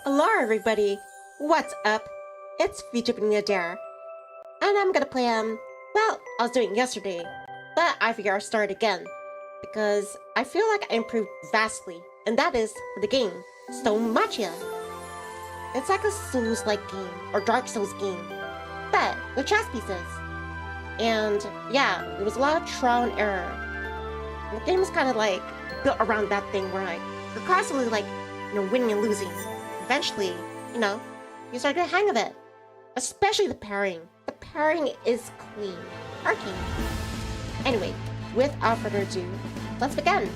Hello everybody, what's up? It's Vtuber Nivni Adair, and I'm gonna play, well, I was doing it yesterday, but I figure I'll start again, because I feel like I improved vastly, and that is for the game, Stonemachia. It's like a Souls-like game, or Dark Souls game, but with chess pieces. And yeah, it was a lot of trial and error. And the game is kind of like built around that thing where like, you're constantly like, winning and losing. Eventually, you start to get the hang of it. Especially the pairing. The pairing is clean. Arcane. Anyway, without further ado, let's begin.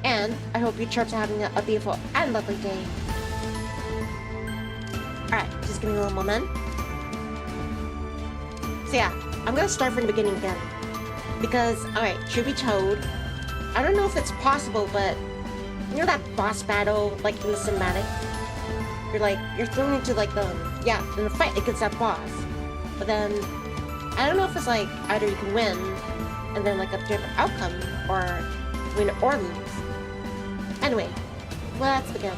And I hope you chirps are having a beautiful and lovely day. Alright, just give me a little moment. So yeah, I'm gonna start from the beginning again. Because, alright, truth be told, I don't know if it's possible, but you know that boss battle, like in the cinematic? You're thrown into like in a fight against that boss. But then, I don't know if it's like, either you can win, and then like a different outcome, or win or lose. Anyway, let's begin.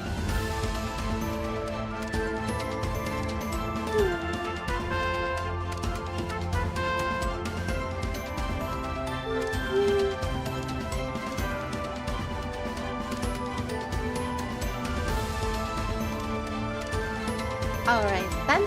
Alright, then.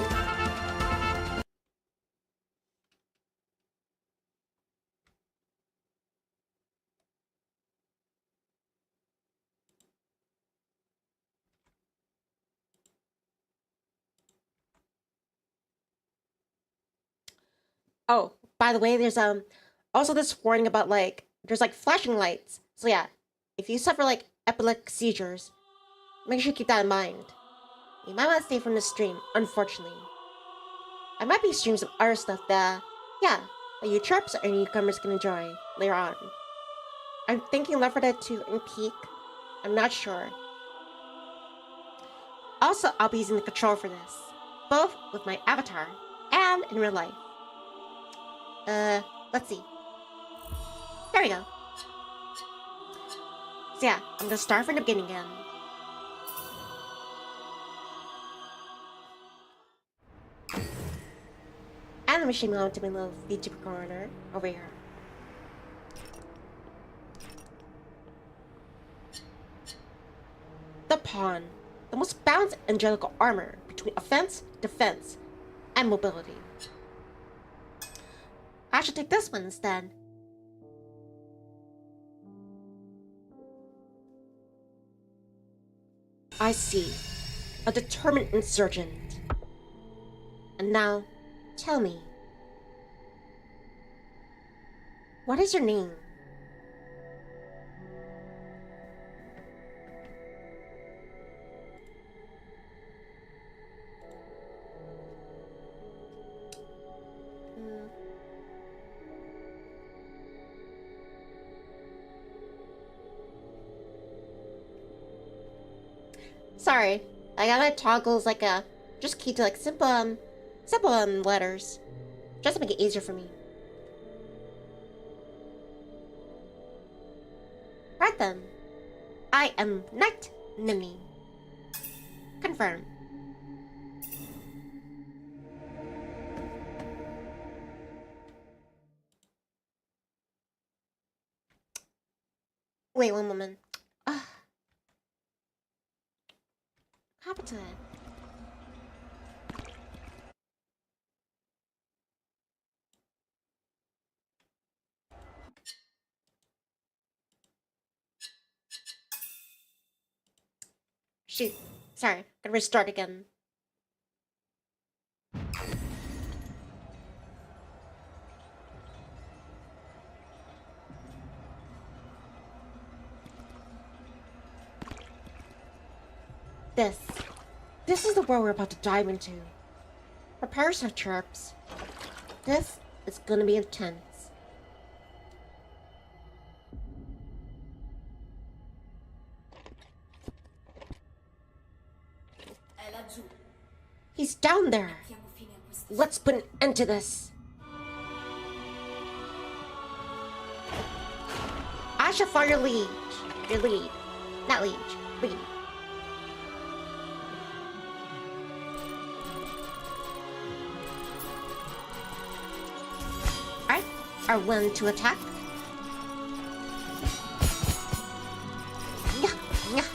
Oh, by the way, there's also this warning about there's flashing lights. So yeah, if you suffer epileptic seizures, make sure you keep that in mind. You might want to stay from the stream, unfortunately. I might be streaming some other stuff that you chirps or newcomers can enjoy later on. I'm thinking Left 4 Dead 2 and Peak. I'm not sure. Also, I'll be using the controller for this, both with my avatar and in real life. Let's see. There we go. So yeah, I'm gonna start from the beginning again. And I'm machine on to my little VTuber corner over here. The pawn. The most balanced angelical armor between offense, defense, and mobility. I should take this one instead. I see. A determined insurgent. And now, tell me. What is your name? Sorry, I got my toggles just key to simple letters, just to make it easier for me. Right then, I am Knight Nivni. Confirm. Wait one moment. What happened to it? Shoot. Sorry, gotta restart again. This is the world we're about to dive into. Prepare yourself, chirps. This is gonna be intense. He's down there. Let's put an end to this. I shall follow your lead. Not lead. Lead. R1 to attack. Yeah, yeah.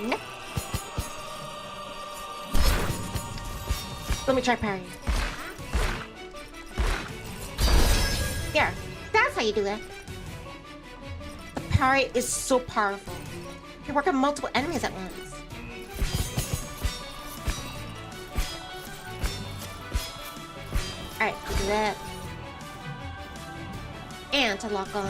Nope. Let me try parrying. There. That's how you do it. The parry is so powerful. You can work on multiple enemies at once. Alright, do that. And to lock on.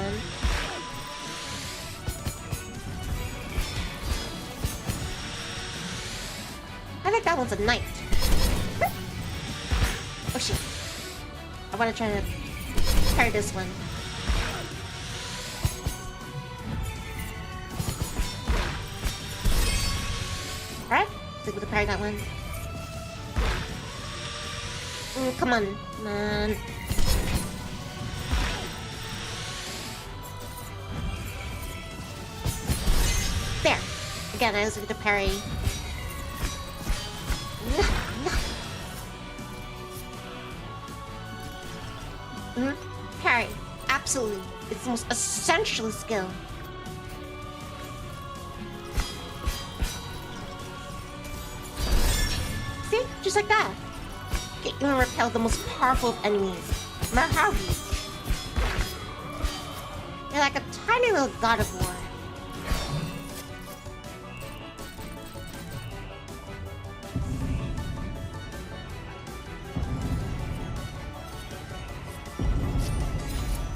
I think that one's a knight. Oh shit. I want to try to parry this one. Alright, so we can parry that one. Come on, come on. There. Again, I was able to parry. Parry. Absolutely. It's the most essential skill. See? Just like that. You can even repel the most powerful of enemies. No matter how weak. You're like a tiny little god of war.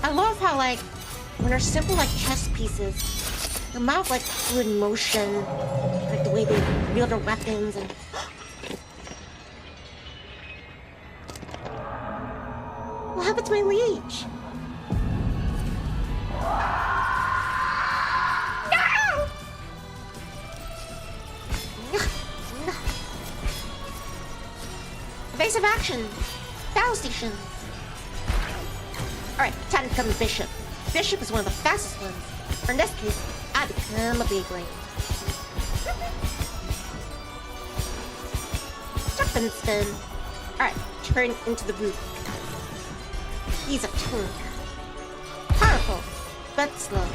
I love how, like, when they're simple, like, chess pieces, the amount of, like, fluid motion, like, the way they wield their weapons, and... What happened to my liege? Evasive action! Battle station! Alright, time to become a bishop. Bishop is one of the fastest ones. Or in this case, I become a big lane. Jump and spin. Alright, turn into the boot. He's a tank. Powerful, but slow.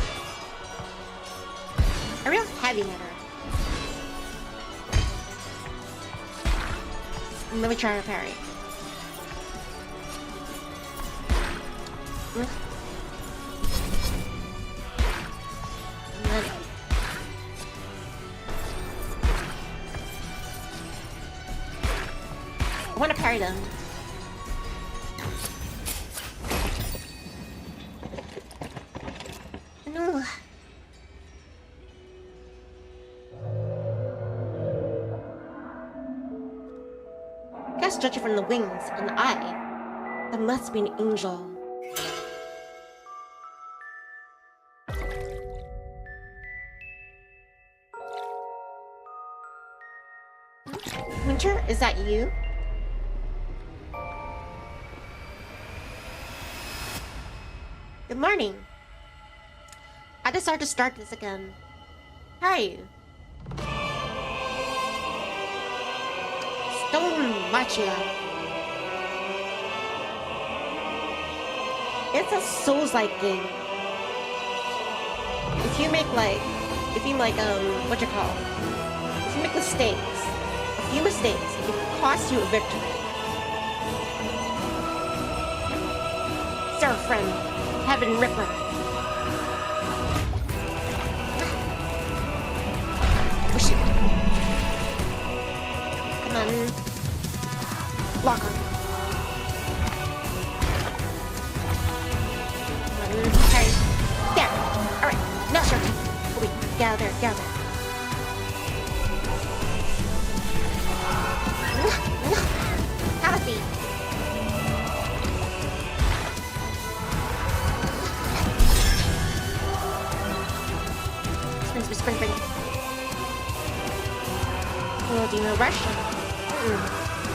A real heavy hitter. Let me try a parry. I want to parry them. No. Guess judging from the wings and the eye, that must be an angel. Winter, is that you? Good morning. I decided to start this again. How are you? Stonemachia. It's a Souls-like game. If you make what you call? If you make mistakes, a few mistakes, it can cost you a victory. Sir, friend, Heaven Ripper. Push it. Come on. Lock on. Come on. Okay. There. Alright. Now sure. Wait. Gather. Have a seat. Spring. Oh, do you know Russian?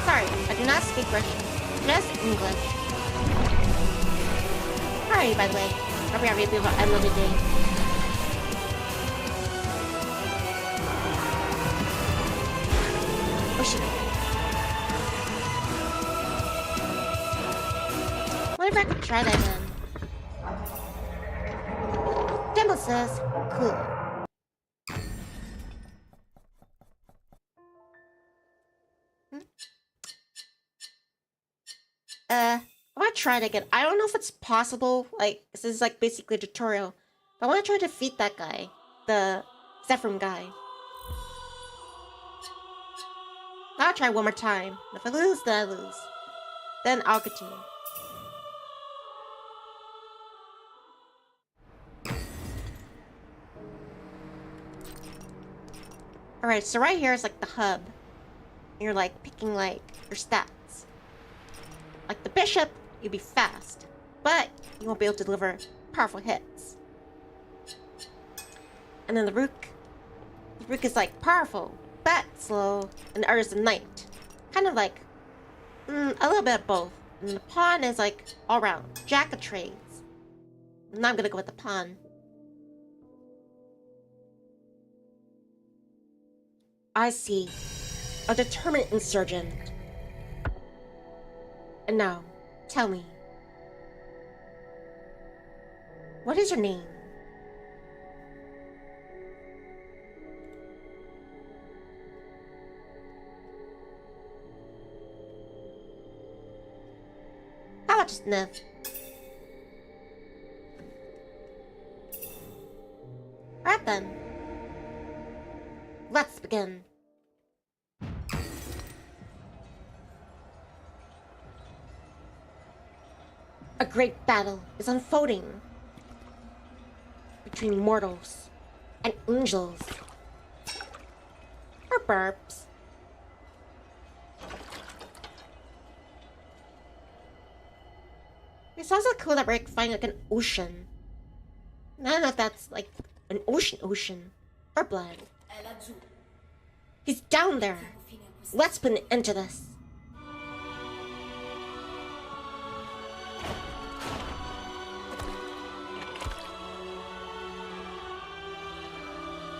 Sorry, I do not speak Russian. Just English. Hi, by the way. Hope you're having a lovely day. Pushing. What if I could try that again? Demo says, cool. I want to try it again. I don't know if it's possible. Like, this is like basically a tutorial. But I want to try to defeat that guy. The Zefiro guy. I'll try one more time. If I lose, then I lose. Then I'll continue. Alright, so right here is like the hub. You're like picking like your stats. Like the bishop, you'll be fast. But you won't be able to deliver powerful hits. And then the rook. The rook is like powerful, but slow. And the other is the knight. Kind of like a little bit of both. And the pawn is like all around. Jack of trades. Now I'm gonna go with the pawn. I see. A determined insurgent. And now, tell me. What is your name? How about just Niv? Alright then. Let's begin. A great battle is unfolding between mortals and angels. Or burps. It sounds like cool that we're finding like an ocean. I don't know if that's like an ocean or blood. He's down there. Let's put an end to this.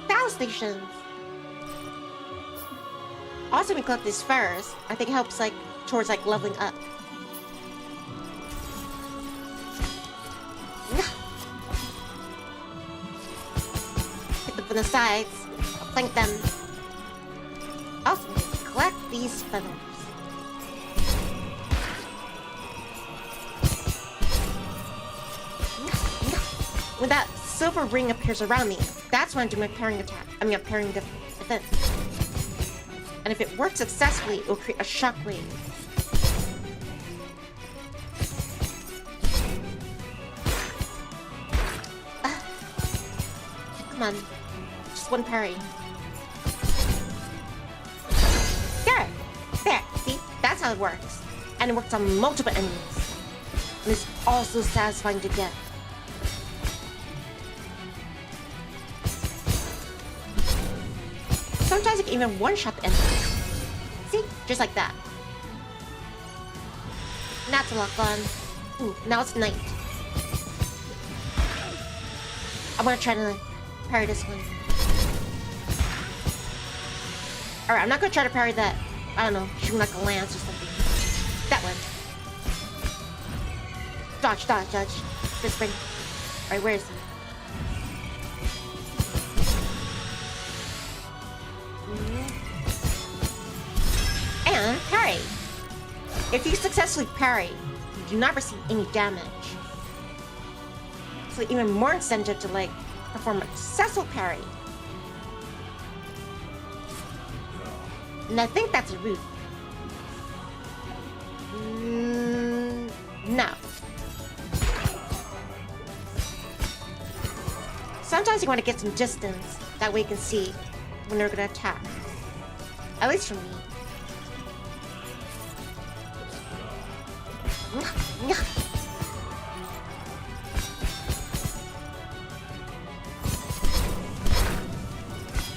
Battle stations. Also, we collect these furs. I think it helps like towards like leveling up. Hit them from the sides. Flank them. Also, collect these feathers. When that silver ring appears around me, that's when I do my parrying attack. I mean, a parrying defense. And if it works successfully, it will create a shockwave. Come on. Just one parry. There. See? That's how it works. And it works on multiple enemies. And it's also satisfying to get. Sometimes you can even one-shot the enemy. See? Just like that. And that's a lot of fun. Ooh, now it's night. I'm gonna try to parry this one. Alright, I'm not gonna try to parry that. I don't know, shooting like a lance or something. That one. Dodge. This thing. Alright, where is he? And parry. If you successfully parry, you do not receive any damage. So even more incentive to like perform a successful parry. And I think that's a root. No. Sometimes you want to get some distance. That way you can see when they're going to attack. At least for me.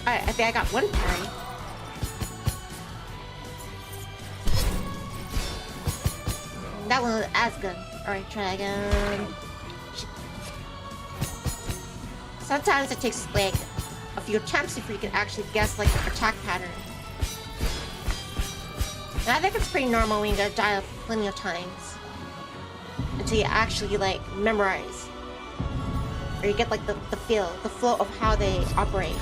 Alright, I think I got one parry. That one was as good. Alright, try again. Sometimes it takes like a few attempts before you can actually guess like the attack pattern. I think it's pretty normal when you gotta die plenty of times. Until you actually, like, memorize. Or you get, like, the feel, the flow of how they operate.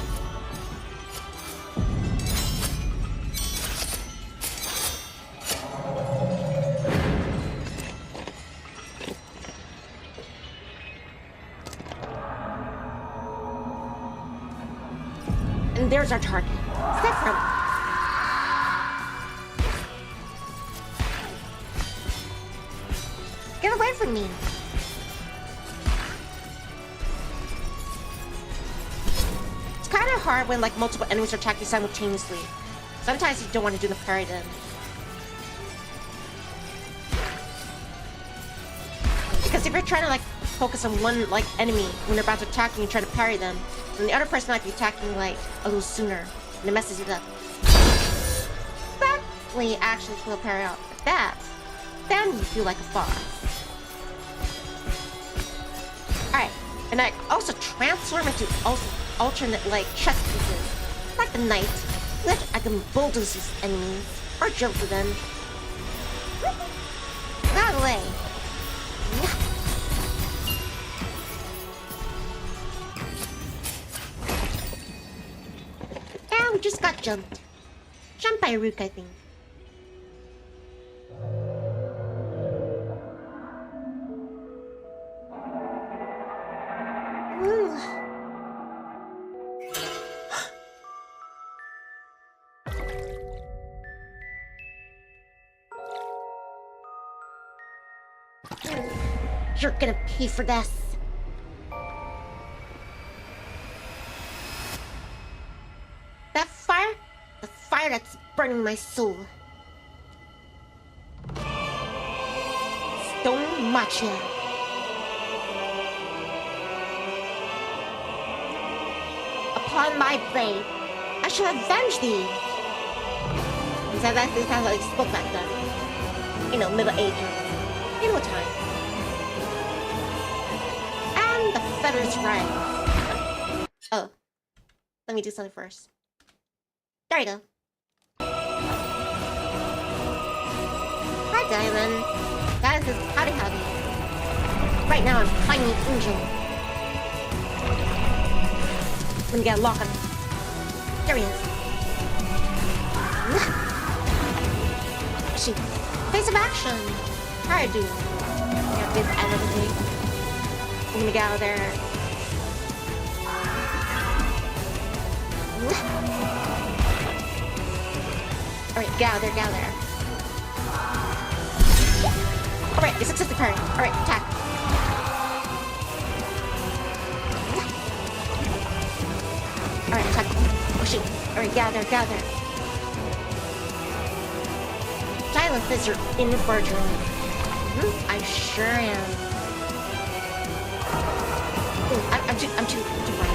And there's our target. Zefiro. Get away from me. It's kind of hard when like multiple enemies are attacking simultaneously. Sometimes you don't want to do the parry then. Because if you're trying to like focus on one like enemy when they're about to attack and you try to parry them, then the other person might be attacking like a little sooner and it messes it up. But when you actually pull a parry out like that, then you feel like a boss. Alright, and I also transform into alternate like chess pieces. Like the knight, which I can bulldoze these enemies or jump to them. That way. And we just got jumped. Jumped by Haruka, I think. You're gonna pay for this. That fire? The fire that's burning my soul. Stonemachia. Upon my blade, I shall avenge thee. That's how they spoke back then. You know, Middle Ages. You know what time. And the feathers rise. Oh. Let me do something first. There you go. Hi, Diamond. That is howdy howdy. Right now I'm fighting an angel. Let me get a lock on him. There he is. Shoot. Face of action. How I do? Got this out of the way. I'm gonna get out of there. Alright, get out of there, get out of there. Alright, you successfully parry. Alright, attack. Alright, attack. Oh shoot. Alright, get out of there, get out of there. Silence is your inversion. I sure am. Ooh, I'm too far.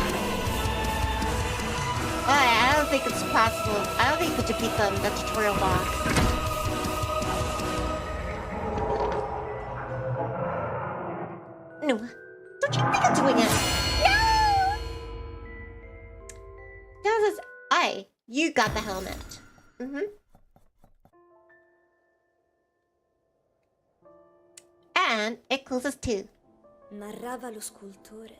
I don't think it's possible. I don't think you could defeat them, the tutorial boss. No. Don't you think I'm doing it? No! That was you got the helmet. And it closes too. Narrava lo scultore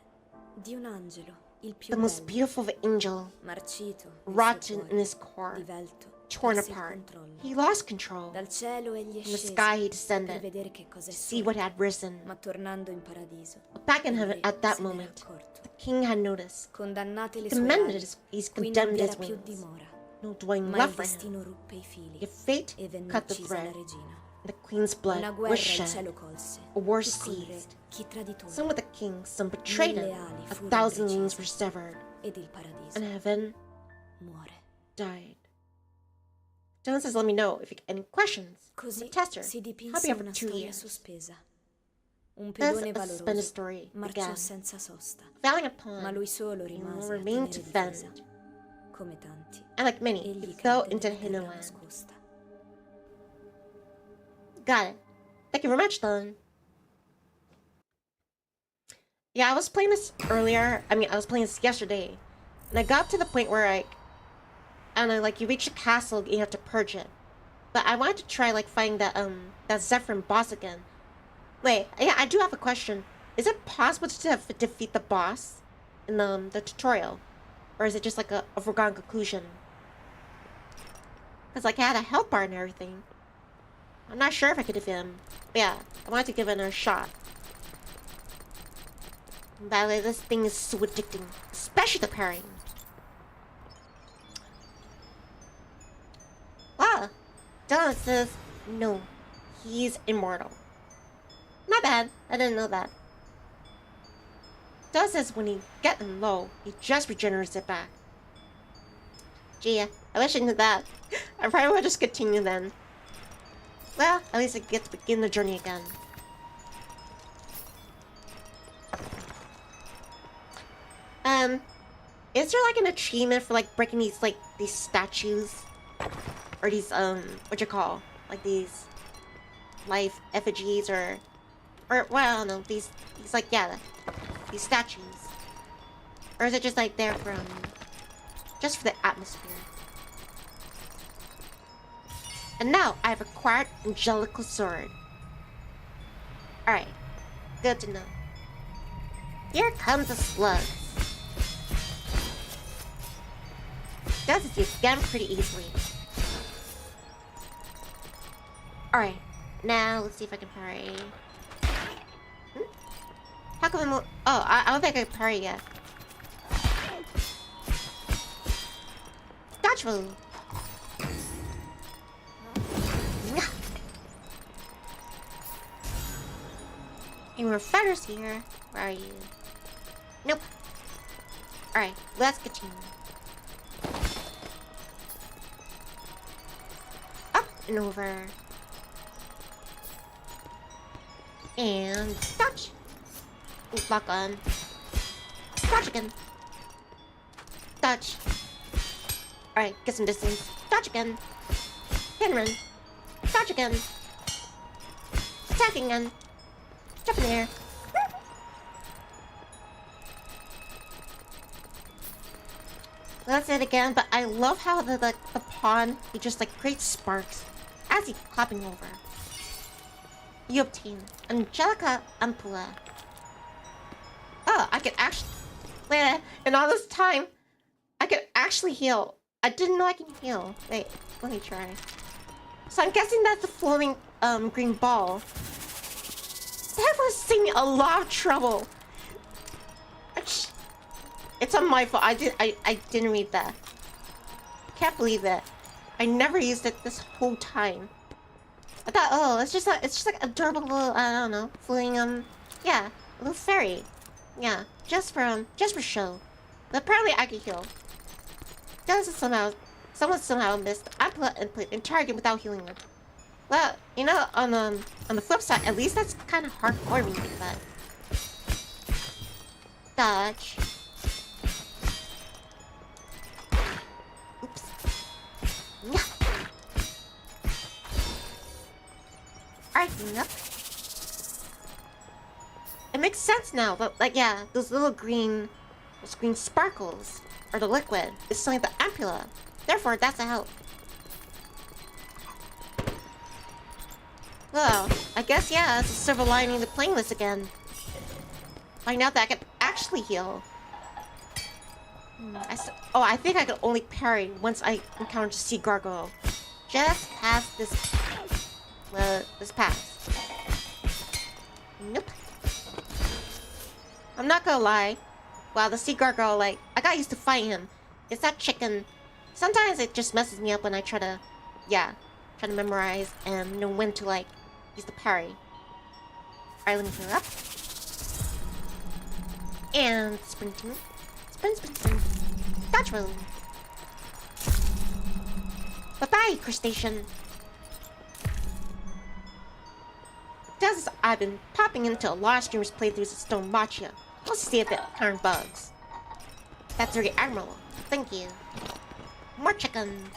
di un angelo, il più the most beautiful angel, marcito, rotten in his core, divelto, torn apart. He lost control. Dal cielo egli è From the sceso sky he descended per vedere che cosa to è see what had risen. ma tornando in paradiso, Back in heaven at that moment, the king had noticed. condannate le He sue condemned ali, he's qui non condemned vi his era più wings. dimora, No dwelling ma il left for him. destino ruppe i fili If fate e venne cut the uccisa la thread, regina. the queen's blood Una was guerra il shed. cielo colse, A war chi col re, ceased. chi traditore, Some with the king, some betrayed him. Mille ali 1,000 furono wings recise. were severed, ed il paradiso and heaven muore. died. Dylan says, let me know if you get any questions. I'm Così a tester. si I'll dipinse be here for una 2 storia years. sospesa. Un That's pedone a suspended valoroso story marciò again. senza sosta, Failing ma upon, lui solo he rimase a remained to tenere difesa. defend. Come tanti, And like many, egli he fell cadde into nella hidden terra land. nascosta. Got it. Thank you very much, Dylan. Yeah, I was playing this earlier. I was playing this yesterday. And I got to the point where, like, I don't know, like, you reach a castle and you have to purge it. But I wanted to try like fighting that Zefiro boss again. Wait, yeah, I do have a question. Is it possible to defeat the boss in the tutorial? Or is it just like a foregone conclusion? Because like I had a health bar and everything. I'm not sure if I could defeat him. But yeah, I wanted to give it another shot. By the way, this thing is so addicting. Especially the parrying. Wow. Dylan says, no, he's immortal. Not bad. I didn't know that. Dylan says when you get him low, he just regenerates it back. Gee, I wish I knew that. I probably would just continue then. Well, at least I get to begin the journey again. Is there like an achievement for like breaking these statues? Or these, what you call? Like these life effigies or well, I don't know, these like, yeah, these statues. Or is it just like there from, just for the atmosphere? And now I've acquired Angelical Sword. Alright, good to know. Here comes the slugs. Does it again pretty easily. Alright, now let's see if I can parry. How come I'm... Oh, I don't think I can parry yet. Dodge move! And we're feathers here. Where are you? Nope. Alright, let's continue. Up and over. And dodge. Lock on. Dodge again. Dodge. Alright, get some distance. Dodge again. Hit and run. Dodge again. Attacking again. Jump in the air. That's it again, but I love how the pawn, he just like creates sparks as he's hopping over. You obtain Angelica Ampulla. Oh, I can actually... Wait, and all this time, I can actually heal. I didn't know I can heal. Wait, let me try. So I'm guessing that's the floating green ball. That was saving me a lot of trouble. It's on my fault. I didn't read that. Can't believe that. I never used it this whole time. I thought, oh, it's just like a durable little, I don't know, floating yeah, a little fairy. Yeah, just for show. But apparently I can heal. Someone somehow missed Ampulla input and target without healing them. Well, you know, on the flip side, at least that's kind of hardcore when you think about it. Dodge. Oops. Yeah. Alright, yep. It makes sense now, but like, yeah, those green sparkles, or the liquid, is something the ampulla. Therefore, that's a help. Well, I guess, yeah, it's a silver lining to playing this again. Find out that I can actually heal. I think I can only parry once I encounter Sea Gargoyle. Just past this pass. Nope. I'm not gonna lie. Wow, the Sea Gargoyle, like, I got used to fighting him. It's that chicken. Sometimes it just messes me up when I try to memorize and know when to, like, use the parry. Alright, let me clear up. And sprinting. Sprint. Dodge roll. Bye-bye, crustacean. Just as I've been popping into a lot of streamers' playthroughs of Stonemachia. Let's see if it turned bugs. That's very admirable. Thank you. More chickens.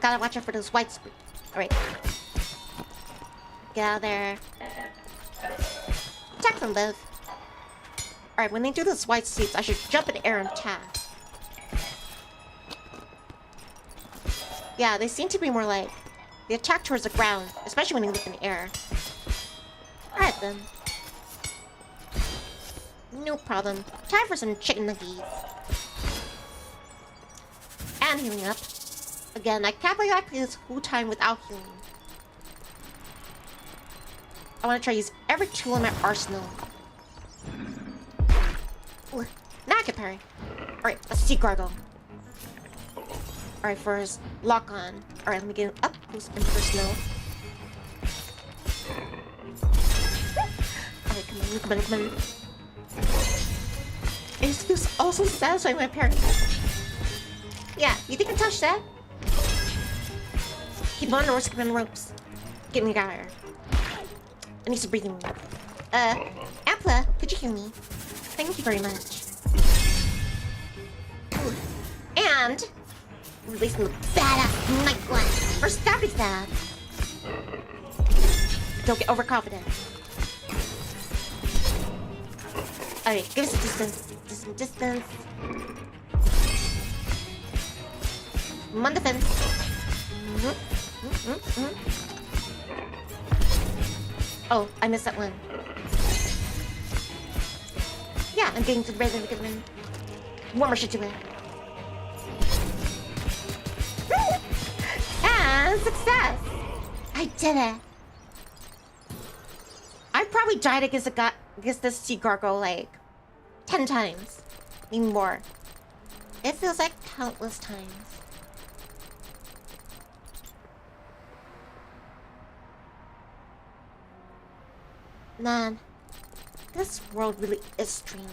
Gotta watch out for those white squid. Alright. Get out of there. Attack them both. Alright, when they do those white seats, I should jump in the air and attack. Yeah, they seem to be more like... They attack towards the ground, especially when you look in the air. Alright then. No problem. Time for some chicken nuggies. And healing up. Again, I can't believe I played this whole time without healing. I want to try to use every tool in my arsenal. Ooh, now I can parry. Alright, let's see Gargle. Alright, first, lock on. Alright, let me get up close and personal. Alright, come on. It feels also satisfying when I parry. Yeah, you think I can touch that? Keep on the ropes. Get me out of here. I need some breathing room. Apla, could you hear me? Thank you very much. Ooh. And releasing the badass night blast or stabby stab. Don't get overconfident. Alright, give us a distance. Some distance. I'm on defense. Oh, I missed that one. Yeah, I'm getting to the rhythm because I'm one more shit to it. And success! I did it. I probably died against this sea gargoyle like 10 times, even more. It feels like countless times. Man, this world really is strange.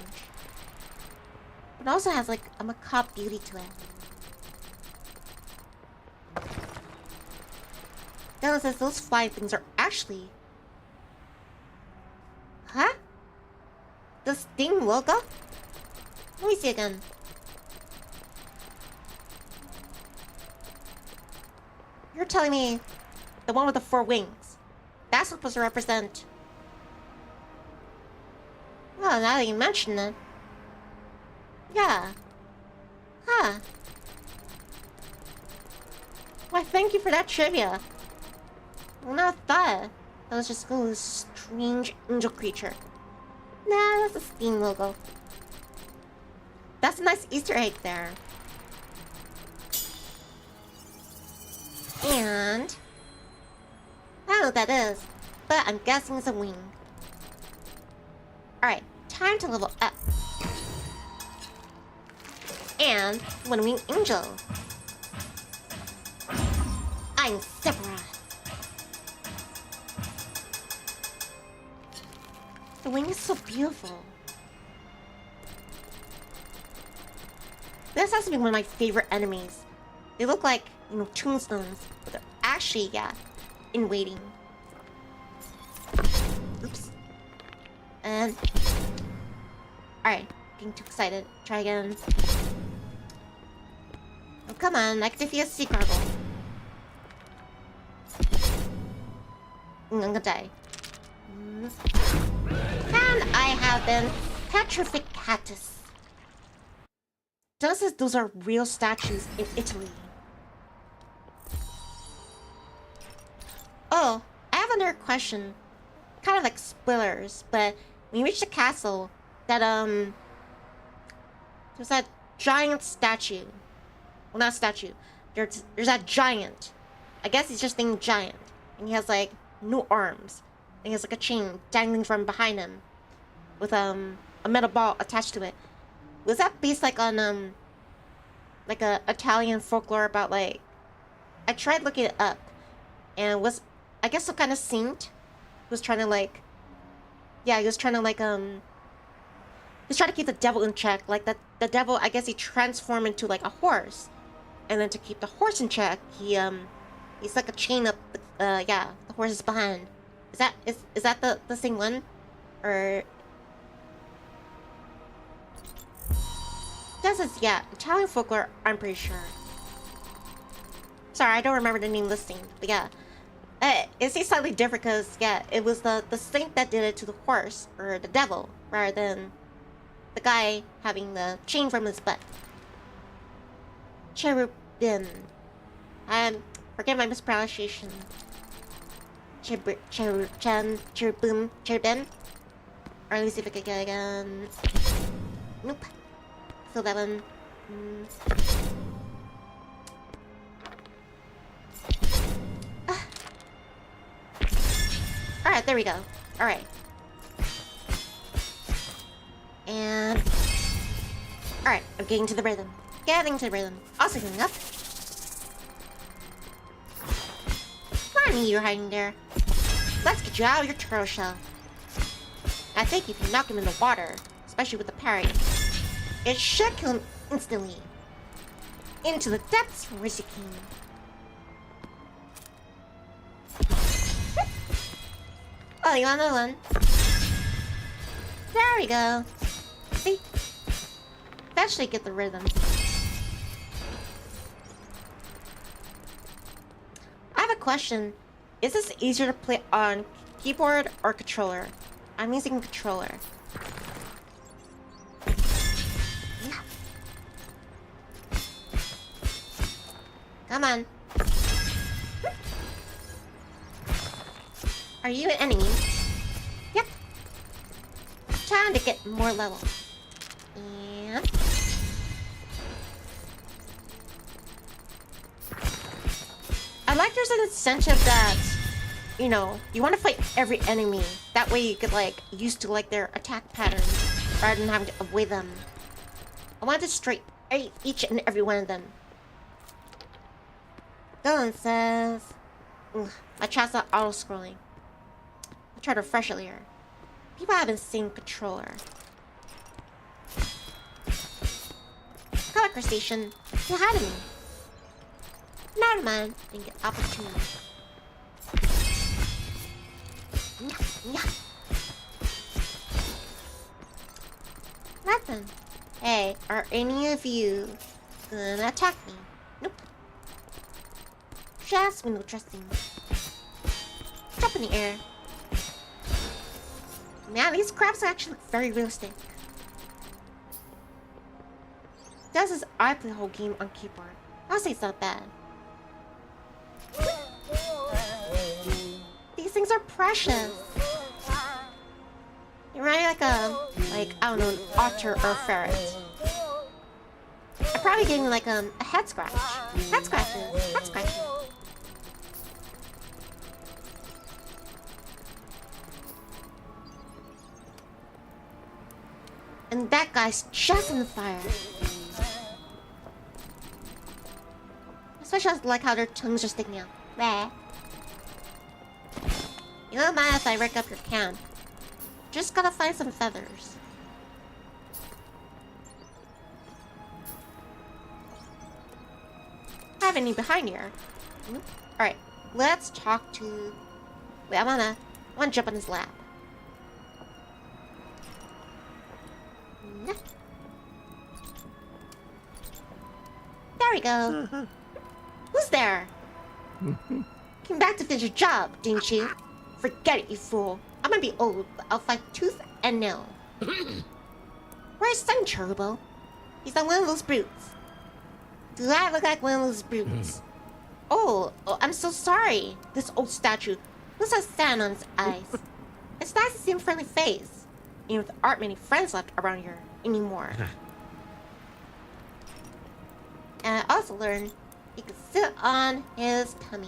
But it also has like a macabre beauty to it. Then it says those flying things are actually... Huh? The Steam logo? Let me see again. You're telling me the one with the 4 wings. That's supposed to represent... Well, now that you mention it. Yeah. Huh. Why, thank you for that trivia. I never thought that was just a strange angel creature. Nah, that's a Steam logo. That's a nice Easter egg there. And... I don't know what that is, but I'm guessing it's a wing. Alright, time to level up. And one wing angel. I'm Zefiro. The wing is so beautiful. This has to be one of my favorite enemies. They look like, you know, tombstones, but they're actually, yeah, in waiting. Oops. And... Alright, getting too excited. Try again. Oh, come on, I can defeat a sea gargoyle. I'm gonna die. And I have been petrificatus. Does those are real statues in Italy. Oh, I have another question. Kind of like spoilers, but when you reach the castle, that there's that giant statue. Well, not statue. There's that giant. I guess he's just named Giant, and he has like no arms. And he has like a chain dangling from behind him, with a metal ball attached to it. Was that based like on like a Italian folklore about like... I tried looking it up, and it was, I guess, some kind of saint who was trying to like... Yeah, he was trying to like he was trying to keep the devil in check. Like the devil, I guess he transformed into like a horse, and then to keep the horse in check, he's like a chain up. Yeah, the horse is behind. Is that the same one, or? This is, yeah, Italian folklore, I'm pretty sure. Sorry, I don't remember the name listing, but yeah. It seems slightly different because, yeah, it was the saint that did it to the horse, or the devil, rather than the guy having the chain from his butt. Cherubim. Forget my mispronunciation. Chirbin? Or let me see if I can get it again. Nope. Fill that one. Alright, there we go. Alright. And... Alright, I'm getting to the rhythm. Getting to the rhythm. Also going up. Come on, you're hiding there. Let's get you out of your turtle shell. I think if you knock him in the water, especially with the parry, it should kill him instantly. Into the depths, Rizzy King. Oh, you want another one? There we go. See? That should get the rhythm. I have a question. Is this easier to play on keyboard or controller? I'm using controller. Come on. Are you an enemy? Yep. Trying to get more level. And... I like there's an incentive that, you know, you want to fight every enemy. That way you get, like, used to, like, their attack patterns rather than having to avoid them. I want to destroy each and every one of them. Dylan says... Ugh, my chat's not auto-scrolling. I'll try to refresh it here. People haven't seen controller. Color station. Say hi to me. Never mind. Didn't get opportunity. Nothing. Hey, are any of you gonna attack me? Nope. Just window dressing. Jump in the air. Man, these crabs actually look very realistic. This is I play the whole game on keyboard. I'll say it's not bad. These things are precious. You're right, I don't know, an otter or a ferret. I'm probably getting like a head scratch. Head scratches. Head scratches. And that guy's just in the fire. Especially like how their tongues are sticking out. Bleh. You don't mind if I wreck up your camp. Just gotta find some feathers. I have any behind here. Alright, let's talk to... Wait, I wanna jump on his lap. There we go. Who's there? Came back to finish your job, didn't you? Forget it, you fool. I'm gonna be old, but I'll fight tooth and nail. Where's Sun Turbo? He's on one of those brutes. Do I look like one of those brutes? Oh, I'm so sorry. This old statue looks like sand on its eyes. It's nice to see him friendly face. Even if there aren't many friends left around here anymore. And I also learned he could sit on his tummy.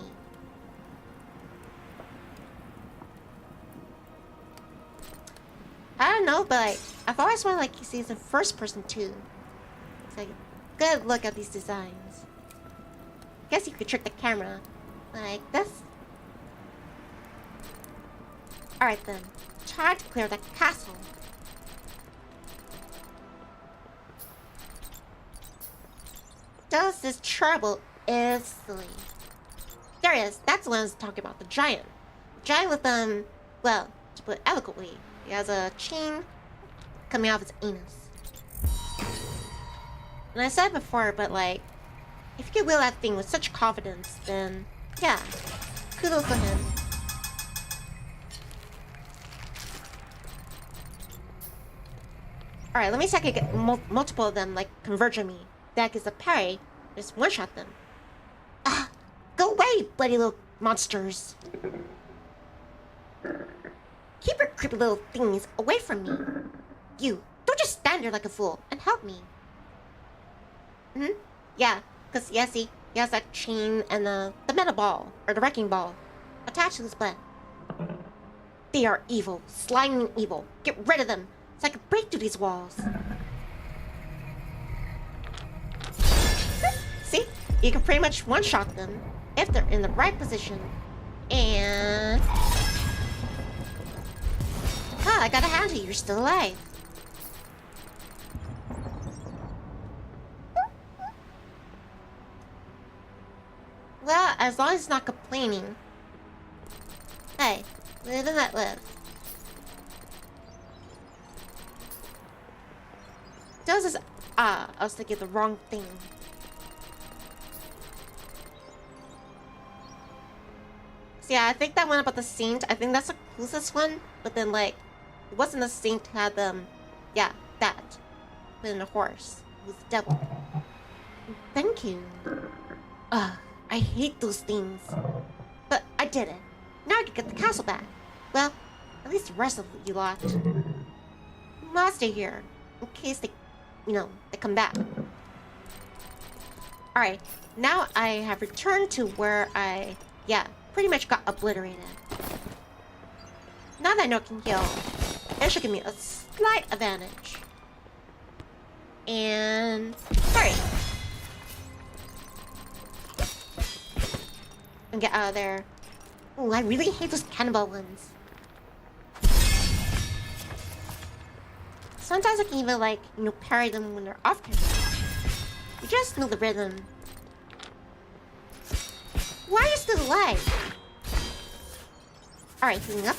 I don't know, but like, I've always wanted like he sees in first person too. It's like a good look at these designs. Guess you could trick the camera like this. Alright then, time to clear the castle. Does this trouble is silly. There he is. That's the one I was talking about. The giant. The giant with well, to put it eloquently, he has a chain coming out of his anus. And I said before, but like, if you can wield that thing with such confidence, then yeah, kudos to him. Alright, let me see if I can get multiple of them like converge on me. That is a parry. Just one-shot them. Ah, you bloody little monsters. Keep your creepy little things away from me. You, don't just stand there like a fool and help me. Yeah, because, yeah, see, he has that chain and the metal ball, or the wrecking ball, attached to his butt. They are evil, slimy evil. Get rid of them, so I can break through these walls. See? You can pretty much one-shot them if they're in the right position. And... ah, I got a hand you. You're still alive. Well, as long as it's not complaining. Hey, live and let live. Does this... ah, I was thinking the wrong thing. So yeah, I think that one about the saint, I think that's the closest one. But then, like, it wasn't the saint who had them. Yeah, that. But in a horse. It was the devil. Thank you. Ugh, I hate those things. But I did it. Now I can get the castle back. Well, at least the rest of you lot. I'll stay here. In case they, they come back. Alright, now I have returned to where I, pretty much got obliterated. Now that I know I can heal, it should give me a slight advantage. And... alright. And get out of there. Ooh, I really hate those cannonball ones. Sometimes I can even, like, parry them when they're off camera. You just know the rhythm. Why are you still alive? Alright, healing up.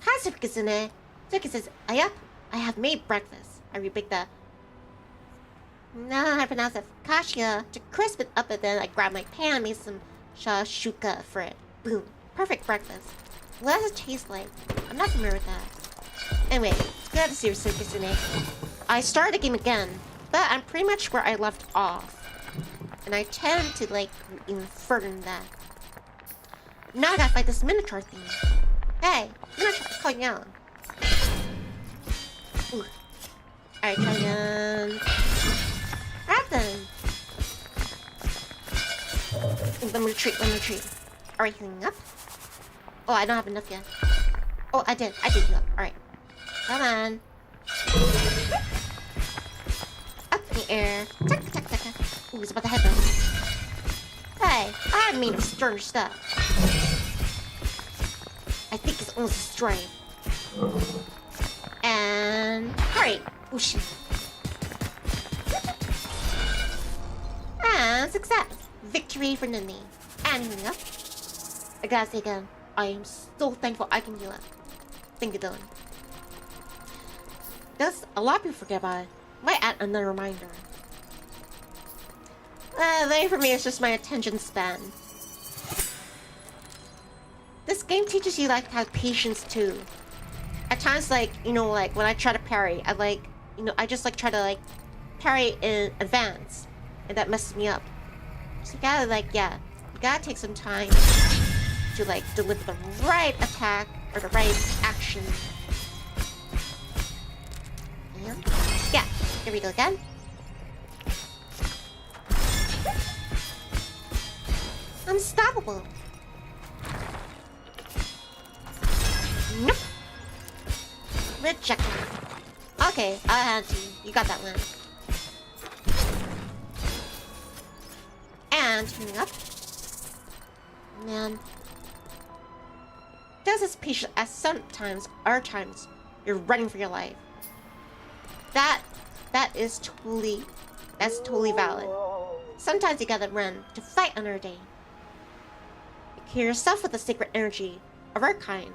Hi, Zefiro. Zefiro says, Ayup, I have made breakfast. I rebaked the... no, I pronounce it Kashia to crisp it up, and then I grabbed my pan and made some shashuka for it. Boom. Perfect breakfast. What does it taste like? I'm not familiar with that. Anyway, it's good to see you, Zefiro. I started the game again, but I'm pretty much where I left off. And I tend to, like, even further than that. Now I gotta fight this minotaur thing. Hey, minotaur's coming out. Ooh. Alright, try again. Right then. Ooh, let me retreat. Alright, healing up. Oh, I don't have enough yet. Oh, I did heal up. Alright. Come on. Up in the air. Taka. Ooh, it's about to hit them. Hey, I mean to stir stuff. I think it's almost destroyed. And... alright. Oh, shit. And success. Victory for Nivni. And healing up. I gotta say again, I am so thankful I can heal up. Thank you, Dylan. That's a lot of people forget about it. Might add another reminder. Maybe for me, it's just my attention span. This game teaches you, like, to have patience, too. At times, like, like, when I try to parry, I just, like, try to, like, parry in advance. And that messes me up. So you gotta, like, you gotta take some time to, like, deliver the right attack or the right action. And, here we go again. Unstoppable. Nope. Rejected. Okay, I'll hand it to you. You got that one. And healing up. Man. Just as patient as sometimes are times you're running for your life. That's totally valid. Sometimes you gotta run to fight another day. You cure yourself with the sacred energy of our kind.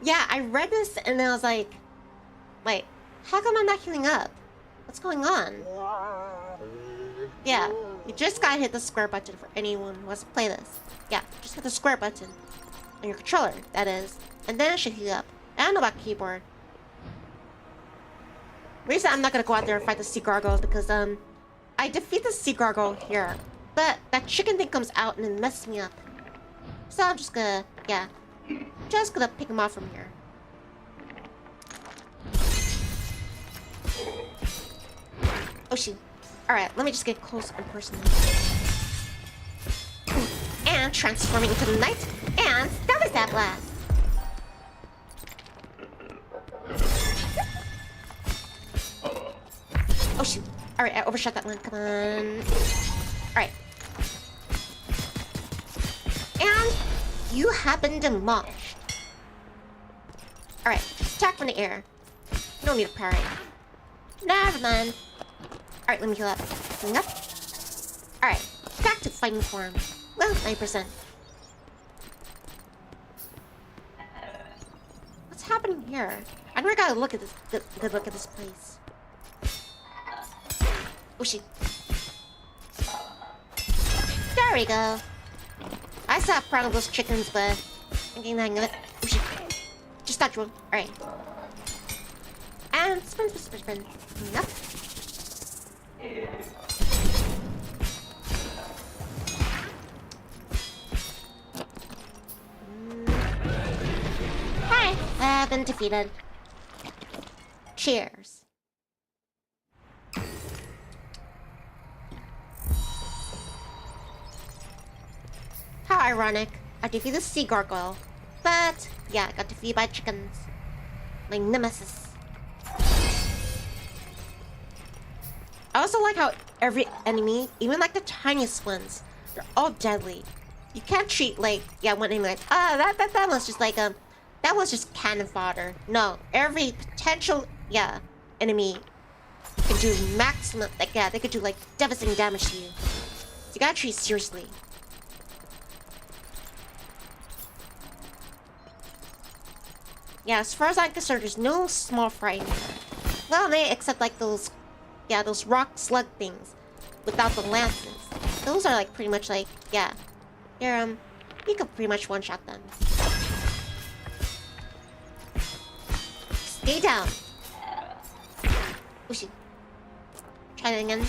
Yeah, I read this and I was like, wait, how come I'm not healing up? What's going on? Yeah, you just gotta hit the square button for anyone who wants to play this. Yeah, just hit the square button. On your controller, that is. And then it should heal up. I don't know about keyboard. Reason I'm not gonna go out there and fight the sea gargoyles because, I defeat the sea gargoyle here. But that chicken thing comes out and it messes me up. So I'm just gonna, yeah. Just gonna pick him off from here. Oh shoot. Alright, let me just get close and personal. And transforming into the night. And that was that blast. Oh shoot. Alright, I overshot that one. Come on. Alright. And you have been demolished. Alright, attack from the air. No need to parry. Never mind. Alright, let me heal up. Healing up. Alright, back to fighting form. Well, 9%. What's happening here? I never got a look at this. Good look at this place. Oh shit. There we go. I saw a problem with those chickens, but I'm getting the hang of it. Oh shit. Just dodge roll. Alright. And spin. Nope. Hi, I've been defeated. Cheers. How ironic. I defeated the sea gargoyle. But, yeah, I got defeated by chickens. My nemesis. I also like how every enemy, even like the tiniest ones, they're all deadly. You can't treat like, yeah, one enemy like, that was just like, that was just cannon fodder. No, every potential, yeah, enemy can do maximum, like, yeah, they could do like devastating damage to you. So you gotta treat it seriously. Yeah, as far as I'm concerned, there's no small fry in here. Well, they except like those, yeah, those rock slug things without the lances. Those are like pretty much like, yeah, they're you could pretty much one-shot them. Stay down. Oh shit. Try that again.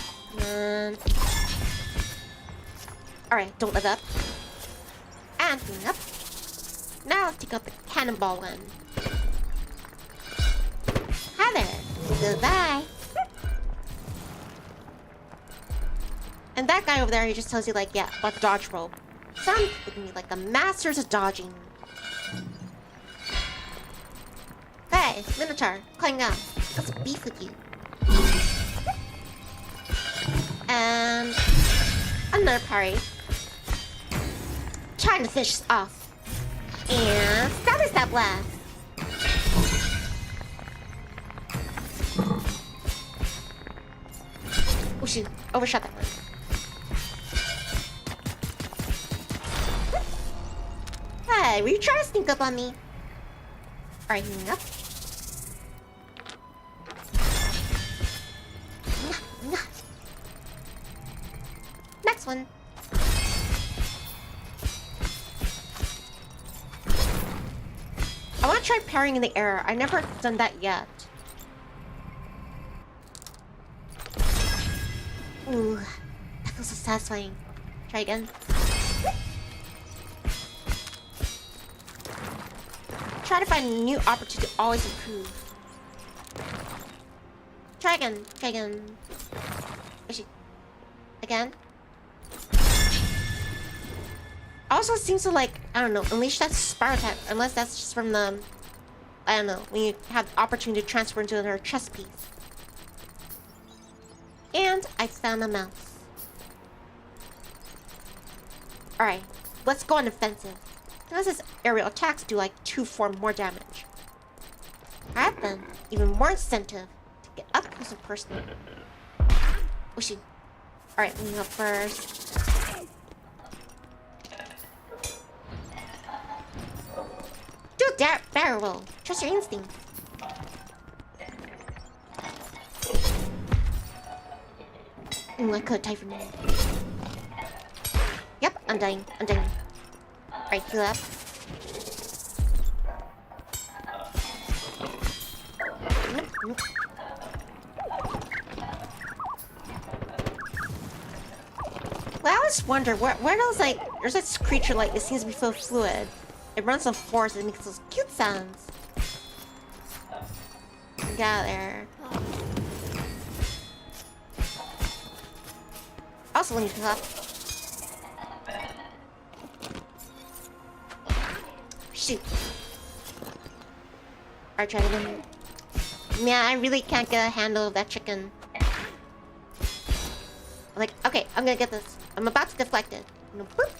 Alright, don't let up. And clean up. Now let's take out the cannonball one. Hi there. Goodbye. And that guy over there, he just tells you like, yeah, about dodge roll. So I'm looking like the masters of dodging. Hey, Minotaur, climb down. Let's beef with you. And another parry. Trying to finish this off. And that is that blast. Oh shoot, overshot that one. Hey, were you trying to sneak up on me? Alright, healing up. Next one. I want to try parrying in the air. I never done that yet. Ooh, that feels so satisfying. Try again. Try to find a new opportunity to always improve. Try again. Try again. Actually, again. Also seems to like, I don't know, unleash that spiral attack, unless that's just from the, I don't know, when you have the opportunity to transfer into another chest piece. And I found a mouse. Alright, let's go on offensive. Unless his aerial attacks do like 2-4 more damage. Alright then, even more incentive to get up close and personal. Oh shoot. Alright, let me go first. Do a barrel roll. Trust your instincts. I could type from here. Yep, I'm dying. I'm dying. Alright, heal up. Nope. Well, I always wonder where those like there's this creature like it seems to be full of fluid. It runs on force and it makes those cute sounds. Get out of there. Also, let me pick up. Shoot. Alright, try it again. Man, I really can't get a handle of that chicken. I'm like, okay, I'm gonna get this. I'm about to deflect it. Boop.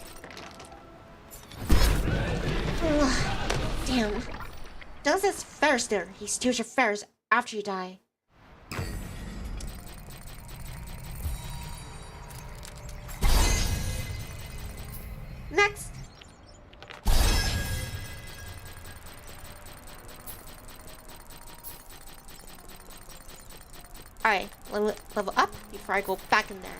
Ugh, damn. Does this Ferris there? He steals your Ferris after you die. Next. Alright, let me level up before I go back in there.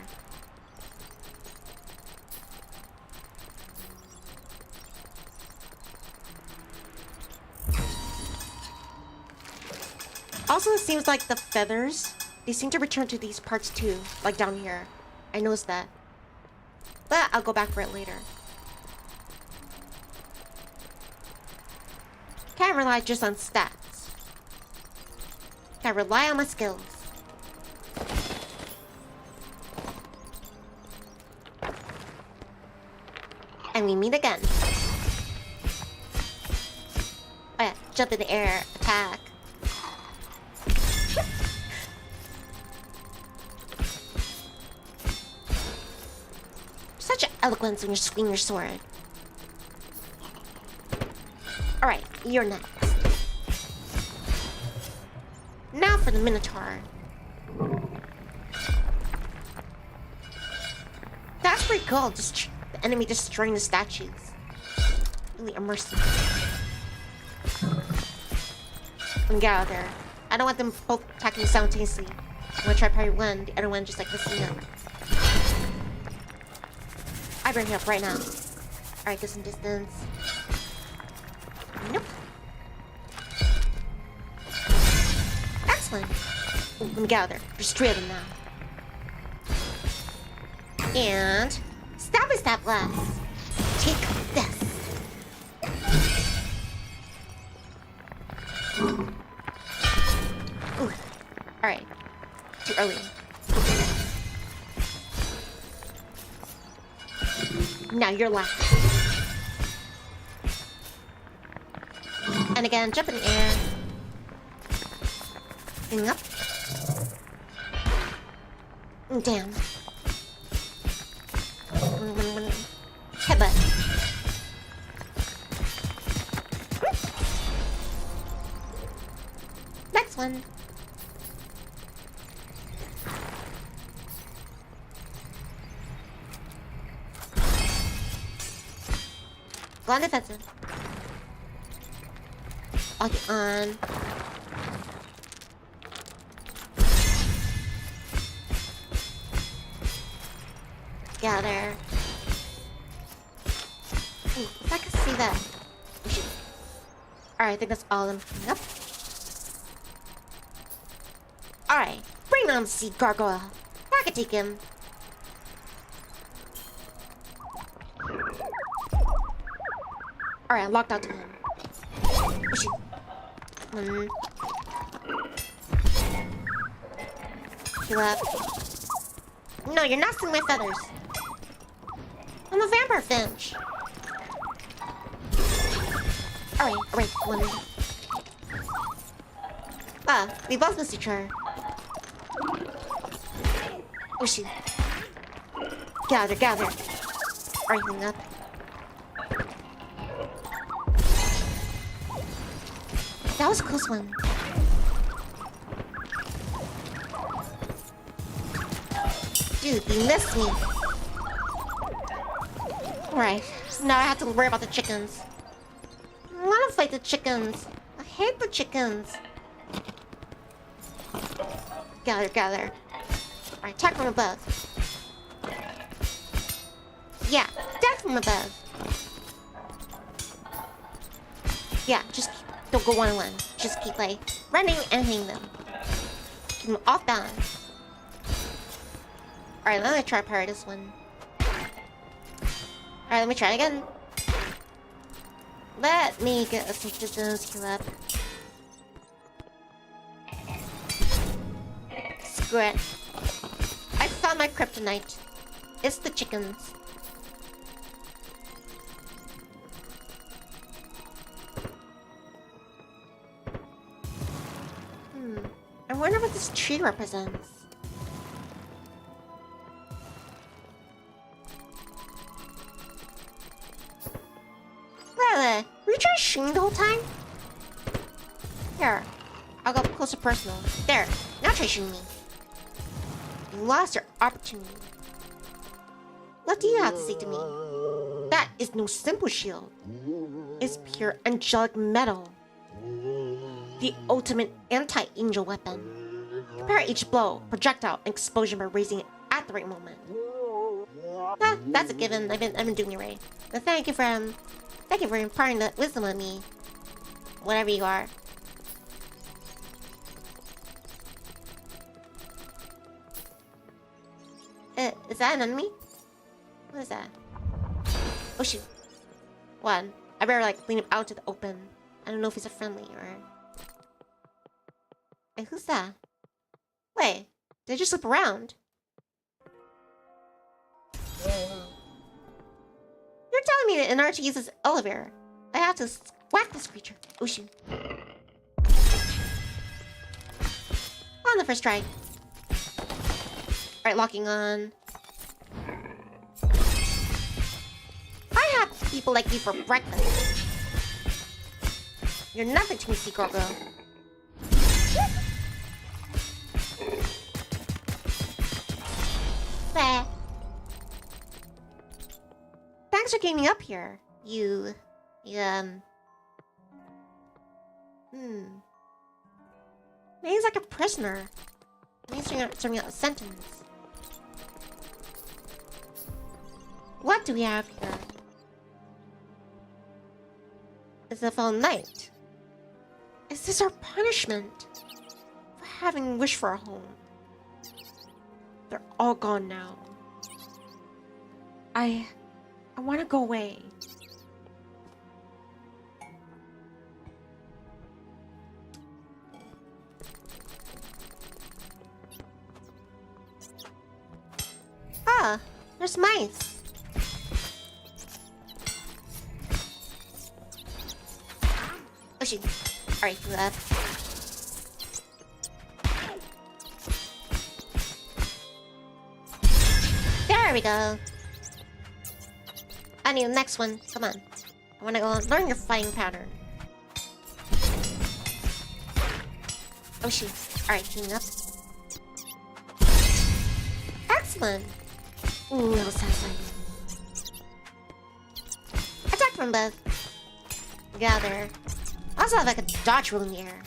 Also, it seems like the feathers, they seem to return to these parts too, like down here. I noticed that. But I'll go back for it later. Can't rely just on stats. Gotta rely on my skills. And we meet again. Oh yeah, jump in the air, attack. Such eloquence when you're swinging your sword. Alright, you're next. Now for the Minotaur. That's pretty cool, just the enemy destroying the statues. Really immersive. Let me get out of there. I don't want them both attacking simultaneously. I'm gonna try parry one, the other one just like listening up. I bring him up right now. Alright, get some distance. Nope. Excellent. Ooh, let me get out of there. There's three of them now. And stabby stab blast. Take this. Ooh. Alright. Too early. Now you're last. And again, jump in the air. And up. Damn. Headbutt. Next one. Go on defensive. I'll get on. Get out there. Ooh, if I can see that. Alright, I think that's all of them coming up. Alright, bring on the sea gargoyle. I can take him. Alright, I'm locked out to him. Oh, shoot. Heal up. No, you're not stealing my feathers. I'm a vampire finch. Alright, one. Ah, we both missed each other. Oh shoot. Gather. Alright, hang up. That was a close one. Dude, you missed me. Alright, now I have to worry about the chickens. I want to fight the chickens. I hate the chickens. Gather. Alright, attack from above. Yeah, attack from above. Yeah, just don't go one-on-one. Just keep, like, running and hitting them. Keep them off balance. Alright, let me try to parry this one. let me try again. Let me get a citizens queue up. Screw it. I found my kryptonite. It's the chickens. I wonder what this tree represents. Bleh, were you trying to shoot me the whole time? Here, I'll go up close and personal. There, now try shooting me. You lost your opportunity. What do you have to say to me? That is no simple shield. It's pure angelic metal. The ultimate anti-angel weapon. Prepare each blow, projectile, and explosion by raising it at the right moment. Ah, that's a given. I've been doing it right. But thank you for imparting that wisdom on me. Whatever you are. Is that an enemy? What is that? Oh shoot. One. I better like lean him out to the open. I don't know if he's a friendly or... Hey, who's that? Wait, did I just slip around? You're telling me that in order to use this elevator, I have to whack this creature. Oh shoot. On the first try. Alright, locking on. I have people like you for breakfast. You're nothing to me, Secret Girl. Bleh. Thanks for getting me up here. Maybe he's like a prisoner. Maybe he's serving out a sentence. What do we have here? It's a phone night. Is this our punishment for having wished for a home? They're all gone now. I want to go away. Ah, there's mice. Oh shoot. Alright, do that. There we go. I need the next one. Come on. I want to go learn your fighting pattern. Oh shoot. Alright, teaming up. Excellent. Ooh, that was satisfying. Attack from both. Gather. I also have like a dodge rule in the air.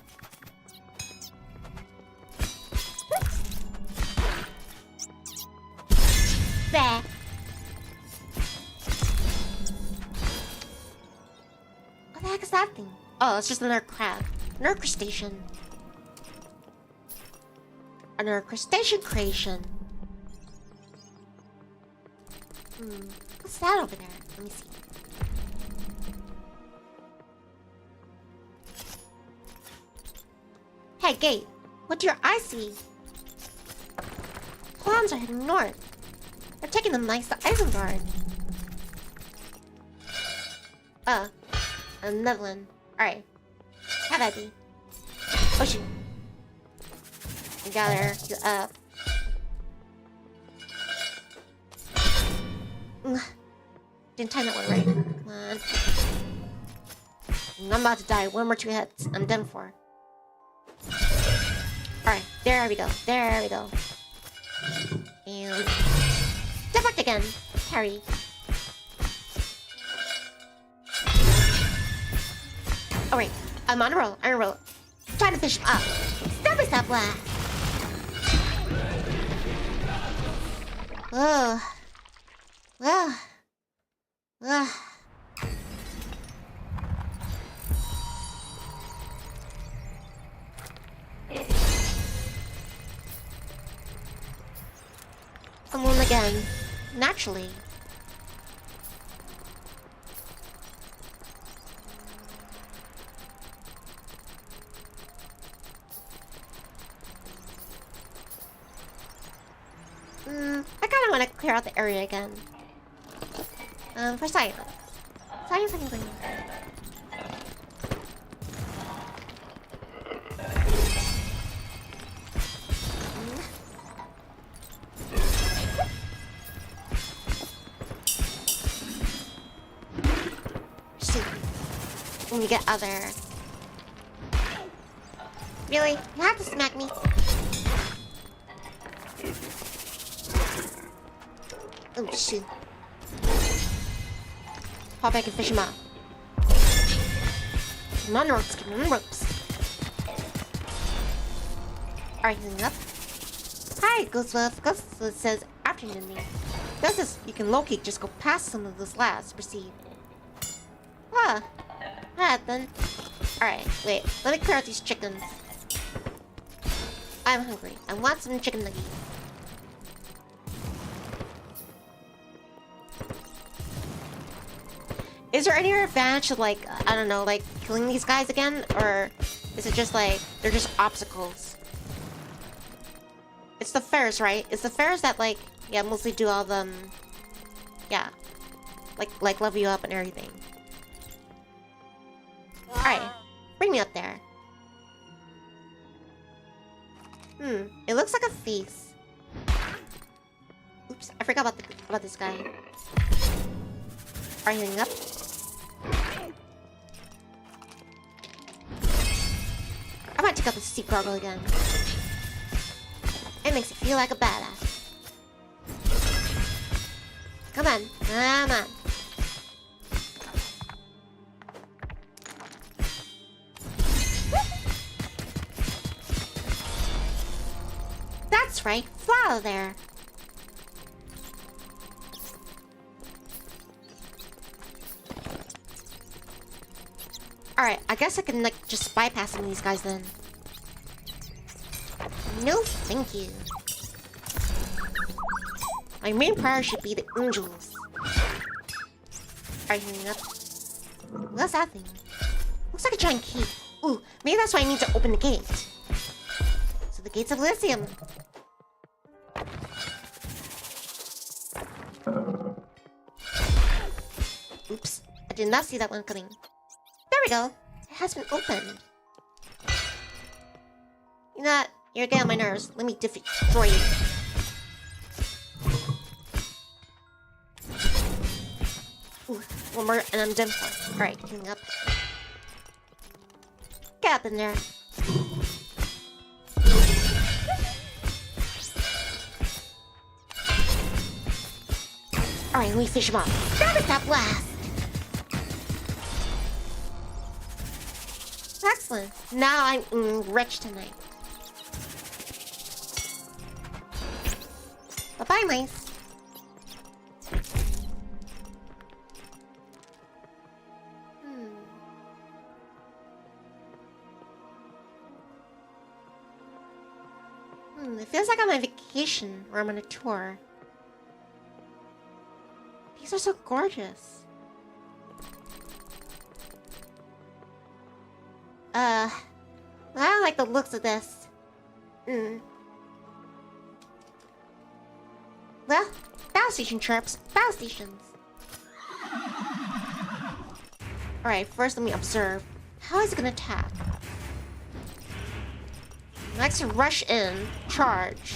Bleh. What the heck is that thing? Oh, it's just another crab. Another crustacean. Another crustacean creation. What's that over there? Let me see. Hey, Gate. What do your eyes see? Plums are heading north. They're taking them nice to Isengard. Another one. Alright. Have at me. Oh shoot. Gather you up. Didn't time that one right. Come on. I'm about to die. One more two hits. I'm done for. Alright, there we go. There we go. And deflect again. Parry. Oh wait, I'm on a roll. I'm on a roll. Trying to fish him up. Stop it, stop, Bleh. Ugh. Ugh. Ugh. Alone again. Naturally. I kinda wanna clear out the area again. For science. Science. Shoot. When you get other... Really? You have to smack me? Oh, shoot. Pop back and fish him up. Come on, ropes. Come on, ropes. Alright, healing up. Hi, Ghostwolf. Ghostwolf says afternoon to me. Does this, you can locate, just go past some of those labs to proceed. Huh. Alright then. Alright, wait. Let me clear out these chickens. I'm hungry. I want some chicken nuggets. Is there any advantage to, like, I don't know, like, killing these guys again? Or is it just, like, they're just obstacles? It's the fairs, right? It's the fairs that, like, yeah, mostly do all them... Yeah. Like level you up and everything. Alright. Bring me up there. It looks like a face. Oops, I forgot about this guy. Are you healing up? I might take out the sea gargle again. It makes you feel like a badass. Come on, come on. That's right, fly out of there. Alright, I guess I can, like, just bypass some of these guys then. No, thank you. My main priority should be the angels. Alright, healing up. What's that thing? Looks like a giant key. Ooh, maybe that's why I need to open the gate. So the gates of Elysium. Oops, I did not see that one coming. There we go. It has been opened. You know what? You're getting on my nerves. Let me destroy you. Ooh, one more and I'm done for. Alright, healing up. Get up in there. Alright, let me fish him off. Grab it, that blast! Excellent. Now I'm enriched tonight. Bye-bye, mice. It feels like I'm on vacation or I'm on a tour. These are so gorgeous. I don't like the looks of this. Well, battle station chirps. Battle stations. Alright, first let me observe. How is it gonna attack? Next, rush in. Charge.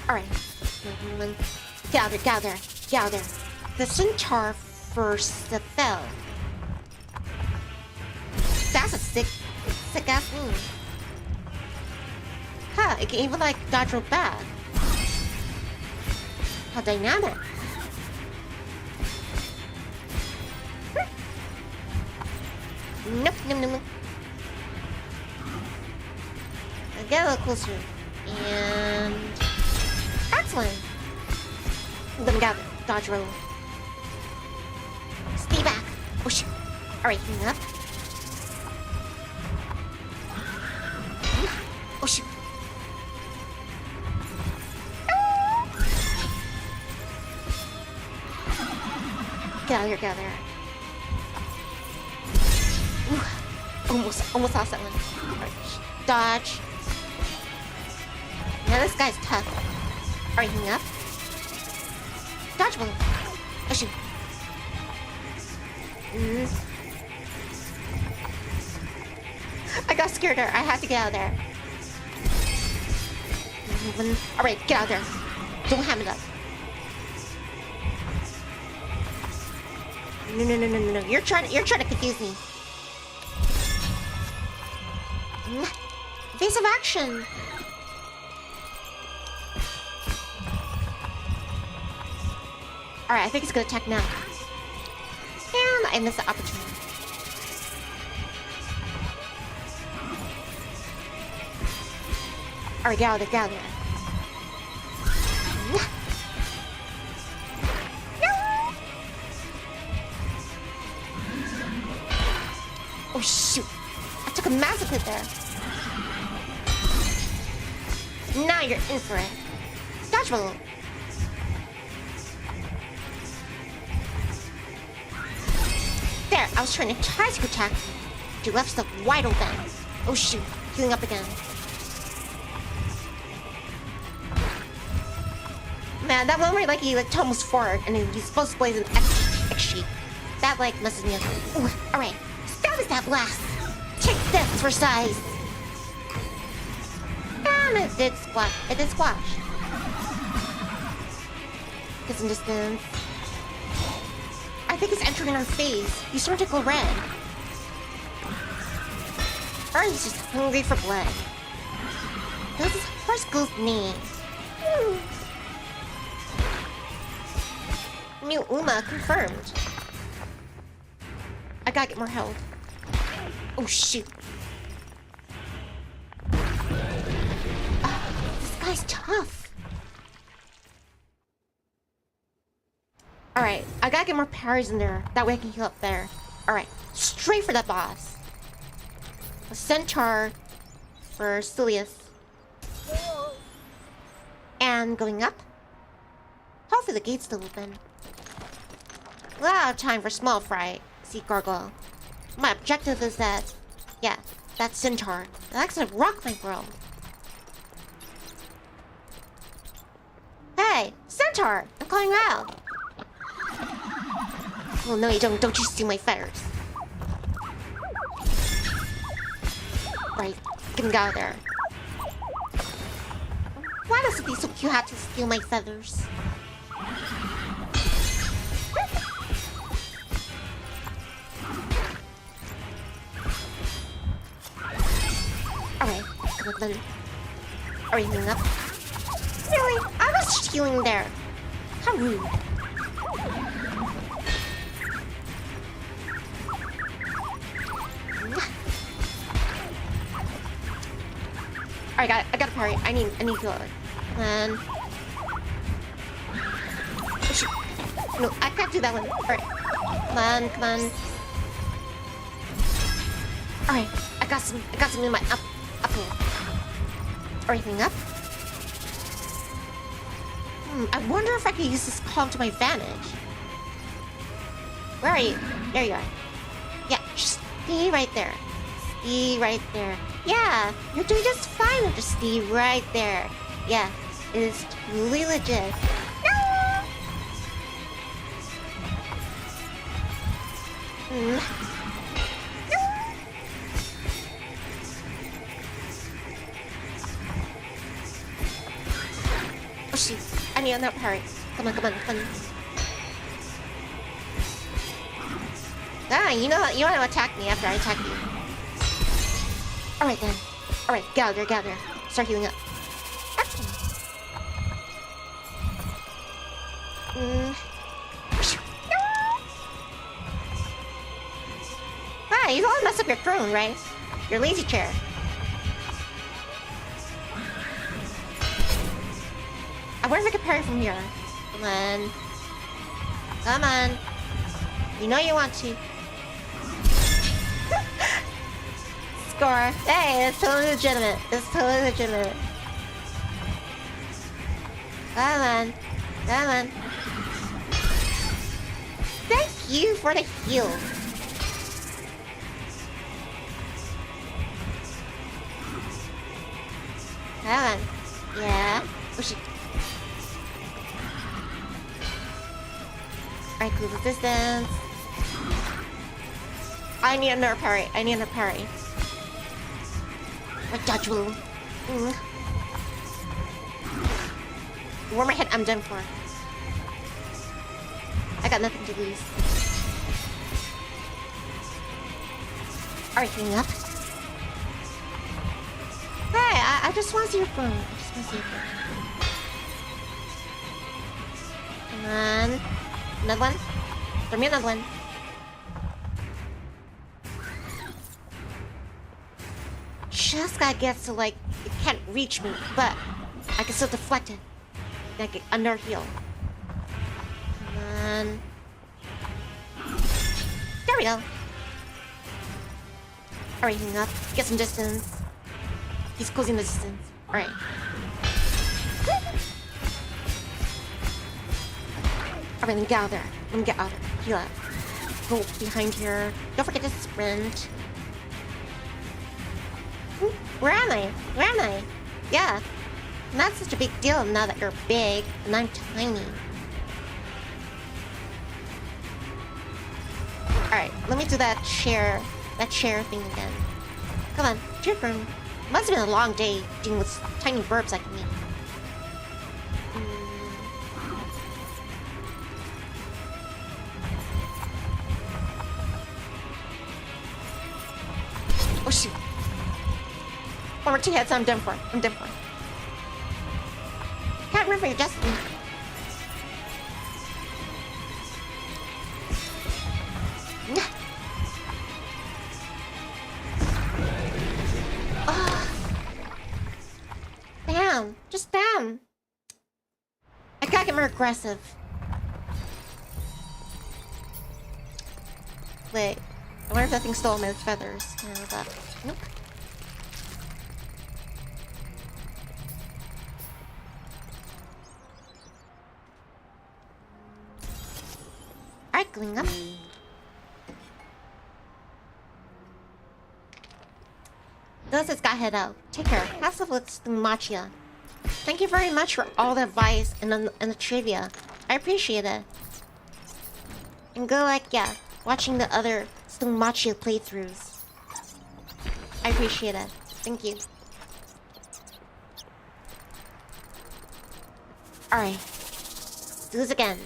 Alright. Gather, gather, gather. The centaur first fell. That's a sick ass move. Huh, it can even like dodge real bad. How dynamic. Nope, nope, nope, nope. I'll get a little closer. And... excellent! Let me gather. Dodge roll. Stay back. Oh shoot. Alright, healing up. Oh shoot. Get out of here, get out of there. Ooh, almost lost that one. Right. Dodge. Man, this guy's tough. Alright, hang up. Dodgeball. Oh, shoot. I got scared there. I had to get out of there. Alright, get out of there. Don't ham it up. No. You're trying to confuse me. Evasive action. Alright, I think it's gonna attack now. And I missed the opportunity. Alright, get out of there. Oh shoot! I took a massive hit there. Now you're in for it. Dodgeball. There, I was trying to try-to attack, but you left stuff wide open. Oh shoot, healing up again. Man, that one where like he tumbles forward and he's supposed to blaze an X sheet. That like messes me up. Ooh, alright. That was that blast. Take this for size. And it did squash. Get some distance. I think it's entering our phase. He's starting to glow red. Or he's just hungry for blood. This is horse goes name. New Uma confirmed. I gotta get more health. Oh shoot. This guy's tough. Alright, I gotta get more parries in there. That way I can heal up there. Alright, straight for that boss. A centaur for Silius. And going up. Hopefully the gate's still open. A lot of time for small fry. Sea gargoyle. My objective is that, yeah, that centaur. That's gonna rock my world. Hey, centaur! I'm calling you out. Oh no, you don't. Don't you steal my feathers? Right, get him out of there. Why does it be so cute have to steal my feathers? Alright, come on. Are you healing up? Really? I was just healing there. How rude. Alright, I got a parry. I need to heal it. And... oh, shoot. No, I can't do that one. Alright. Come on. Alright, I got some in my up here. Are you healing up? I wonder if I can use this calm to my advantage. Where are you? There you are. Yeah, just stay right there. Stay right there. Yeah, you're doing just fine. Just stay right there. Yeah, it is totally legit. No! Oh shoot, I need another parry. Come on. Ah, you know what? You want to attack me after I attack you. Alright then. Alright, get out there. Start healing up. Excellent. Ah, you don't want to mess up your throne, right? Your lazy chair. I wonder if I can parry from here. Come on. You know you want to. Score. Hey, it's totally legitimate. Come on. Thank you for the heal. Come on. Yeah. Oh shit. Alright, cool resistance. I need another parry. Like dodge rule. Where my head, I'm done for. I got nothing to lose. Alright, healing up. Hey, I just want to see your phone. Come on. Another one? Throw me another one. Just gotta get so like it can't reach me, but I can still deflect it. Like under heal. Come on. There we go. Alright, healing up. Get some distance. He's closing the distance. Alright. Alright, let me get out there. Heal up. Go behind here. Don't forget to sprint. Where am I? Yeah. Not such a big deal now that you're big and I'm tiny. Alright, let me do that chair thing again. Come on, chair room. Must have been a long day dealing with tiny burps like me. Oh shoot. One more 2 hits, I'm done for. Can't remember your destiny. Bam! Just bam! I gotta get more aggressive. Wait. I wonder if that thing stole my feathers. Can I know that? Nope. Alright, going up. Those that's got head out. Take care. Have some with Stonemachia. Thank you very much for all the advice and the trivia. I appreciate it. And go like, yeah, watching the other Stonemachia playthroughs. I appreciate it. Thank you. Alright. Let's do this again.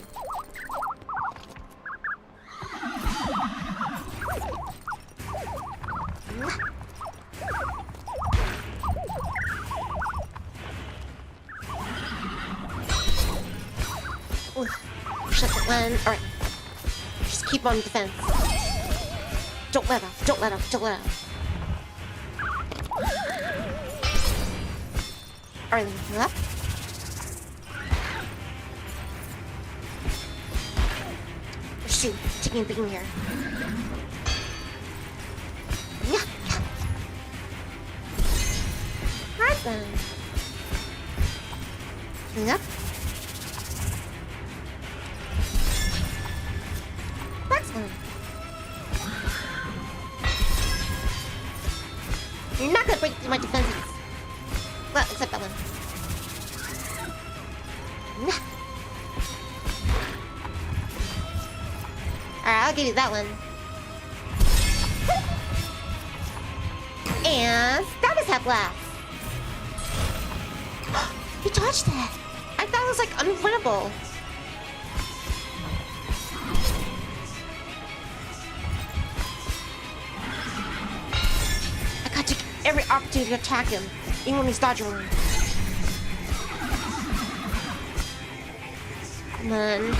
Shut that one. Alright. Just keep on defense. Don't let up. Alright, let me up. Shoot, taking a beam here. Yeah. Right then. Clean up. Excellent. You're not gonna break through my defenses. Well, except that one. Alright, I'll give you that one. And that is half blast. You dodged that. I thought it was like unwinnable. I gotta take every opportunity to attack him, even when he's dodging me. Come on.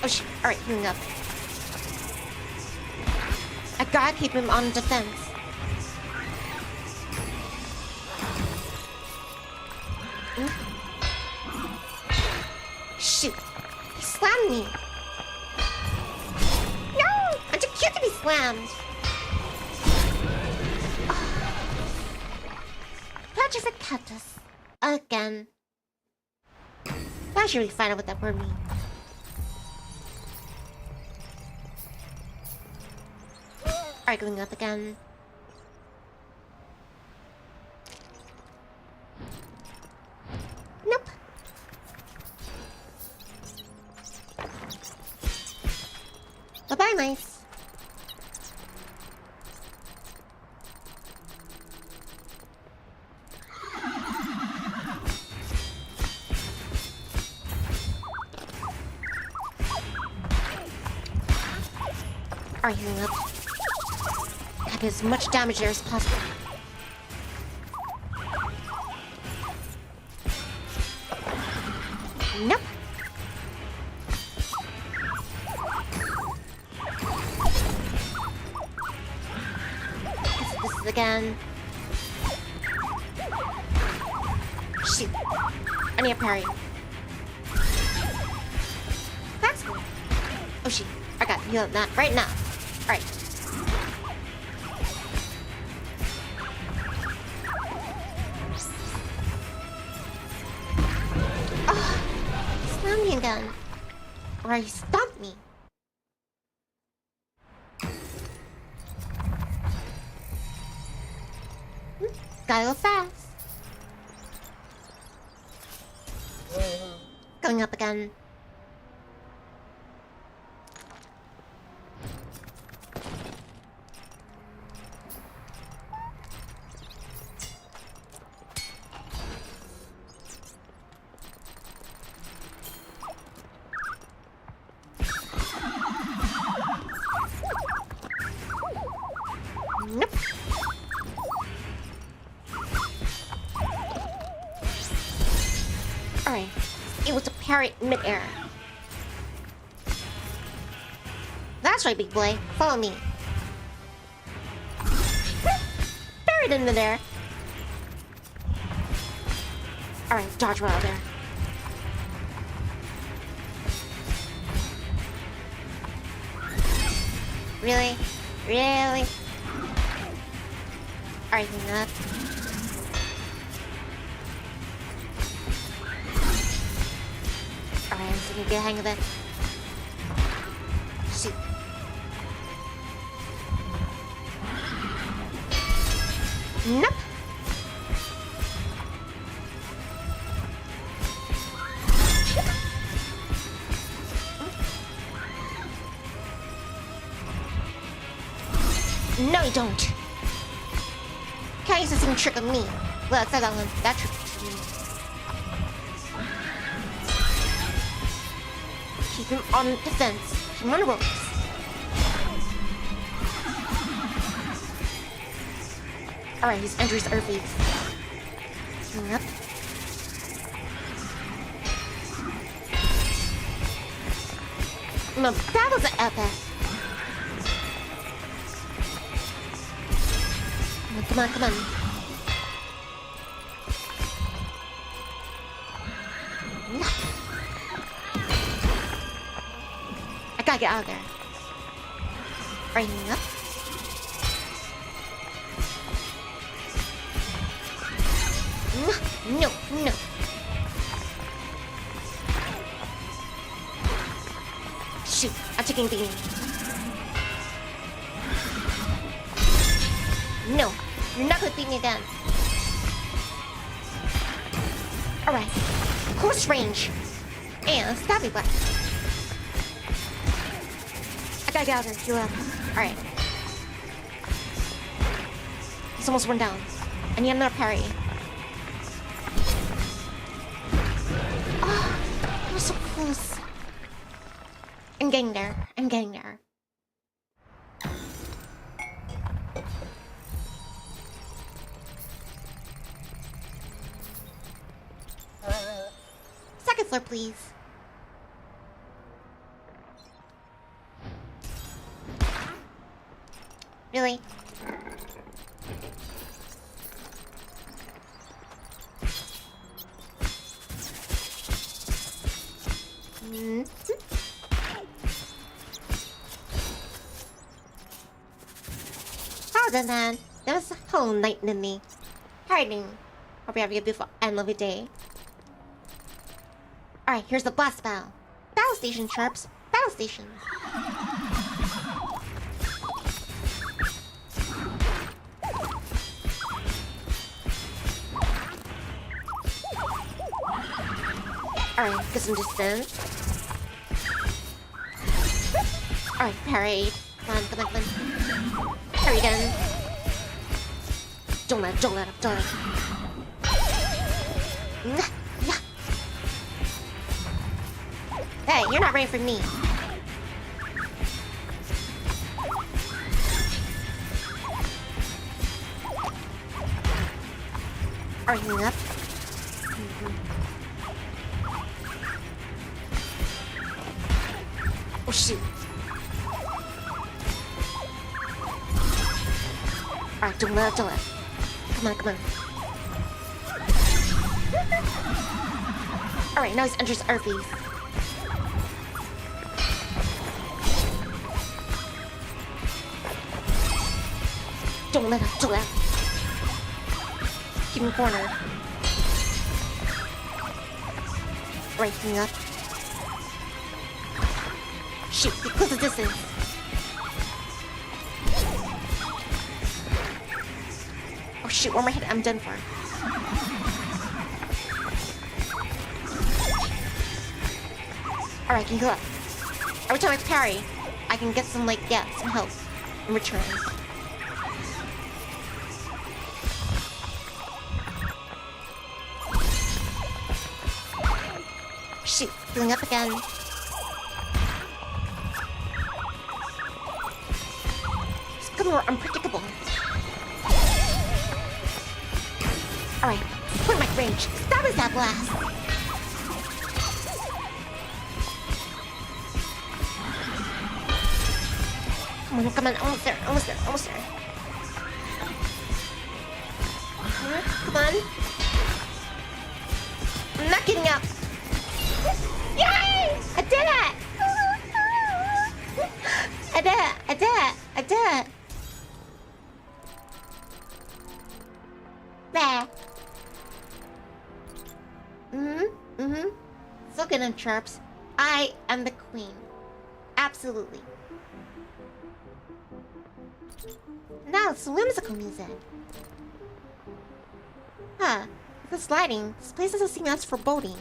Oh shit. Alright, healing up. I gotta keep him on defense. Shoot. He slammed me. No! I'm too cute to be slammed. Petrified cactus. Again. I should really find out what that word means. Alright, going up again. Bye-bye, mice. Alright, healing up. Gotta get as much damage there as possible. Nope. This is again. Shoot. I need a parry. That's cool. Oh shoot. I got heal that right now. Alright. Oh, he slammed me again. Or he stomped me. Gotta go fast. Going up again. Nope. Alright. It was a parry mid-air. That's right, big boy. Follow me. Buried in midair. Alright, dodge well there. Really? Really? Alright, hang up. Alright, I'm just gonna get a hang of it. Shoot. Nope. No, you don't. Can't use the same trick on me. Well, except that one. That trick. Keep him on defense. Keep him on the ropes. Alright, his injuries are weak. Healing up. No, that was an epic. Come on, come on. No. I gotta get out of there. Right, healing up. No, no. Shoot, I'm taking beam. No, you're not gonna beat me again. Alright, close range. And stabby blast. I gotta get out of there, heal up. Alright. He's almost one down. I need another parry. Oh, that was so close. I'm getting there. I'm getting there. Second floor, please. Really? Mm-hmm. Well done, man. That was a whole night, Nivni. Hiding. Hope you're having a beautiful end of your day. Alright, here's the blast battle. Battle station, Sharps. Battle station. Alright, get some distance. Alright, parry. Come on, come on, come on. Parry again. Don't let him, don't let him. Yeah. Hey, you're not ready for me. Are you up? Oh shoot. Alright, don't let it. Come on, come on. Alright, now he's enters our face. Don't let him. Keep him cornered. Right, me up. Shoot, get close to distance. Oh shoot, one more hit, I'm done for. Alright, can you heal up? Every time I parry, I can get some, some health in return. Shoot, healing up again. It's becoming more unpredictable. Alright, point my range. That was that blast. Come on, almost there. Come on. I'm not getting up. Yay! I did it! I did it! Bleh. So good on chirps. I am the queen. Absolutely. Now it's whimsical music. Huh. With this lighting, this place doesn't seem as foreboding.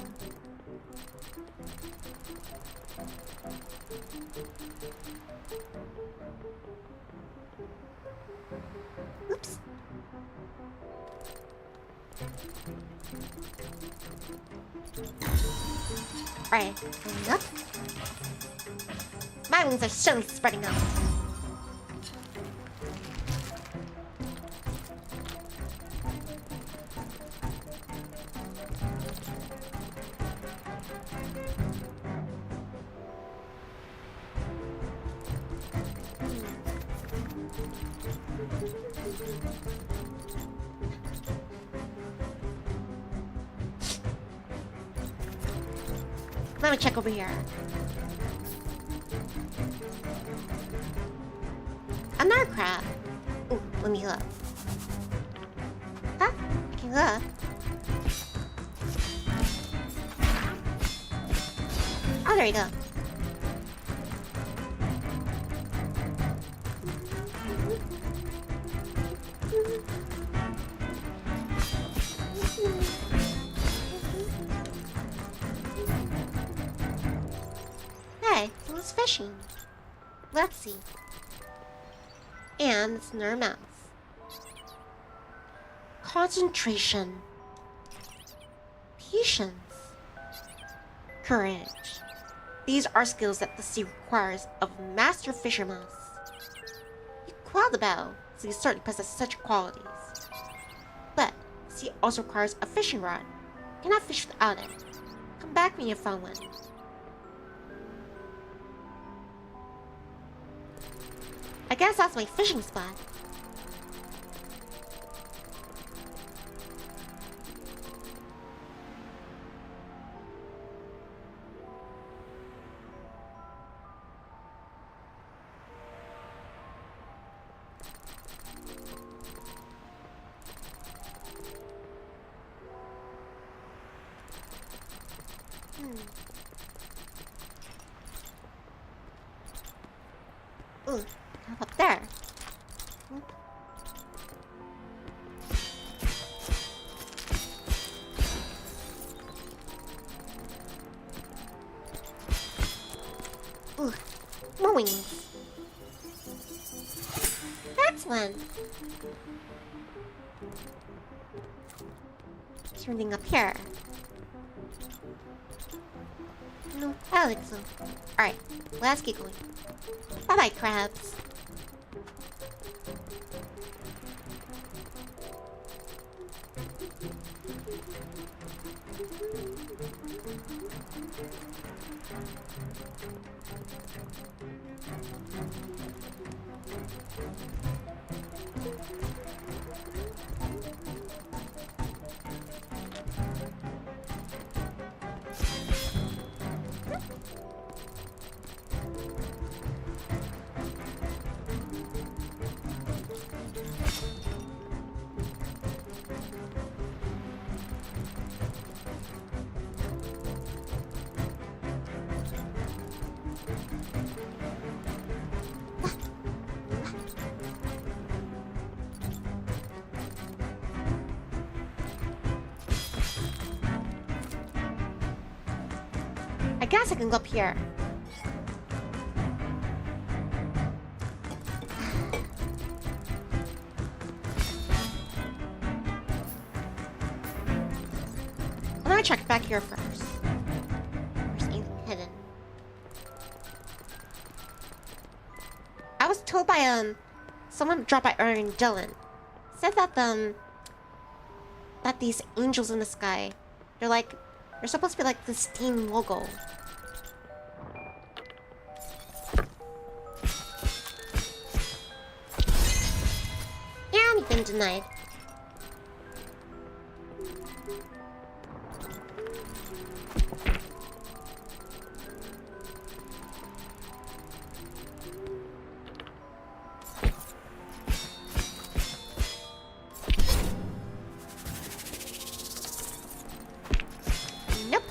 Oops. Alright, going up. My wings are surely spreading out. Let me check over here. Another crab. Ooh, let me heal up. Huh? I can heal up. Oh, there you go. Hey, who's fishing? Let's see. And it's in our mouth. Concentration. Patience. Courage. These are skills that the sea requires of master fishermen. You quell the bow, so you certainly possess such qualities. But the sea also requires a fishing rod. You cannot fish without it. Come back when you found one. I guess that's my fishing spot. Ooh, up there. Ooh, more wings. Excellent. Is there anything up here? No, I don't think so. Alright, let's keep going. Bye-bye, crabs. I guess I can go up here. I'm gonna check back here first. There's anything hidden. I was told by someone dropped by Aaron Dylan. Said that that these angels in the sky, they're supposed to be like the Steam logo. And been denied. Nope.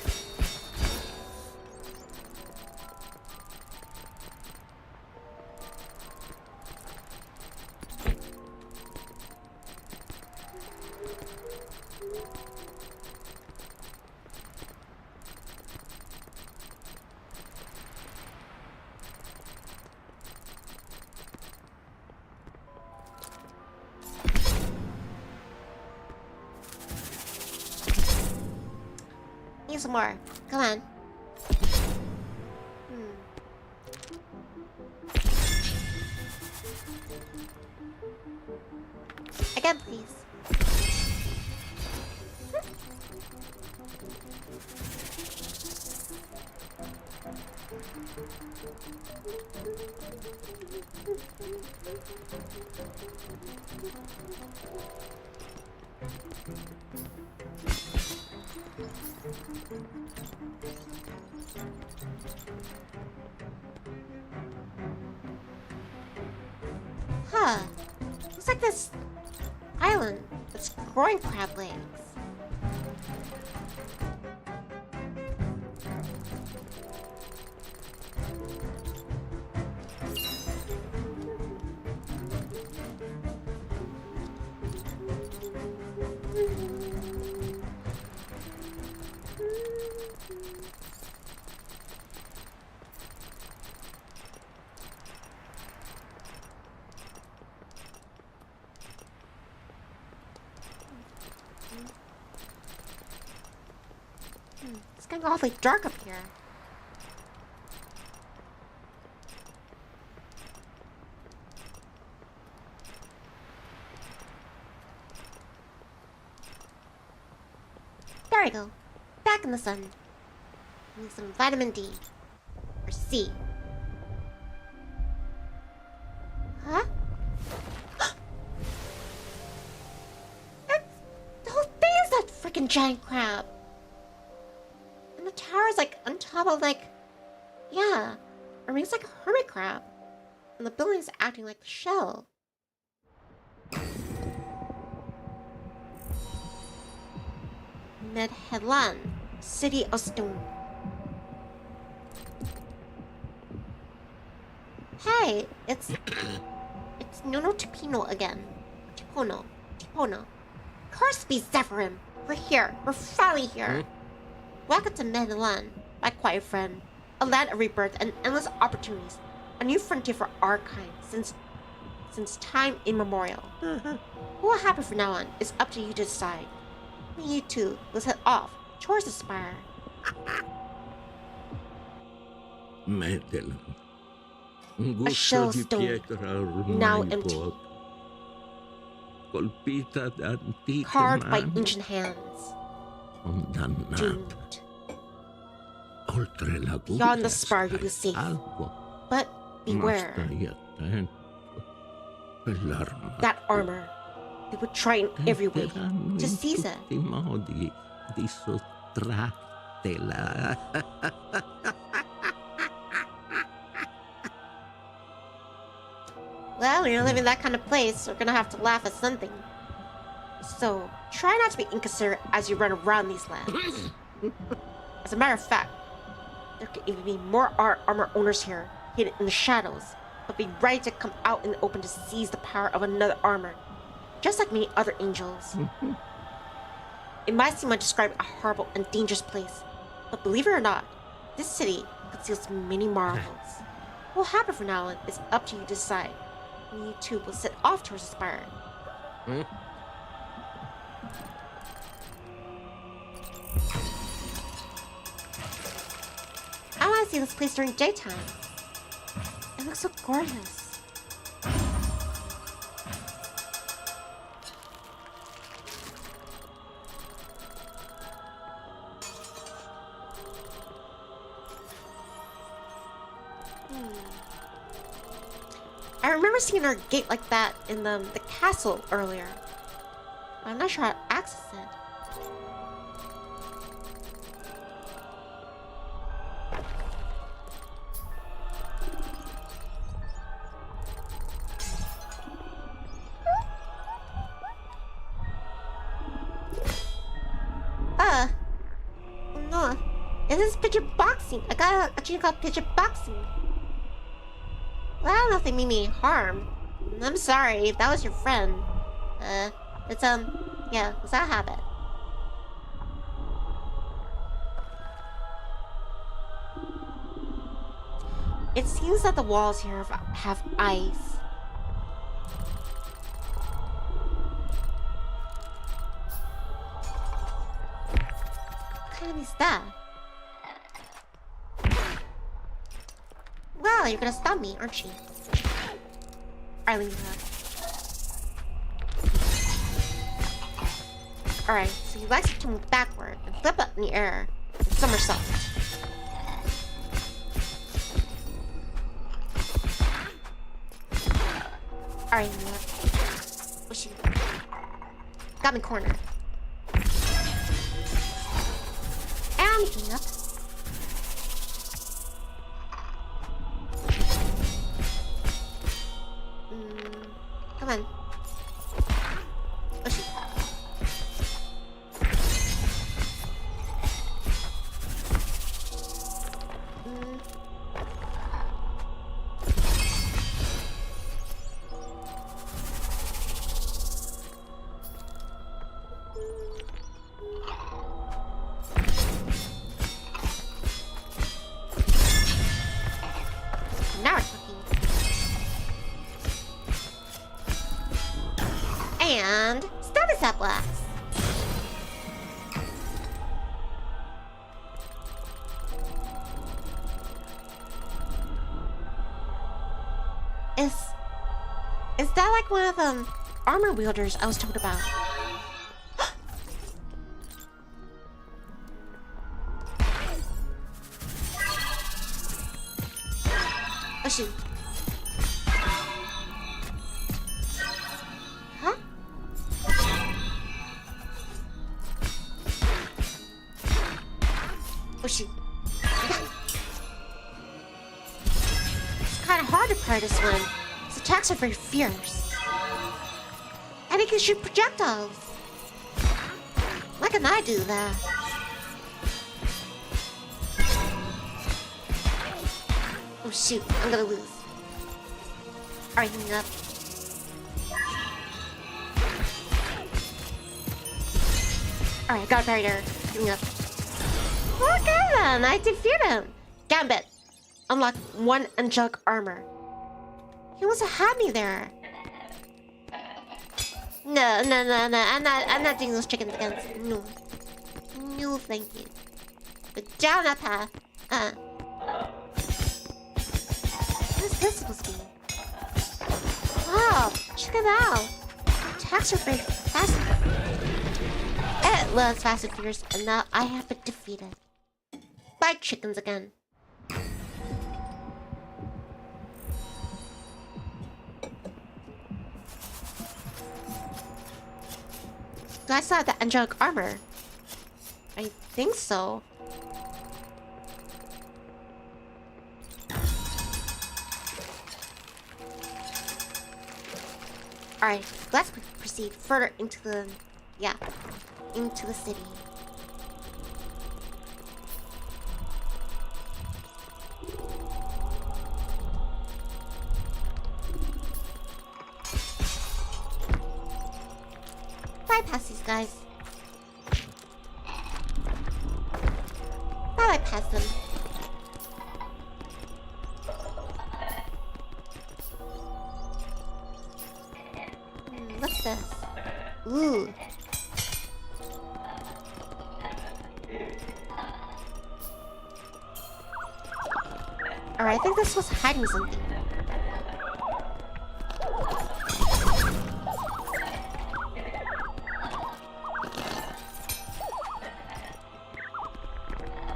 Need some more. Come on. Again, please. Huh. Looks like this island that's growing crab legs. It's getting awfully dark up here. There we go. Back in the sun. Need some vitamin D. Or C. Huh? The whole thing is that freaking giant crab. And the tower's like on top of yeah. I mean, it's like a hermit crab. And the building's acting like the shell. Medhelan, City of Stone. Hey, it's Nono Tipino again. Tipono. Curse be Zephyrim. We're here. We're finally here. Welcome to Medhelan, my quiet friend. A land of rebirth and endless opportunities. A new frontier for our kind. Since since time immemorial. What will happen from now on is up to you to decide. You two will head off towards the spire. Madeline, A shell gusto di stone, pietra now ormai empty, vuota, colpita da antiche carved by mani, ancient hands, condannata. doomed. Oltre la Beyond the guglia spire you stai will safe, salvo, but ma beware. stai attento. Quell'arma That armor, they would try in every way tenteranno to in seize it. tutti i modi di sottrartela. Well, you're living in that kind of place, so we're gonna have to laugh at something. So, try not to be inconsiderate as you run around these lands. As a matter of fact, there could even be more armor owners here, hidden in the shadows, but be ready to come out in the open to seize the power of another armor, just like many other angels. It might seem like describing a horrible and dangerous place, but believe it or not, this city conceals many marvels. What will happen from now on is up to you to decide. And you two will set off towards the spire. I want to see this place during daytime. It looks so gorgeous. I remember seeing a gate like that in the castle earlier. I'm not sure how to access it. No. This is picture boxing. I got a cheat called picture boxing. Well, I don't know if they mean me harm. I'm sorry if that was your friend. It's yeah, it's our habit. It seems that the walls here have ice. What kind of is that? Well, you're gonna stop me, aren't you? Alright, leave that. Alright, so he likes to move backward and flip up in the air and somersault. Alright, leave that. Oh shoot. Got me cornered. And clean up. Come on. Oh shoot. Now we're talking. And status up blast. Is that like one of the armor wielders I was told about? Oh shoot. Huh? Oh shoot. It's kind of hard to parry this one. His attacks are very fierce. And he can shoot projectiles. Why can I do that? Oh shoot, I'm gonna lose. Alright, hang up. Alright, got a parry there. Hang up. Okay then, I defeated him. Gambit. Unlock 1 angelic armor. He must have had me there. No. I'm not doing those chickens again. No. No, thank you. But down that path. What is this supposed to be? Wow, check it out. Attacks are very fast. It loves Fast and Furious, and now I have been defeated. By chickens again. Do I still have the angelic armor? I think so. Alright, let's proceed further into the... yeah, into the city. Bypass these guys. Bypass them. What's this? Ooh. Alright, I think this was hiding something.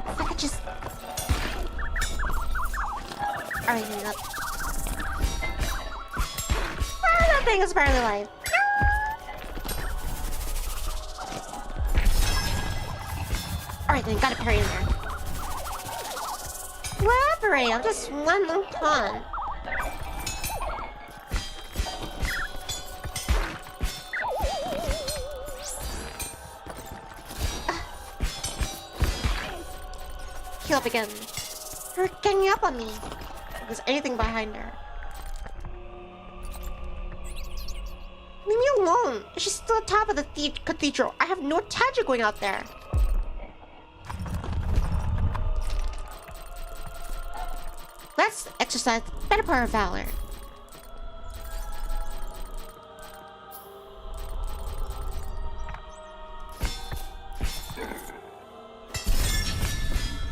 If I could just... Alright, hang up. Ah, that thing is apparently alive. Alright, then gotta parry in there. Collaborate! I'm just one little pawn. Heal up again. Her ganging up on me. If there's anything behind her. Leave me alone! She's still on top of the cathedral. I have no tangent going out there. Let's exercise the better part of valor.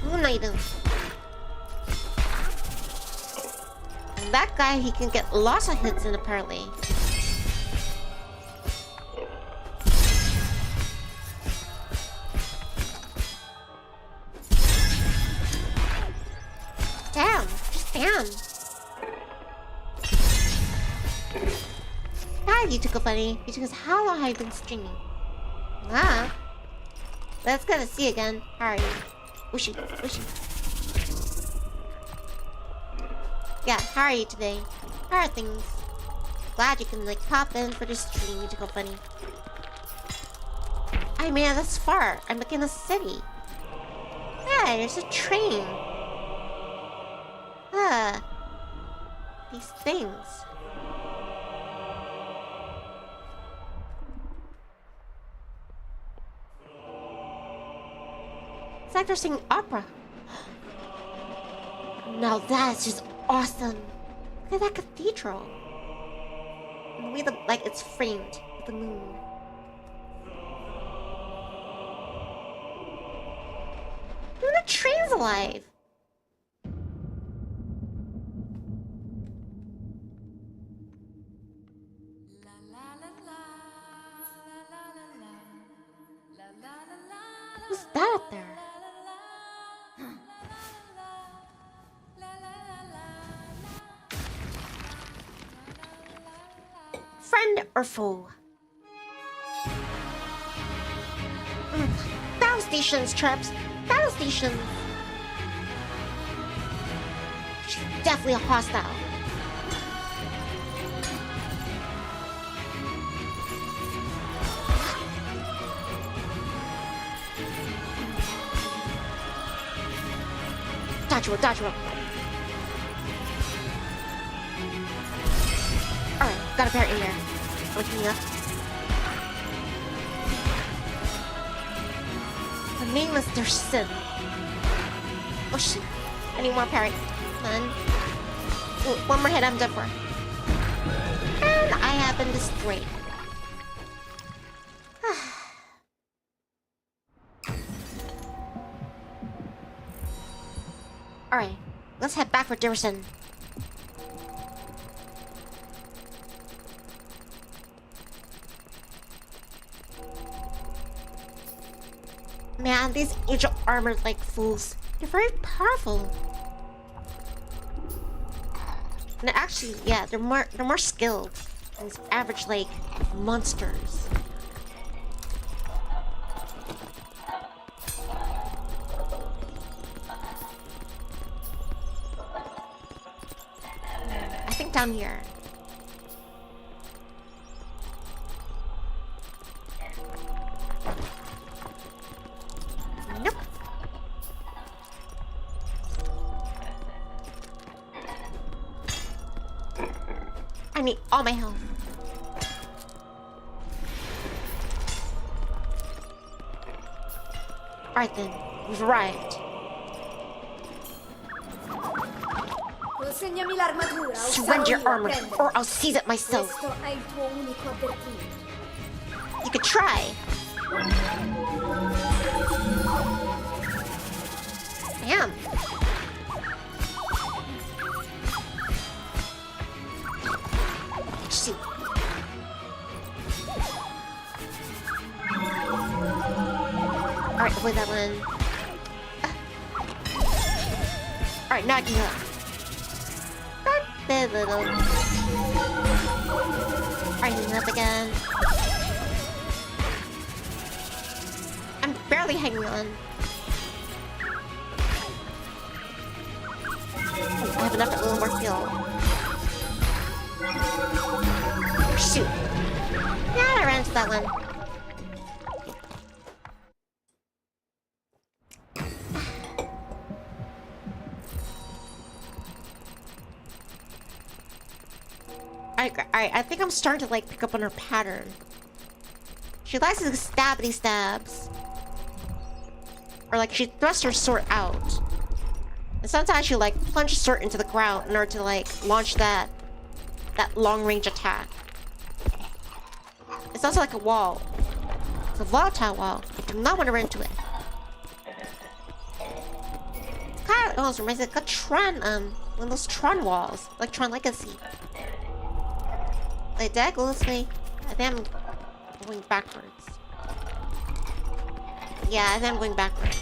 One item. And that guy, he can get lots of hits in apparently. Damn. Damn. Hi, Ichigo buddy. Because how long have you been streaming? Ah. Let's go to see again. How are you? Whooshy. Yeah, how are you today? How are things? Glad you can pop in for the stream, Ichigo buddy. I made it this far. I'm like in the city. Yeah, there's a train. These things. It's like they're singing opera. Now that's just awesome. Look at that cathedral. And the way it's framed with the moon. Dude, the train's alive. Who's that up there? Friend or foe? Battle stations, Traps. Battle stations. She's definitely a hostile. Dodge roll. Alright, got a pair in there. Looking up. The nameless their sin. Oh shit. I need more parry. Come on. Ooh, one more hit, I'm done for. And I have been destroyed. Alright, let's head back for Dirson. Man, these angel armored like fools. They're very powerful. And actually, yeah, they're more skilled than these average like monsters. I think down here. Nope. I need all my health. Alright then, we've arrived. Consegnami l'armatura o sarò Surrender your io a armor, prenderla. or I'll seize it myself. Questo è il tuo unico avvertimento. You could try. Damn. See. Alright, avoid that one. Alright, now I can go. Not a little. Alright, he's up again. I'm barely hanging on. Oh, I have enough for a little more fuel. Shoot. Yeah, I ran into that one. I think I'm starting to like pick up on her pattern. She likes to stabby stabs. Or like she thrusts her sword out. And sometimes she like plunges sword into the ground in order to like launch that long range attack. It's also like a wall. It's a volatile wall. I do not want to run into it. Kind of almost reminds me like a Tron, one of those Tron walls, like Tron Legacy. Wait, did I go this way? I think I'm going backwards. Yeah, I think I'm going backwards.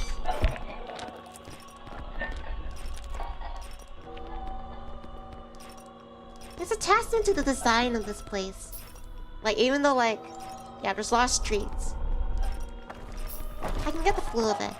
It's a testament to the design of this place. Like, even though, like, yeah, there's a lot of streets, I can get the feel of it.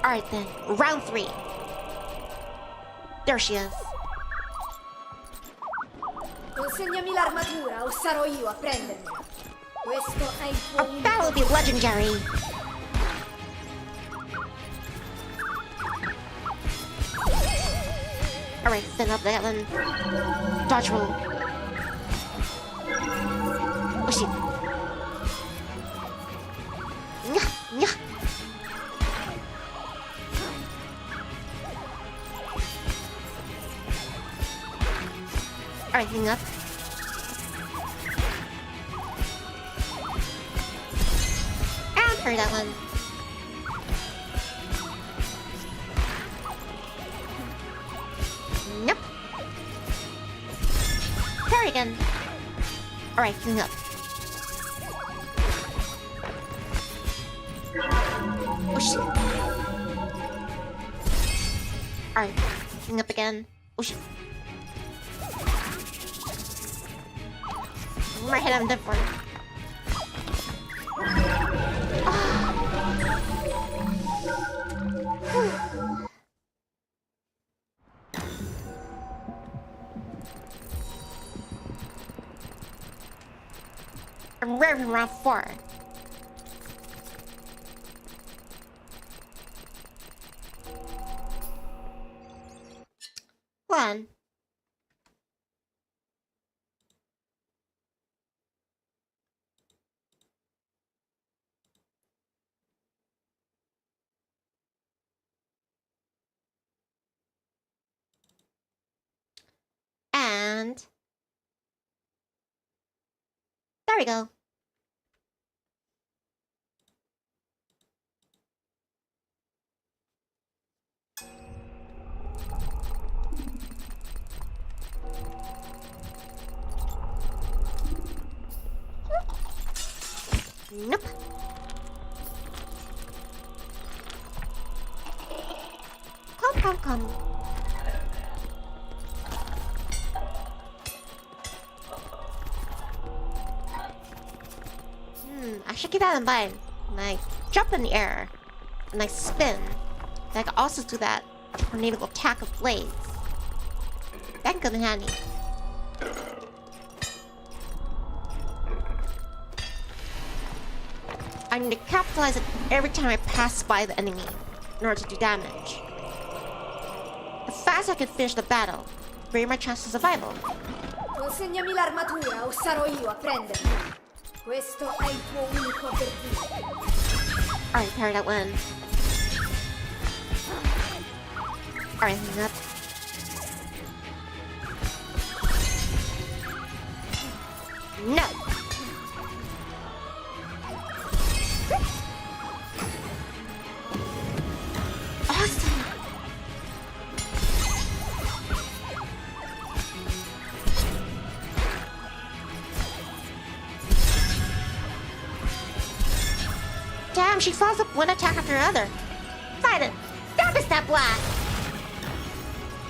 Alright then, round 3. There she is. Consegnami l'armatura o sarò io a prenderla. Questo è il tuo Our battle will be legendary. Alright, stand up that one. Dodge roll. Oh shit. Nyah, nyah. Alright, hang up. And parry that one. Nope. Parry again. Alright, hang up. Oh shit. Alright, hang up again. Oh shit. My head, I'm dead for it. I'm ready for round 4. One. And... there we go. Nope. Come. I should keep that in mind. And I jump in the air. And I spin. And I can also do that tornado attack of blades. That can come in handy. I need to capitalize it every time I pass by the enemy in order to do damage. The faster I can finish the battle, the greater my chance of survival. Consegnami l'armatura o sarò io a prenderti. Questo è il tuo unico avvertimento. Alright, parry that one. Alright, hang up. No! Awesome! Damn, she follows up one attack after another. Fight it! Stop it, that blast!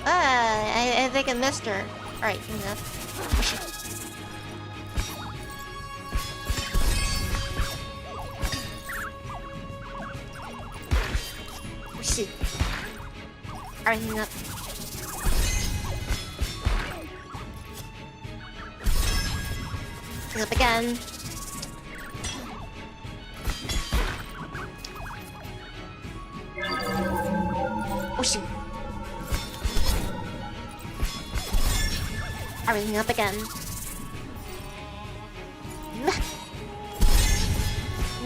I think I missed her. Alright, enough. Oh, shit. See. Alright, hang up. Hang up again. Oh shoot. Alright, hang up again.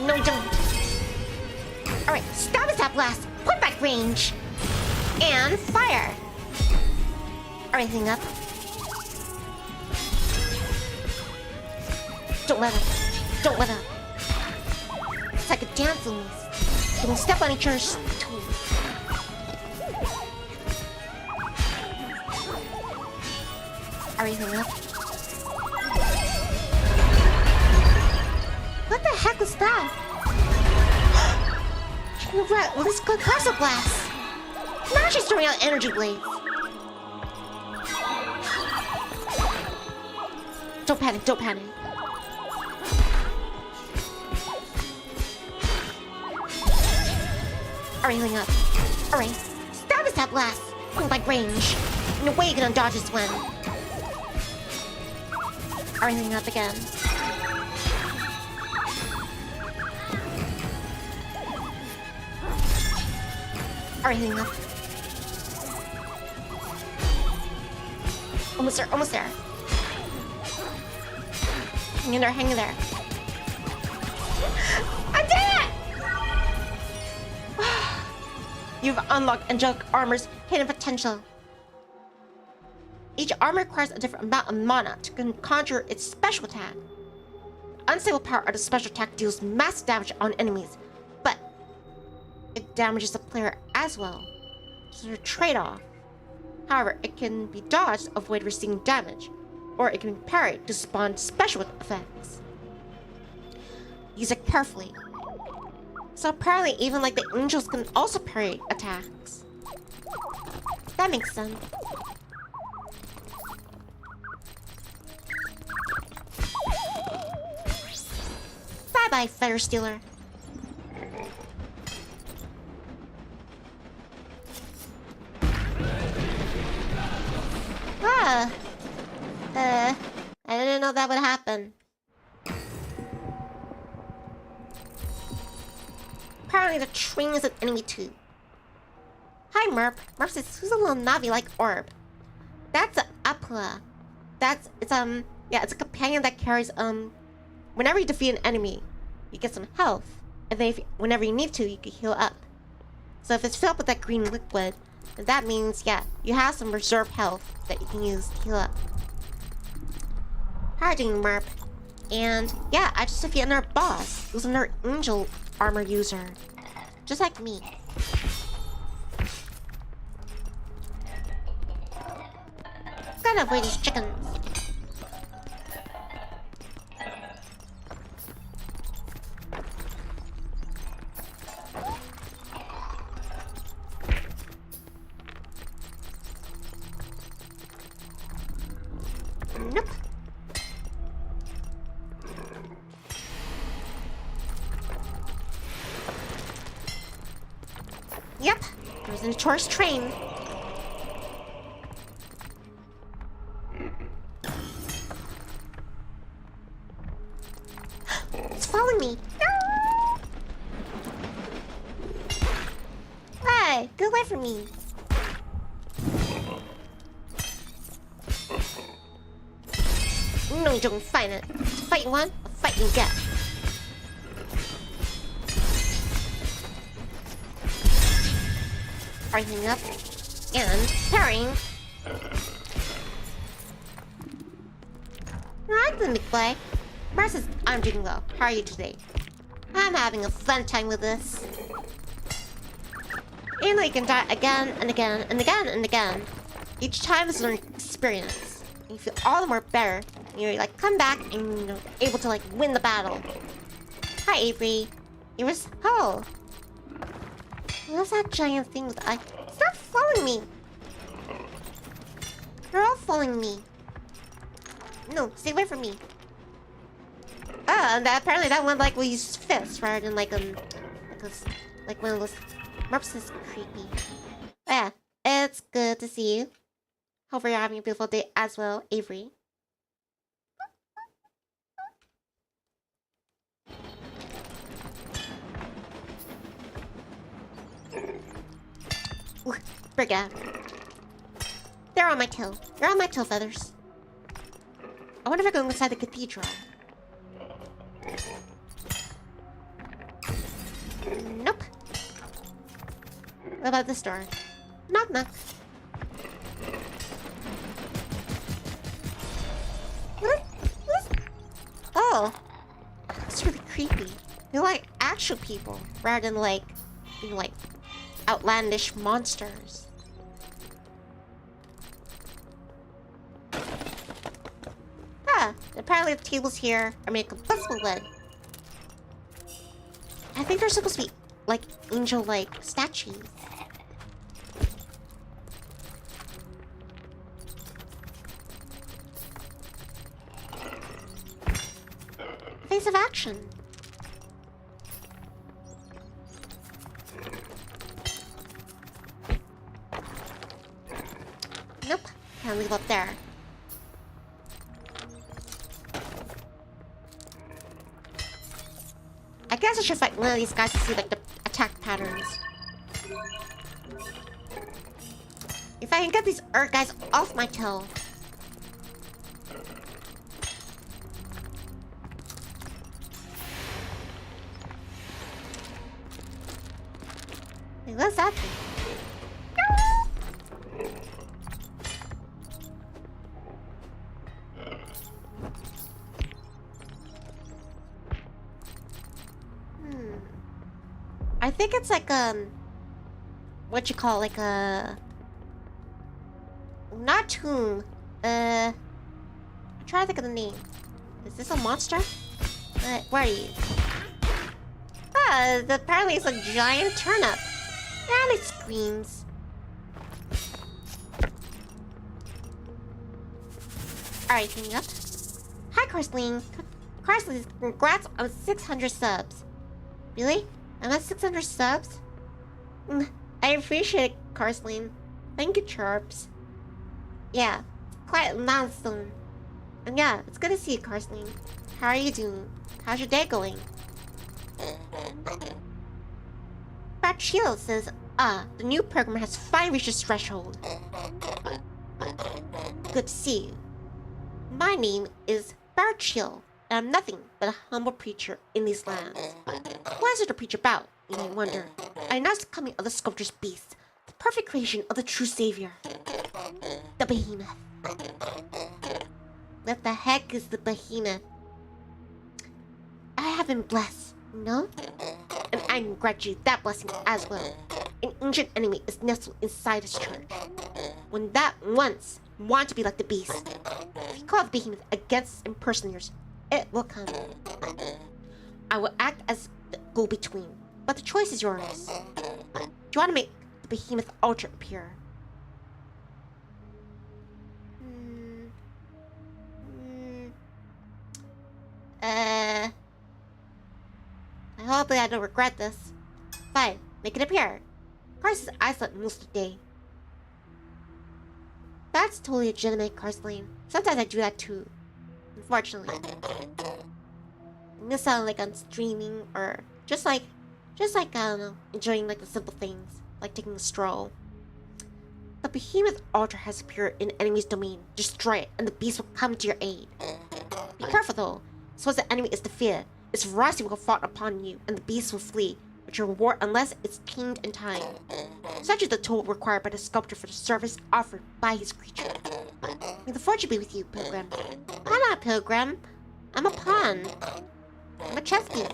No, don't. Alright, stop that blast! Point back range! And fire! Alright, hang up. Don't let up. Don't let up. It's like a dance move. You can step on each other's toes. Alright, hang up. What the heck was that? Right, well, this is called Castle Blast. Now she's throwing out energy blades. Don't panic, don't panic. Alright, healing up. Alright, stop us that blast. Point blank range. No way you can undodge this one. Alright, healing up again. Alright, hang up. Almost there, almost there. Hang in there, hang in there. I did it! You've unlocked angelic armor's hidden potential. Each armor requires a different amount of mana to conjure its special attack. The unstable power of the special attack deals massive damage on enemies, but it damages the player as well. So there's a trade-off. However, it can be dodged to avoid receiving damage, or it can be parried to spawn special effects. Use it carefully. So apparently even like the angels can also parry attacks. That makes sense. Bye-bye, Feather Stealer. I didn't know that would happen. Apparently the train is an enemy too. Hi, Merp. Merp says, who's a little Navi-like orb? That's an Apua. It's a companion that carries, whenever you defeat an enemy, you get some health. And then whenever you need to, you can heal up. So if it's filled with that green liquid, then that means, yeah, you have some reserve health that you can use to heal up. How are you doing, Merp? And yeah, I just defeated our boss, who's another angel armor user. Just like me. Gotta avoid these chickens. Nope. Yep, it was in a tourist train. It's following me. Hey, get away from me. No, you don't fight it. It's a fight you want, a fight you get. Rising up and parrying. Alright then, McBlay. Versus, I'm doing well. How are you today? I'm having a fun time with this. Even though you can die again and again and again and again, each time is an experience. And you feel all the more better. And you're like, come back and you're able to like win the battle. Hi, Avery. It was hello. What's that giant thing with the eye? Stop following me! You're all following me. No, stay away from me. And apparently that one like will use fists rather than like like one of those. Merps is creepy. Yeah, it's good to see you. Hope you're having a beautiful day as well, Avery. Ooh, break out. They're on my tail. They're on my tail feathers. I wonder if I go inside the cathedral. Nope. What about this door? Knock knock. Oh, it's really creepy. They're like actual people rather than like being like outlandish monsters. Ah, apparently the tables here are made of combustible lead. I think they're supposed to be like angel-like statues. Face of action. Nope, can't leave up there. I guess I should fight one of these guys to see like the attack patterns. If I can get these Earth guys off my tail. Hey, what's that thing? I think it's like what you call like a not tomb. I'm trying to think of the name. Is this a monster? Where are you? Ah, apparently it's a giant turnip. And it screams. Alright, coming up. Hi, Carsling. Carsling, congrats on 600 subs. Really? I'm at 600 subs? I appreciate it, Carsling. Thank you, Chirps. Yeah, quite a milestone. And yeah, it's good to see you, Carsling. How are you doing? How's your day going? Brad Shield says, the new program has finally reached its threshold. Good to see you. My name is Brad Shield, and I'm nothing but a humble preacher in these lands. What is it to preach about, you may wonder? I announce the coming of the sculptor's beast, the perfect creation of the true savior, the behemoth. What the heck is the behemoth? I have been blessed, you know? And I grant you that blessing as well. An ancient enemy is nestled inside this church. When that once want to be like the beast, if you call the behemoth against impersonators, it will come. I will act as the go-between, but the choice is yours. Do you want to make the behemoth altar appear? Hopefully I don't regret this. Fine, make it appear. Carson's eyes most of the day. That's totally legitimate, Carson. Sometimes I do that too. Unfortunately. This sound like I'm streaming or just like I don't know, enjoying like the simple things, like taking a stroll. The behemoth altar has appeared in the enemy's domain. Destroy it, and the beast will come to your aid. Be careful though. So as the enemy is defeated, its ferocity will fall upon you, and the beast will flee, with your reward unless it's tamed in time. Such is the toll required by the sculptor for the service offered by his creature. May the fortune be with you, pilgrim. I'm not a pilgrim. I'm a pawn. I'm a chess piece.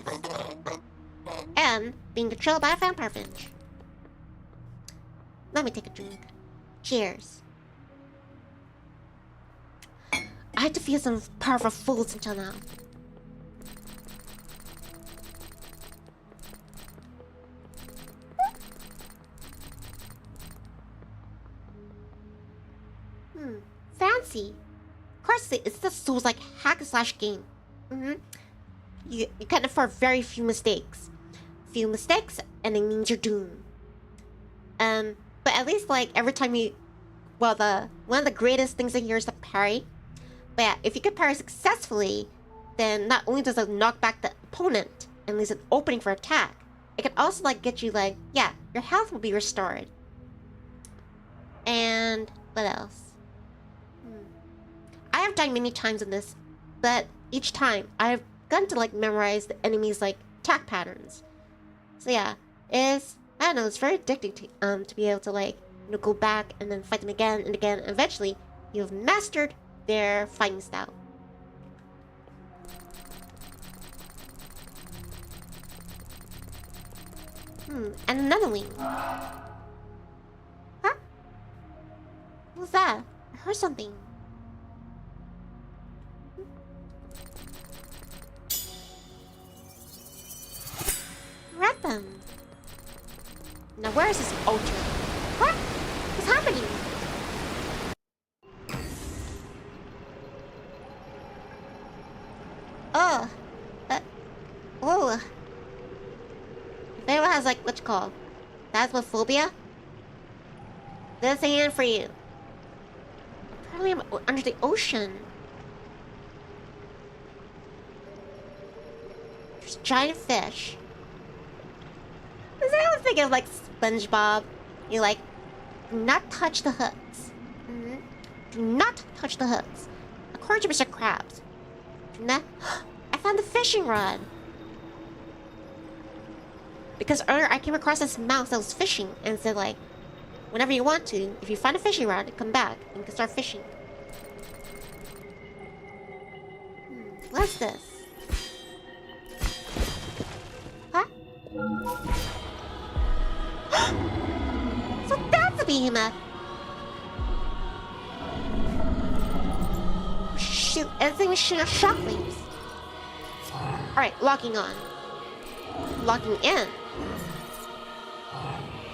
And being controlled by a vampire finch. Let me take a drink. Cheers. I had to feel some powerful fools until now. Fancy. Of course, it's the Souls-like hack-and-slash game. You can afford very few mistakes. Few mistakes, and it means you're doomed. But at least like every time you, one of the greatest things in here is the parry. But yeah, if you can parry successfully, then not only does it knock back the opponent and leaves an opening for attack, it can also like get you like, yeah, your health will be restored. And what else? I have died many times in this, but each time I've gotten to like memorize the enemy's like attack patterns. So yeah, I don't know, it's very addicting to be able to like, you know, go back and then fight them again and again. And eventually, you've mastered their fighting style. And another wing. Huh? What was that? I heard something. Read them. Now where is this altar? What? What's happening? Oh. Oh. If anyone has like, what you call? Phasmophobia? This ain't for you. Apparently I'm under the ocean. There's giant fish. I was thinking of like SpongeBob. You like, do not touch the hooks. Do not touch the hooks. According to Mr. Krabs. Do not. I found the fishing rod. Because earlier I came across this mouse that was fishing and said like, whenever you want to, if you find a fishing rod, come back and you can start fishing. What's this? Huh? So that's a behemoth. Shoot, everything was shooting out shockwaves. Alright, locking on. Locking in.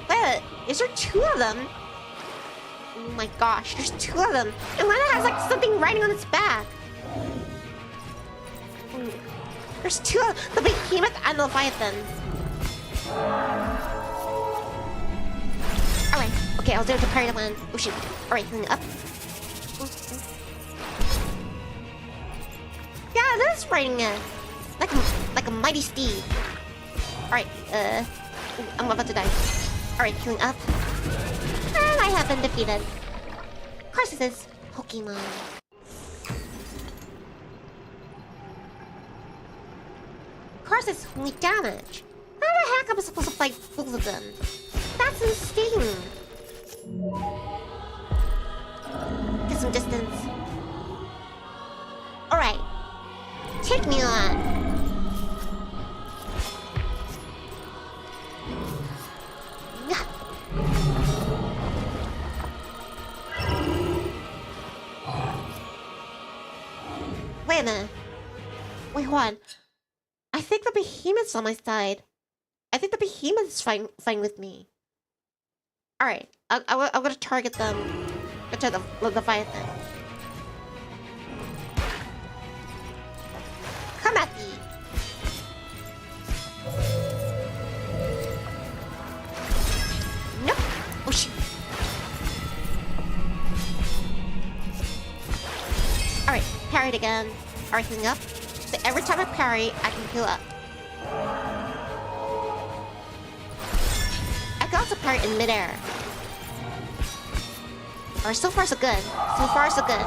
But is there two of them? Oh my gosh, there's two of them. And one has like something riding on its back. There's two of them. The behemoth and the Leviathan. Alright, okay, I was there to parry the one. Oh shoot. Alright, healing up. Yeah, it is riding it. Like a mighty steed. Alright, I'm about to die. Alright, healing up. And I have been defeated. Of course, this is Pokemon. Of course, it's only damage. How the heck am I supposed to fight both of them? That's insane. Get some distance. Alright. Take me on. Wait a minute. Wait, hold on. I think the behemoth's on my side. I think the behemoth's fine with me. Alright, I'm gonna target them. Into the Leviathan. Come at me! Nope! Oh shit! Alright, parried again. Alright, healing up. So every time I parry, I can heal up. I can also parry in midair. Alright, so far so good. So far so good.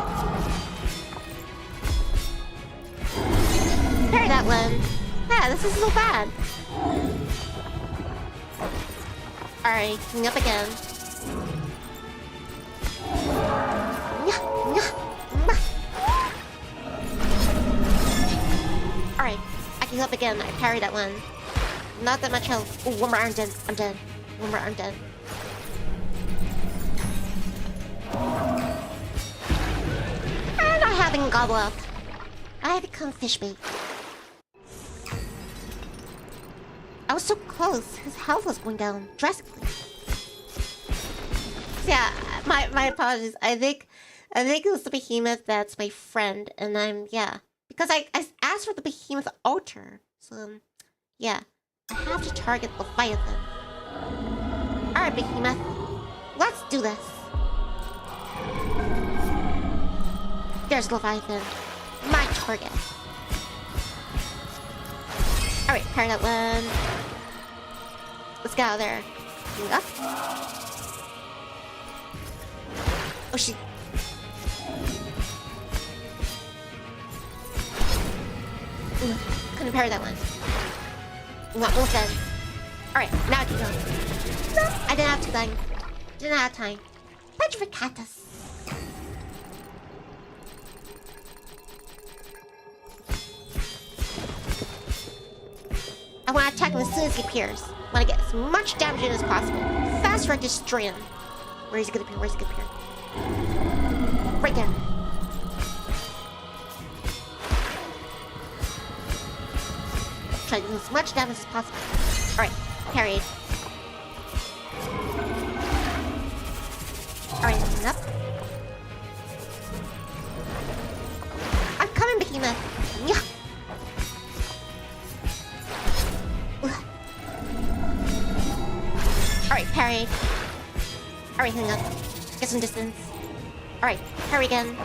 Parry that one. Yeah, this isn't so bad. Alright, healing up again. Alright, I can heal up again. I parried that one. Not that much health. Ooh, one more, I'm dead. I'm dead. One more, I'm dead. I'm not having gobble up. I become fish bait. I was so close. His health was going down drastically. So yeah, my apologies. I think it was the behemoth that's my friend, and because I asked for the behemoth altar, so yeah, I have to target Leviathan. Alright, behemoth, let's do this. There's Leviathan, my target. Alright, parry that one. Let's get out of there. Healing up. Oh shit. Couldn't parry that one. Not almost dead. Alright, now I keep going. No, I didn't have to time. Didn't have time. Petrificatus. I want to attack him as soon as he appears. I want to get as much damage in as possible. Fast for destroy him. Where is he gonna appear? Where's he gonna appear? Right there. Try to do as much damage as possible. Alright, parried. Alright, moving up. I'm coming, behemoth. Yeah. Alright, parried. Alright, healing up. Get some distance. Alright, parry again.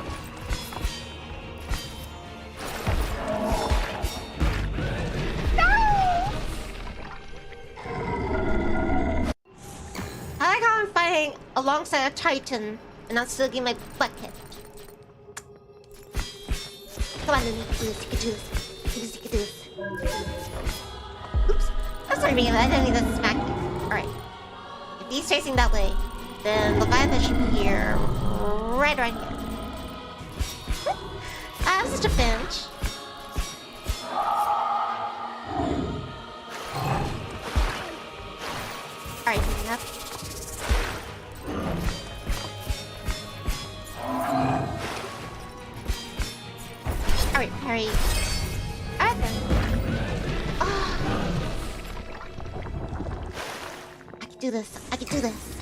Alongside a Titan, and I'm still getting my butt kicked. Come on, Nivni, you can do this. You can do this. Oops. I'm sorry, Mia, I didn't mean to smack you. Alright. If he's facing that way, then Leviathan should be here. Right here. I'm such a finch. Alright, moving up. Alright, parry. Alright then. Oh. I can do this. I can do this.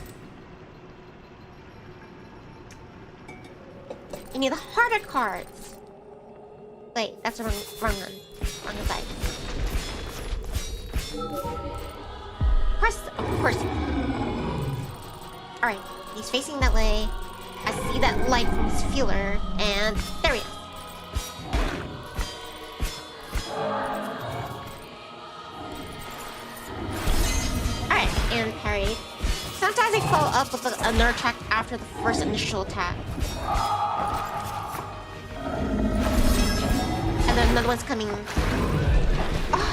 You need the harder cards. Wait, that's the wrong one. Wrong side. Of course. Alright, he's facing that way. I see that light from his feeler, and there he is. Alright, and parried. Sometimes I follow up with another attack after the first initial attack. And then another one's coming. Oh,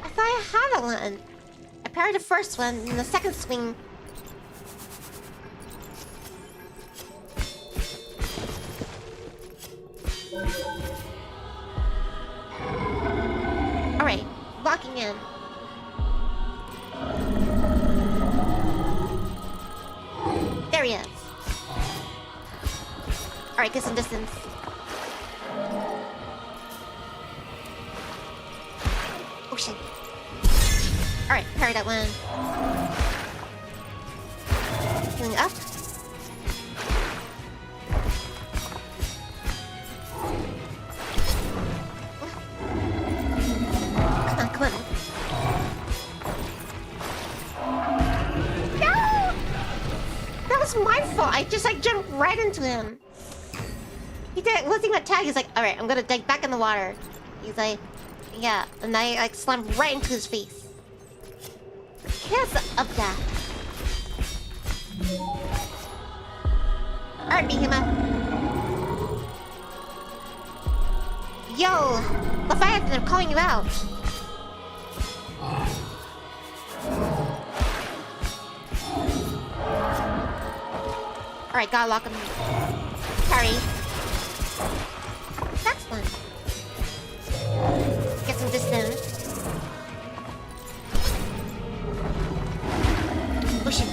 I thought I had that one. I parried the first one, and the second swing. coming in. There he is. Alright, get some distance. Oh shit. Alright, parry that one. Healing up. Come on. No! That was my fault. I just like jumped right into him. He did wasn't even attack. He's like, alright, I'm gonna dig back in the water. He's like, yeah, and I like slammed right into his face. Kiss of that. Alright, Behemoth. Yo, Leviathan, I'm calling you out. Alright, gotta lock him. Parry. That's one. Get some distance. Oh shit.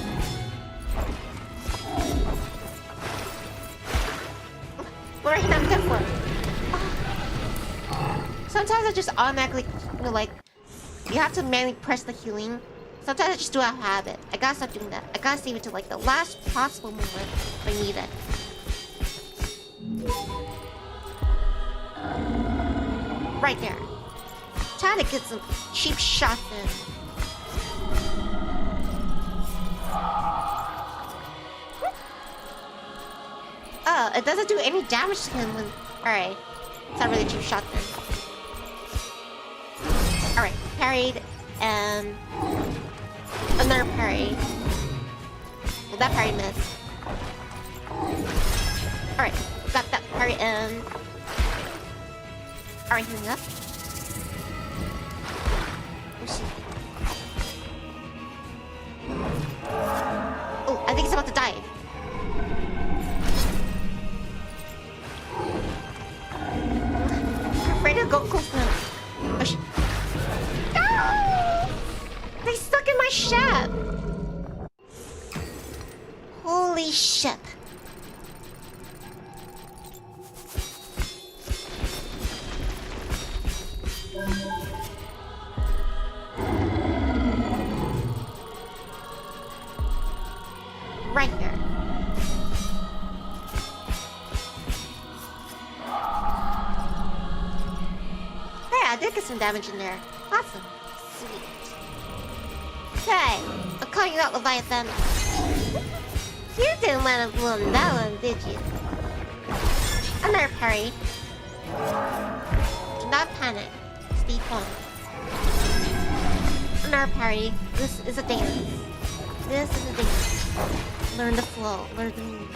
What are you not good for? Oh. Sometimes I just automatically, you know, like, you have to manually press the healing. Sometimes I just do out of habit. I gotta stop doing that. I gotta save it to like the last possible moment if I need it. Right there. Try to get some cheap shots in. Oh, it doesn't do any damage to him when... Alright. It's not really a cheap shot then. Alright, parried and... another parry. Well, that parry missed. Alright, got that parry in. Alright, healing up. Oh shit. Oh, I think he's about to dive. I'm afraid to go close to him. Oh shit. No! They stuck in my ship! Holy shit. Right here. Hey, I did get some damage in there. Awesome. Sweet. Okay, I'm calling you out, Leviathan. You didn't let him blow that one, did you? Another parry. Do not panic. Stay calm. Another parry. This is a dance. This is a dance. Learn the flow. Learn the moves.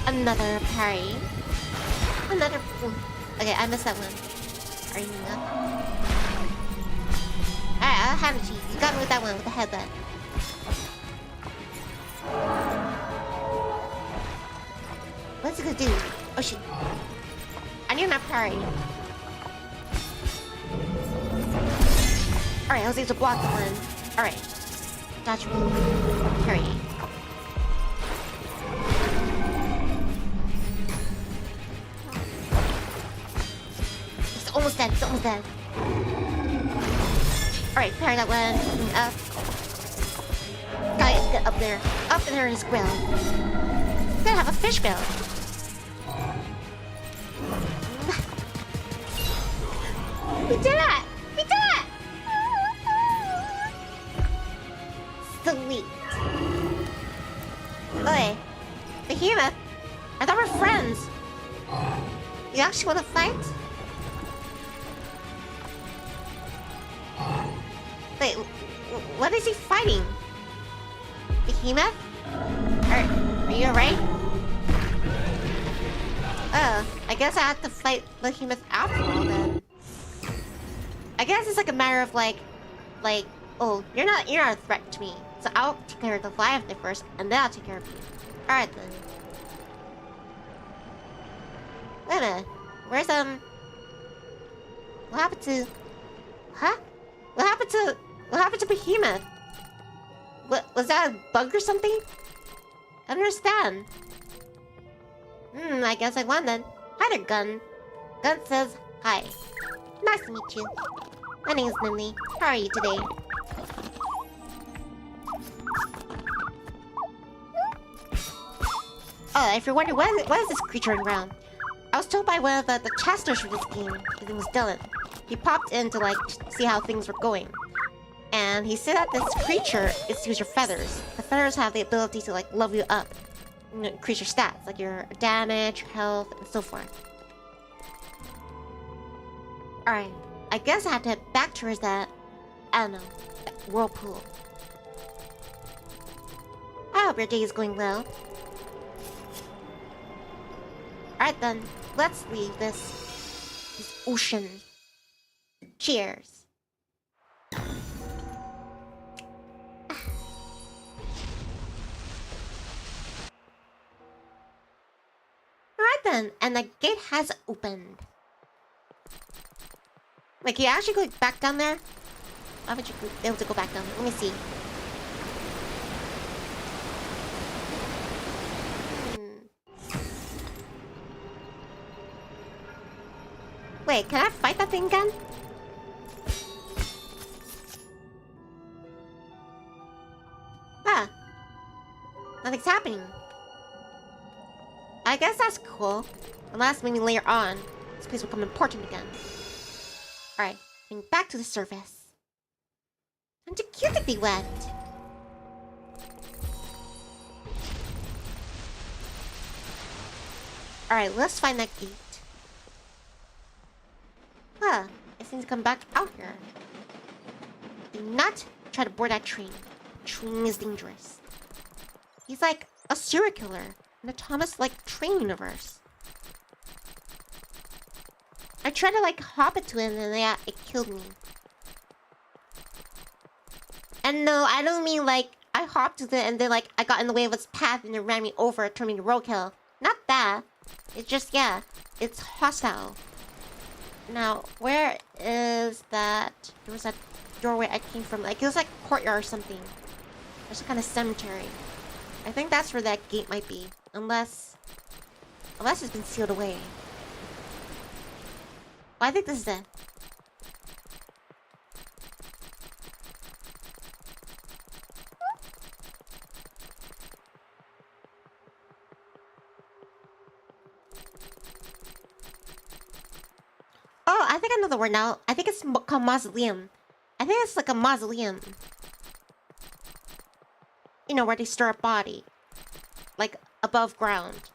Another parry. Another... Okay, I missed that one. Are you up? Alright, I'll hand it to you. You got me with that one, with the headbutt. What's it gonna do? Oh shit. I need my parry. Alright, I was able to block that one. Alright. Dodge move. Parry. It's almost dead, it's almost dead. Alright, parry that one. Up. Gotta get up there. Up in there in his grill. Gotta have a fish grill. We did it! We did it! Sweet. Oi. Behemoth. I thought we were friends. You actually want to fight? Wait, what is he fighting? Behemoth? Are you alright? Oh, I guess I have to fight Behemoth after all then. I guess it's like a matter of like, oh, you're not a threat to me. So I'll take care of the Leviathan first, and then I'll take care of you. Alright then. Wait a minute. Where's, What happened to... Huh? What happened to Behemoth? Was that a bug or something? I don't understand. I guess I won then. Hi there, Gun. Gun says, hi. Nice to meet you. My name is Nivni. How are you today? Oh, if you're wondering, what is this creature around? I was told by one of the testers for this game. His name was Dylan. He popped in to, like, see how things were going. And he said that this creature is to use your feathers. The feathers have the ability to, like, level you up. You know, increase your stats, like your damage, your health, and so forth. Alright, I guess I have to head back towards that, I don't know, that whirlpool. I hope your day is going well. Alright then, let's leave this ocean. Cheers. Alright then, and the gate has opened. Wait, can you actually go back down there? Why would you be able to go back down there? Let me see. Wait, can I fight that thing again? Ah. Nothing's happening. I guess that's cool. Unless maybe later on, this place will become important again. Alright, getting back to the surface. I'm too cute to be wet. Alright, let's find that gate. Huh, it seems to come back out here. Do not try to board that train. The train is dangerous. He's like a serial killer in a Thomas-like train universe. I tried to, like, hop into it, and yeah, it killed me. And no, I don't mean, like, I hopped into it, and then, like, I got in the way of its path, and it ran me over, turned me to roadkill. Not that. It's just, yeah, it's hostile. Now, where is that? There was that doorway I came from. Like, it was like a courtyard or something. There's some kind of cemetery. I think that's where that gate might be. Unless it's been sealed away. Well, I think this is it. Oh, I think I know the word now. I think it's called mausoleum. I think it's like a mausoleum. You know, where they store a body. Like, above ground.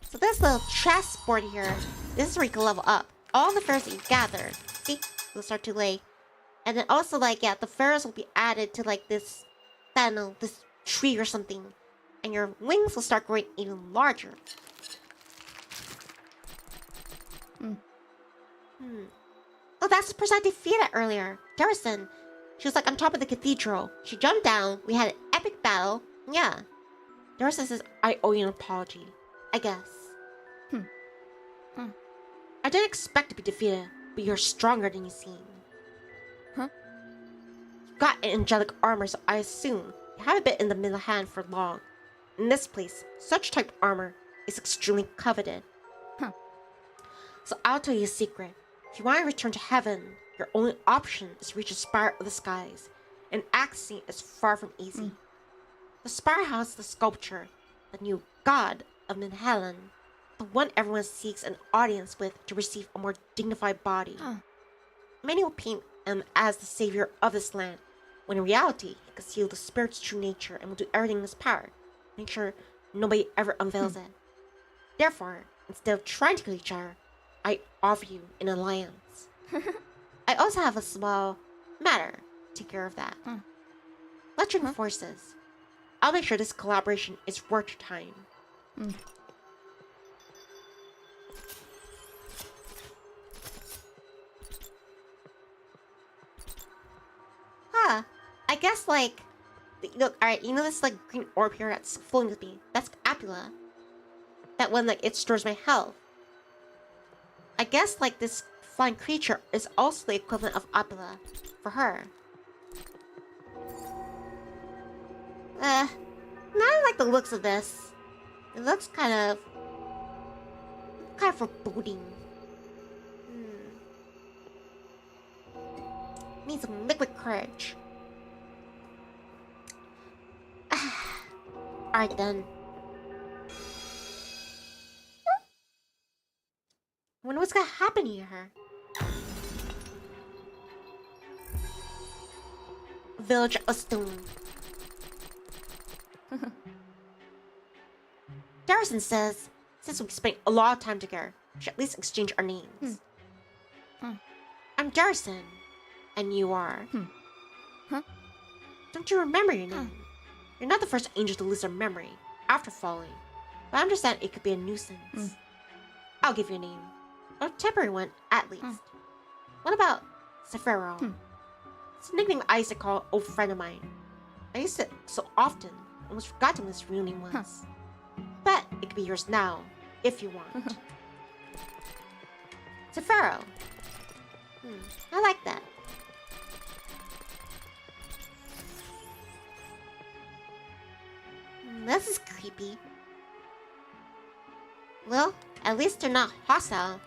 So this little chessboard here, this is where you can level up. All the feathers that you gather, see, will start to lay. And then also, like, yeah, the feathers will be added to, like, this, I don't know, this tree or something. And your wings will start growing even larger. Oh, that's the person I defeated earlier. Darrison. She was, like, on top of the cathedral. She jumped down, we had an epic battle. Yeah. Darrison says, I owe you an apology. I guess. I didn't expect to be defeated, but you're stronger than you seem. Huh? You got an angelic armor, so I assume you haven't been in the middle hand for long. In this place, such type of armor is extremely coveted. So I'll tell you a secret. If you want to return to heaven, your only option is to reach the spire of the skies, and accessing is far from easy. The spire houses the sculpture, the new god of Minhelen, the one everyone seeks an audience with to receive a more dignified body. Many will paint him as the savior of this land, when in reality, he conceals the spirit's true nature and will do everything in his power, make sure nobody ever unveils it. Therefore, instead of trying to kill each other, I offer you an alliance. I also have a small matter to take care of that. Let's join forces. I'll make sure this collaboration is worth your time. I guess, like, look, alright, you know this, like, green orb here that's floating with me? That's Apula. that when like it stores my health. I guess like this flying creature is also the equivalent of Apula for her. Now I like the looks of this. It looks kind of foreboding. Need some liquid courage. Alright then. I wonder what's gonna happen here. Village of Stone. Darrison says, since we spent a lot of time together, we should at least exchange our names. I'm Darrison, and you are. Don't you remember your name? You're not the first angel to lose their memory after falling, but I understand it could be a nuisance. I'll give you a name. A temporary one, at least. What about Zefiro? It's a nickname I used to call an old friend of mine. I used it so often, I almost forgot to miss ruining once. But it could be yours now, if you want. Zefiro. I like that. This is creepy. Well, at least they're not hostile.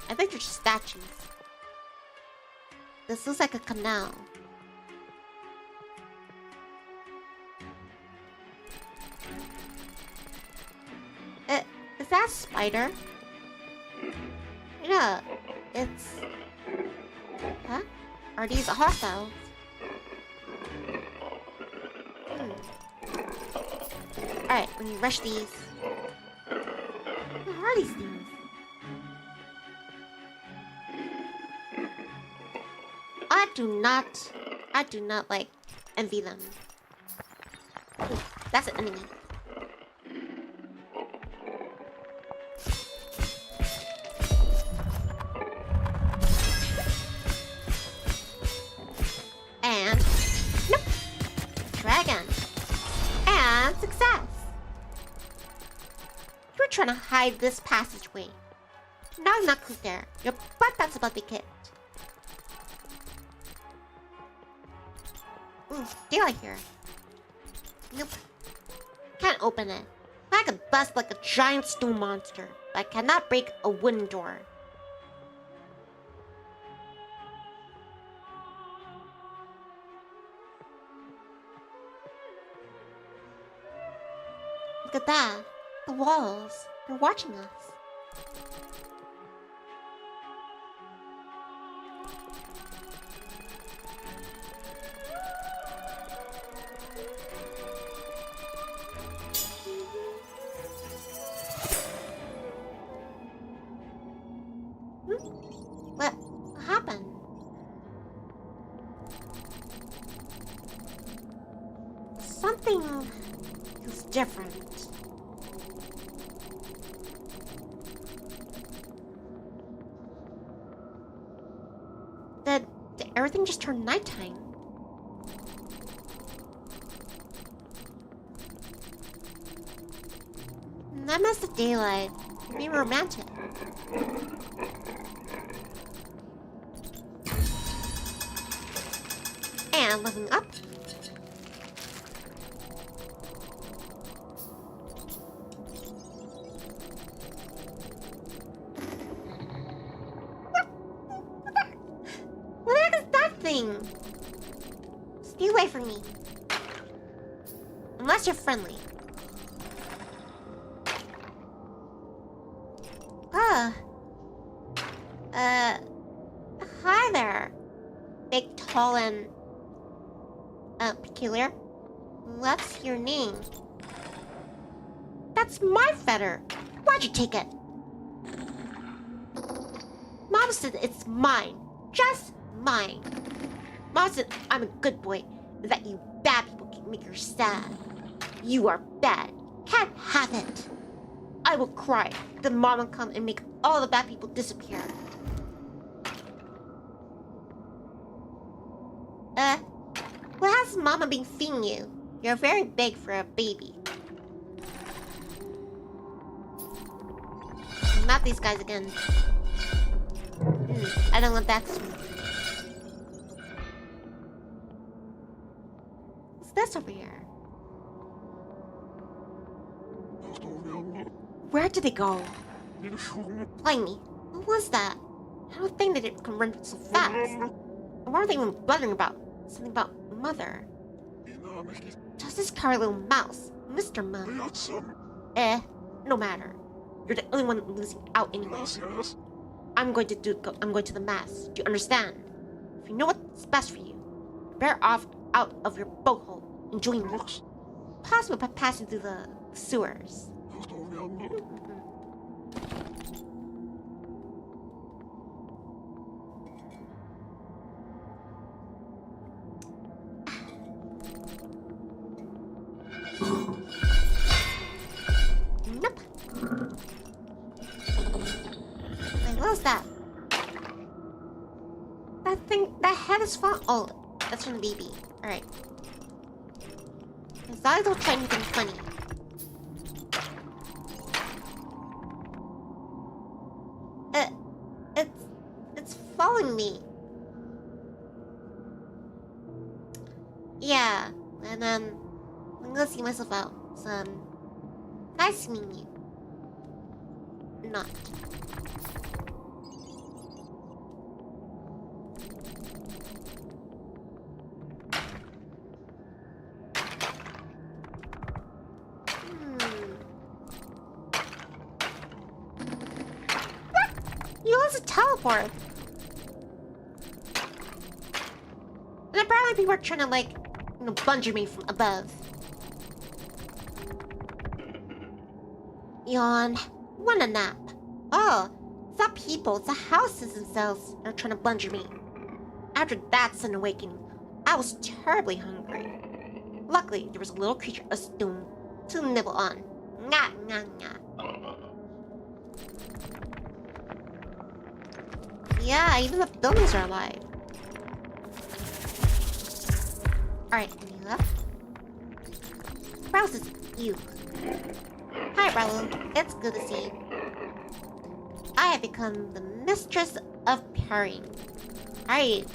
I think they're just statues. This looks like a canal. Is that a spider? Yeah, it's... Huh? Are these hostile? Alright, when you rush these... What are these things? I do not like envy them. Ooh, that's an enemy. And nope. Dragon. And success. You were trying to hide this passageway. Now I'm not clear. Your butt that's about to be kicked. Daylight here. Nope. Can't open it. I could bust like a giant stone monster, but I cannot break a wooden door. Look at that. The walls. They're watching us. What happened? Something feels different. Did everything just turn nighttime? I miss the daylight. Be romantic. And leveling up. What the heck is that thing? Stay away from me. Unless you're friendly. Hi there. Big, tall, and peculiar. What's your name? That's my feather. Why'd you take it? Mom said it's mine. Just mine. Mom said I'm a good boy, and that you bad people can make her sad. You are bad. Can't have it. I will cry. Then Mom will come and make all the bad people disappear. What has Mama been feeding you? You're very big for a baby. not these guys again. I don't want that sweet. What's this over here? Where did they go? Blame me. Who was that? I don't think they can run so fast. And what are they even blubbering about? Something about mother. Just this cowardly little mouse, Mr. Mum. No matter. You're the only one losing out anyway. I'm going to the mass. Do you understand? If you know what's best for you, bear off out of your boat hole, enjoying it. Possibly by passing through the sewers. Nope. Wait, what was that? That head is falling. Oh, that's from the baby. Alright. As long as I don't try anything funny. It's following me. Yeah, and I'm gonna see myself out. So, nice meeting you. Not. You also teleport. And apparently people are trying to bungee me from above. Yawn. Want a nap. Oh, it's not people, it's the houses themselves that are trying to bungee me. After that sudden awakening, I was terribly hungry. Luckily, there was a little creature, a stone, to nibble on. Nga, nga, nga. Yeah, even the buildings are alive. Alright, you up? Browse is you. Hi, Raul. It's good to see you. I have become the mistress of parrying. Alright.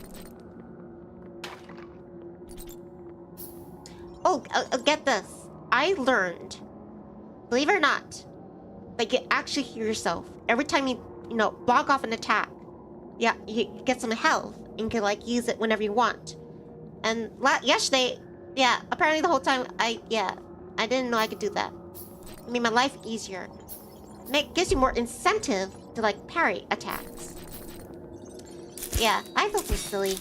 Oh, get this. I learned, believe it or not, that you actually heal yourself every time you block off an attack. Yeah, you get some health and you can use it whenever you want. And yesterday, yeah, apparently the whole time I didn't know I could do that. It made my life easier. Gives you more incentive to parry attacks. Yeah, I feel so silly.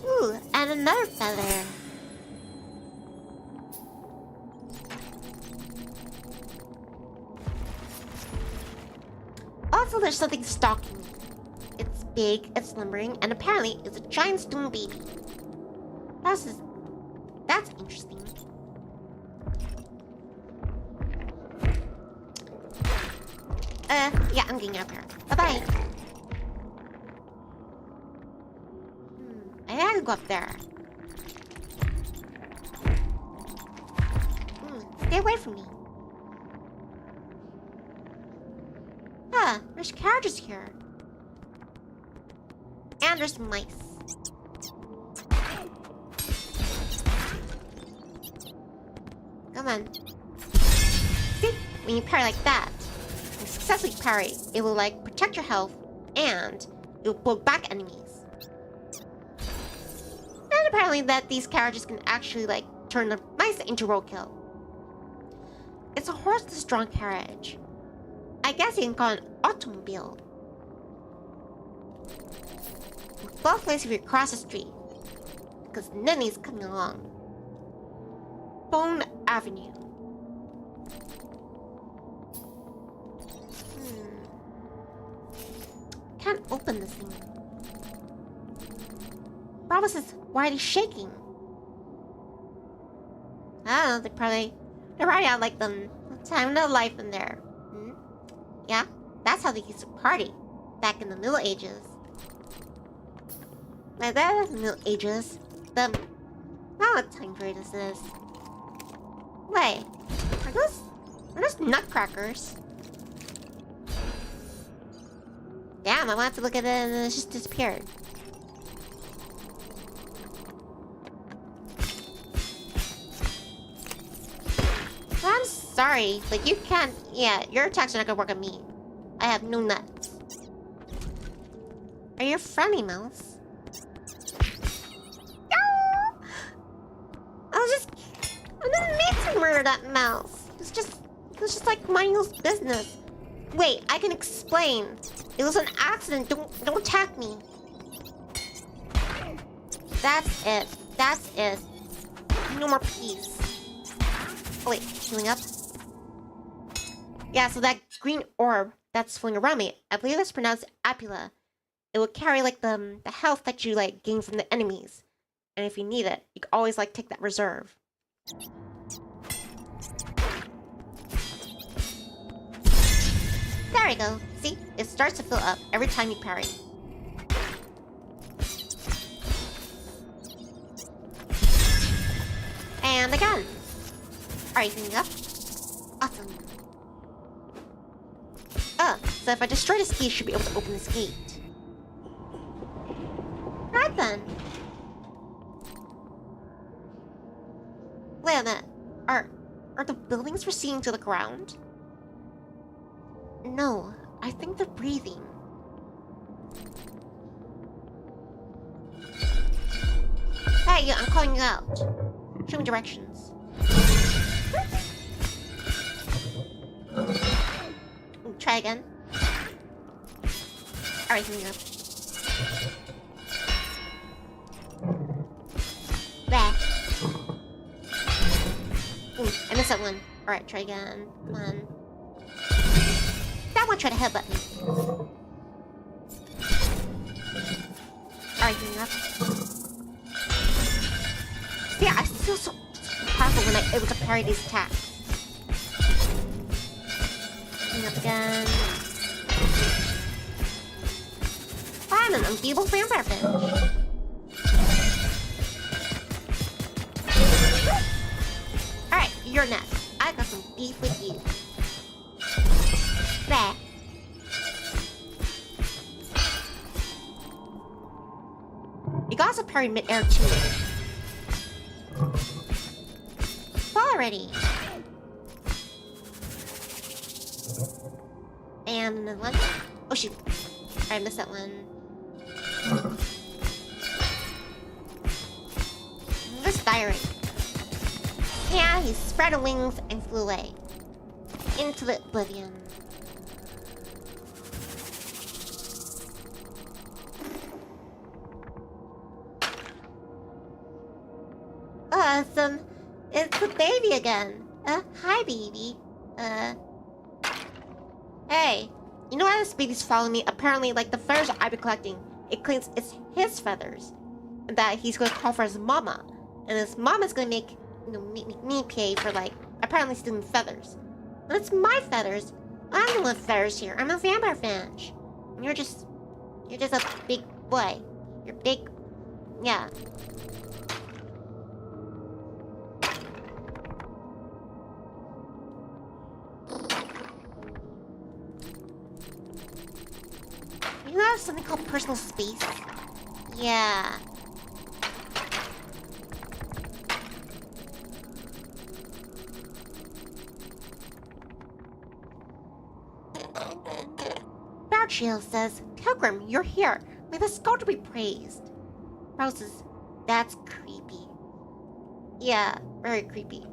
Ooh, and another feather. Also, there's something stalking me. It's big, it's slumbering, and apparently it's a giant stone baby. That's interesting. Yeah, I'm getting up here. Bye-bye. I had to go up there. Stay away from me. Ah, there's carriages here. And there's mice. Come on. See? When you parry like that, you successfully parry, it will protect your health and it will blow back enemies. And apparently that these carriages can actually turn the mice into roadkill. It's a horse-drawn carriage. I guess you can call it an automobile. Both ways if you cross the street, because Nivni's coming along. Bone Avenue. Can't open this thing. Bravo says, why are they shaking? I don't know, they're riding out time of life in there. Yeah, that's how they used to party back in the Middle Ages. That is the Middle Ages. I don't know what time period this is. Wait, are those Are those nutcrackers? Damn, I wanted to look at it and then it just disappeared. Well, I'm sorry, but you can't... Yeah, your attacks are not gonna work on me. I have no nuts. Are you a friendly mouse? No! I didn't mean to murder that mouse. It was just like minding his business. Wait, I can explain. It was an accident. Don't attack me. That's it. That's it. No more peace. Oh wait, healing up. Yeah, so that green orb that's floating around me, I believe that's pronounced Apula. It will carry like the health that you like gain from the enemies. And if you need it, you can always like take that reserve. There we go. See? It starts to fill up every time you parry. And again. Alright, healing up. Awesome. So if I destroy this key, I should be able to open this gate. Right then. Wait a minute. Are the buildings receding to the ground? No, I think they're breathing. Hey, I'm calling you out. Show me directions. Try again. Alright, here we go. Bleh. Ooh, I missed that one. Alright, try again. Come on. That one tried to headbutt me. Alright, healing up. Yeah, I feel so powerful when I'm able to parry these attacks. Healing up again. I'm an unbeatable vampire finch. Alright, you're next. I got some beef with you. Bleh. You can also parry mid-air too. Fall already. And another one. Oh shoot. I missed that one. This diary. Yeah, he spread his wings and flew away. Into the oblivion. Awesome. It's the baby again. Hi baby. Hey. You know why this baby's following me? Apparently, like, the feathers I've been collecting, it claims it's his feathers. And that he's gonna call for his mama. And his mama's gonna make me pay for, like, apparently stealing feathers. But it's my feathers. I'm the one with feathers here. I'm a vampire finch. And you're just a big boy. You're big. Yeah. You know, have something called personal space? Yeah. Vtuber says, Pilgrim, you're here. May the sculptor be praised. Roses, that's creepy. Yeah, very creepy.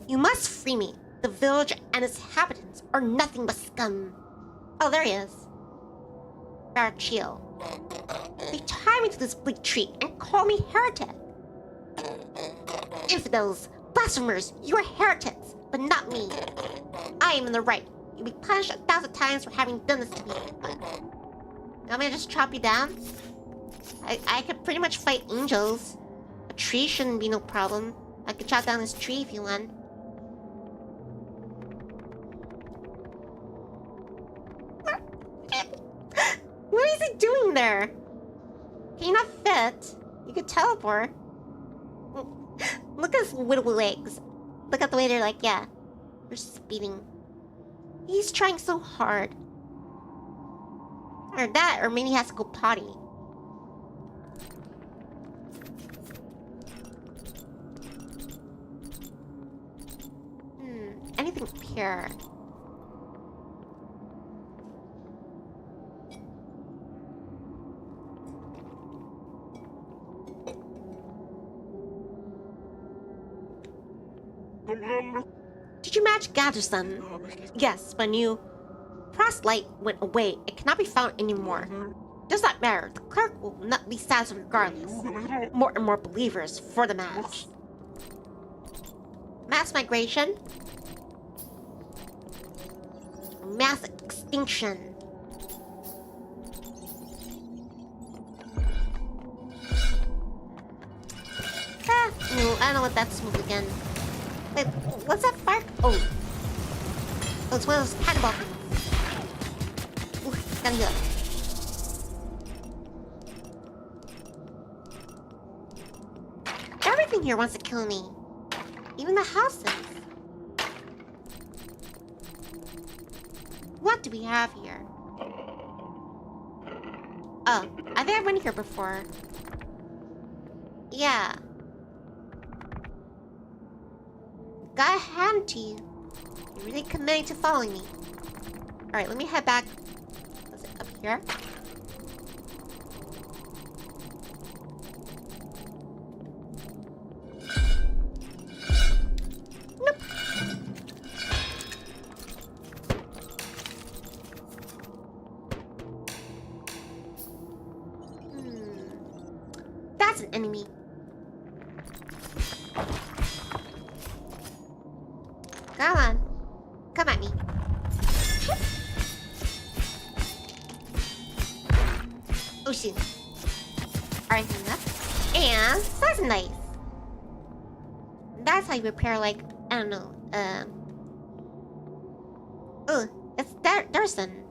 You must free me. The village and its inhabitants are nothing but scum. Oh, there he is. Vtuber. They tie me to this bleak tree and call me heretic. Infidels, blasphemers, you are heretics, but not me. I am in the right. You'll be punished 1,000 times for having done this to me. You want me to just chop you down? I could pretty much fight angels. A tree shouldn't be no problem. I could chop down this tree if you want. What is he doing there? Can you not fit? You could teleport. Look at his little legs. Look at the way they're like, yeah. They're speeding. He's trying so hard. Or that, or maybe he has to go potty. Anything pure? Did you manage to gather some? Yes, when you light went away, it cannot be found anymore. Does not matter. The clerk will not be satisfied regardless. More and more believers for the match. Mass migration. Mass extinction. No, I don't want that smoke again. Wait, what's that fire? Oh, it's one of those cannonball things. Ooh, gotta heal it. Everything here wants to kill me. Even the houses. What do we have here? Oh, I think I've been here before. Yeah. Got a hand to you. You're really committed to following me. Alright, let me head back. Was it up here? Nope. That's an enemy. Come on. Come at me. Oh shoot. Alright, enough. And that's nice. That's how you repair, like, I don't know, oh, it's Darson.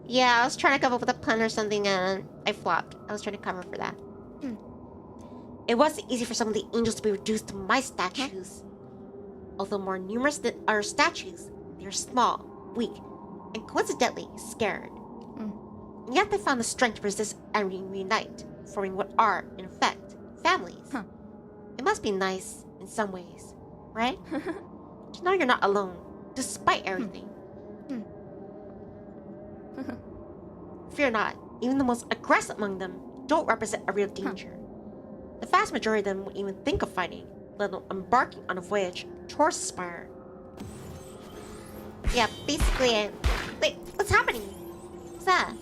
Yeah, I was trying to come up with a pun or something and I flopped. I was trying to cover for that. It wasn't easy for some of the angels to be reduced to my statues. Although more numerous than our statues, they are small, weak, and coincidentally scared. And yet they found the strength to resist and reunite, forming what are, in effect, families. It must be nice in some ways, right? To know you're not alone, despite everything. Fear not, even the most aggressive among them don't represent a real danger. The vast majority of them won't even think of fighting, let alone embarking on a voyage towards Spire. Yeah, basically, wait, what's happening? What's that?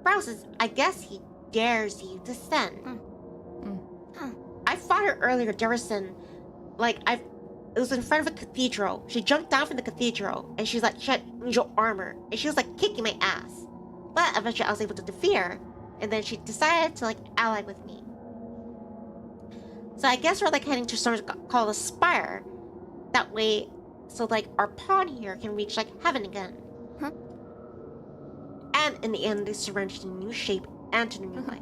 Browses, I guess he dares you to send. I fought her earlier, Darison. Like, it was in front of a cathedral. She jumped down from the cathedral, and she's like, she had angel armor, and she was like kicking my ass. But eventually I was able to defeat her, and then she decided to like ally with me. So I guess we're like heading to something called a Spire. That way, so like our pawn here can reach like heaven again. And in the end, they surrender to a new shape and to new life.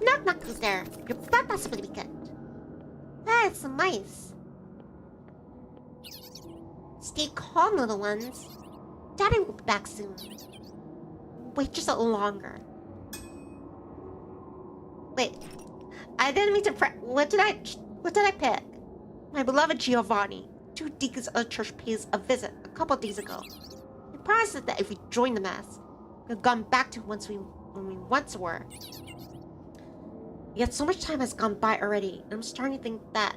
Knock knock, who's there? Your butt not supposed to be good. Ah, it's some mice. Stay calm, little ones. Daddy will be back soon. Wait just a little longer. Wait, I didn't mean to what did I pick? My beloved Giovanni. 2 deacons of the church paid us a visit a couple of days ago. He promised us that if we joined the mass, we had gone back to when we once were. Yet so much time has gone by already, and I'm starting to think that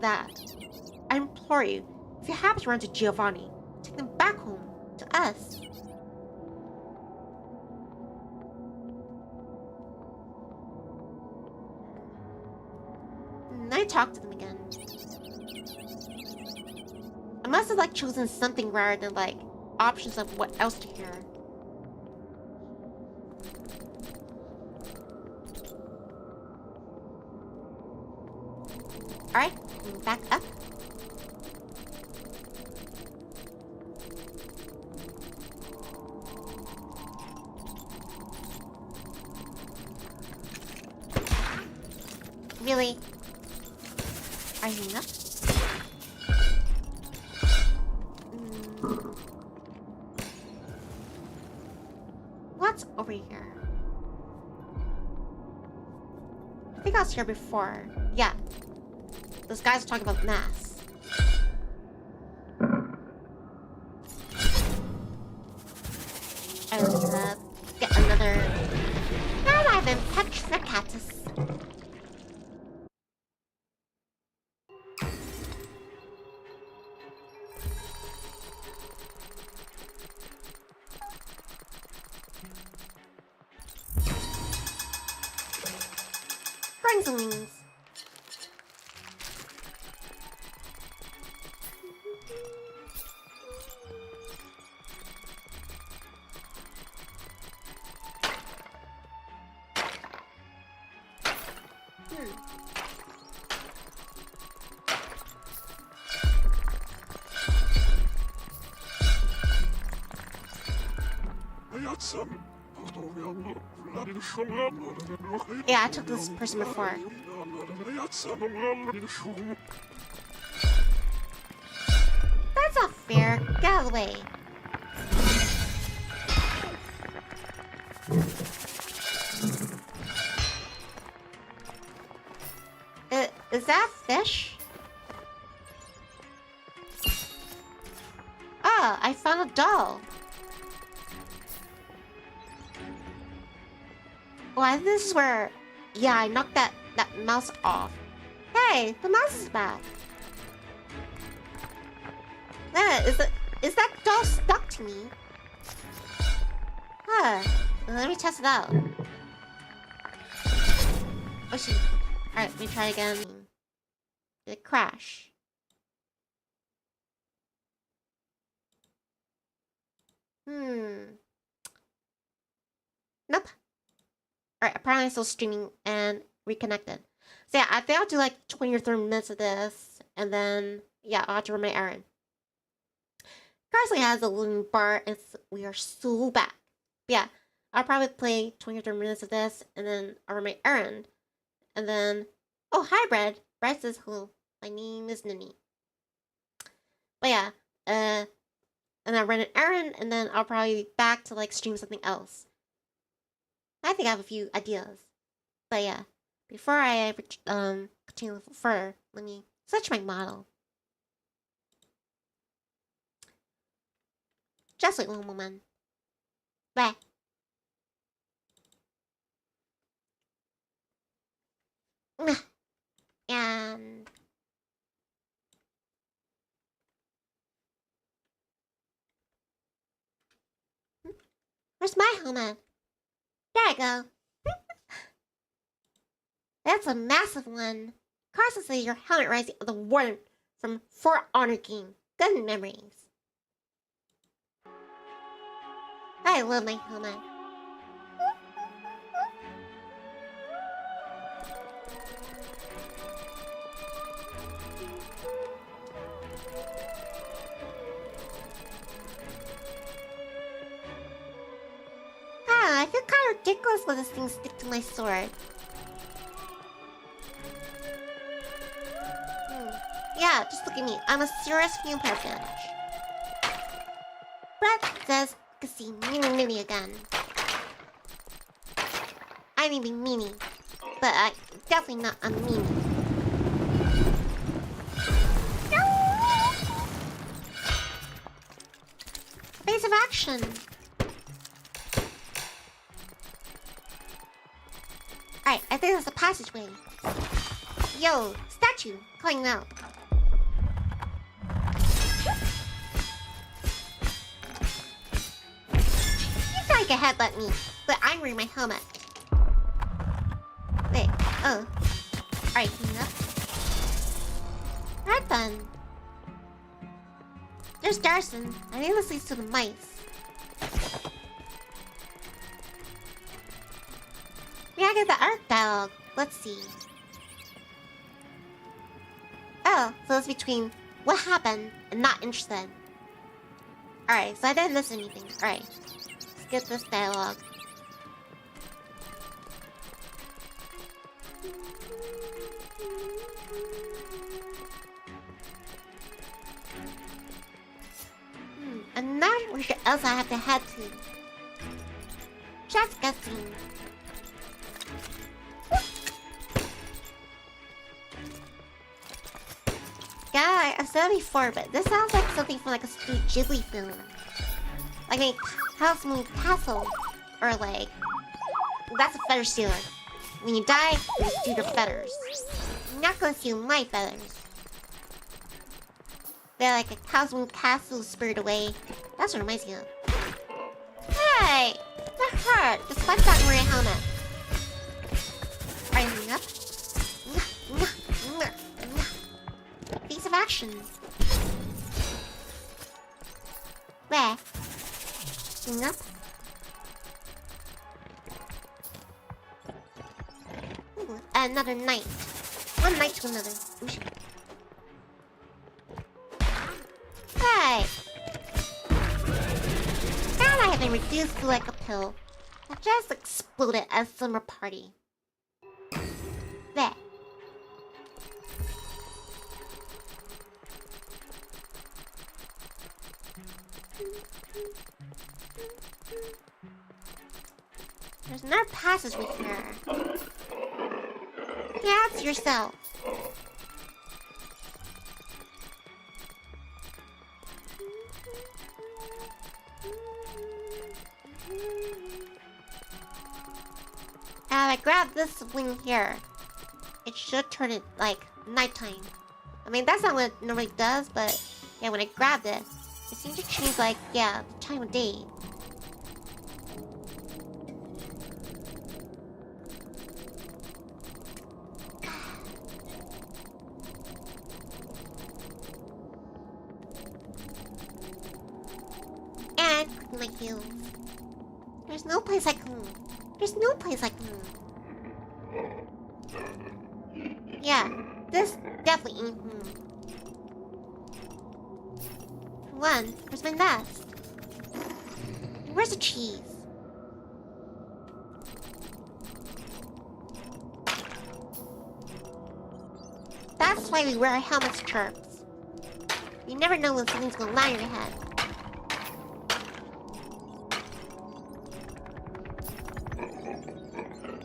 I implore you, if you happen to run into Giovanni, take them back home to us. And I talked to them again. I must have like chosen something rather than like options of what else to hear. Alright, back up. Really? Are you up? What's over here? I think I was here before. Yeah. Those guys are talking about mass. And get another. Now I've been petrificatus. Wings. Yeah, I took this person before. That's not fair. Get out of the way. Is that fish? Ah, I found a doll. Oh, I think this is where... Yeah, I knocked that mouse off. Hey, the mouse is back. Is that doll stuck to me? Huh. Let me test it out. Oh, shoot. Alright, let me try again. Did it crash? Nope. Alright, apparently I'm still streaming and reconnected. So yeah, I think I'll do like 20 or 30 minutes of this. And then, yeah, I'll have to run my errand. Carsley has a loading bar and we are so back. But yeah, I'll probably play 20 or 30 minutes of this. And then I'll run my errand. And then, oh, hi, Brad. Brad says hello. My name is Nivni. But yeah, and I'll run an errand. And then I'll probably be back to like stream something else. I think I have a few ideas. But yeah, before I continue further, let me search my model. Just wait one moment. Bleh. And where's my helmet? There I go. That's a massive one. Carson says your helmet rising of the warden from Fort Honor game. Good memories. I love my helmet. I feel kind of ridiculous when this thing stick to my sword. Yeah, just look at me. I'm a serious vampire bitch. Brett says, I can see Nivni again. I may be meanie, but I'm definitely not a meanie. Phase of action. Alright, I think there's a passageway. Yo, statue, coming out. You thought you could headbutt me, but I'm wearing my helmet. Wait, oh. Alright, clean up. Right then. There's Darson. I think this leads to the mice. Yeah, I get the art dialogue. Let's see. Oh, so it's between what happened and not interested. Alright, so I didn't miss anything. Alright. Let's get this dialogue. I'm not where else I have to head to. Just guessing. Yeah, I've said it before, but this sounds like something from like a Ghibli film. Like a House Moon Castle. Or like... That's a feather stealer. When you die, you steal your feathers. I'm not gonna steal my feathers. They're like a House Moon Castle spirited away. That's what it reminds me of. Hey! That hurt! Just like that wearing a helmet. Are you hanging up? Piece of action. Where? Hang up? Ooh, another night. One night to another. Hey! Now I have been reduced to like a pill. I just exploded at a summer party. There. There's another passageway here. Yeah, it's yourself. I grabbed this wing here. It should turn it like nighttime. I mean, that's not what it normally does, but yeah, when I grabbed it, it seemed to change like, yeah, the time of day. And clicking my heels. There's no place like home. There's no place like home. Yeah, this definitely ain't home. For one, where's my nest? Where's the cheese? That's why we wear helmets, chirps. You never know when something's gonna land on your head.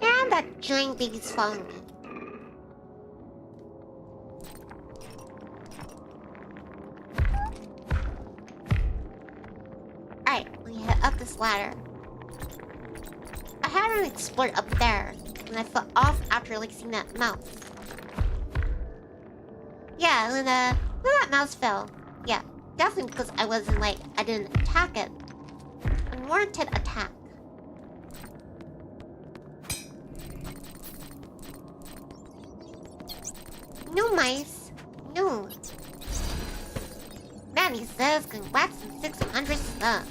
And that giant baby's following me. Alright, we head up this ladder. I haven't really explored up there, and I fell off after like seeing that mouse. Yeah, when that mouse fell. Yeah, definitely because I wasn't like, I didn't attack it. Unwarranted attack. No mice. No. Manny says congrats on 600 subs.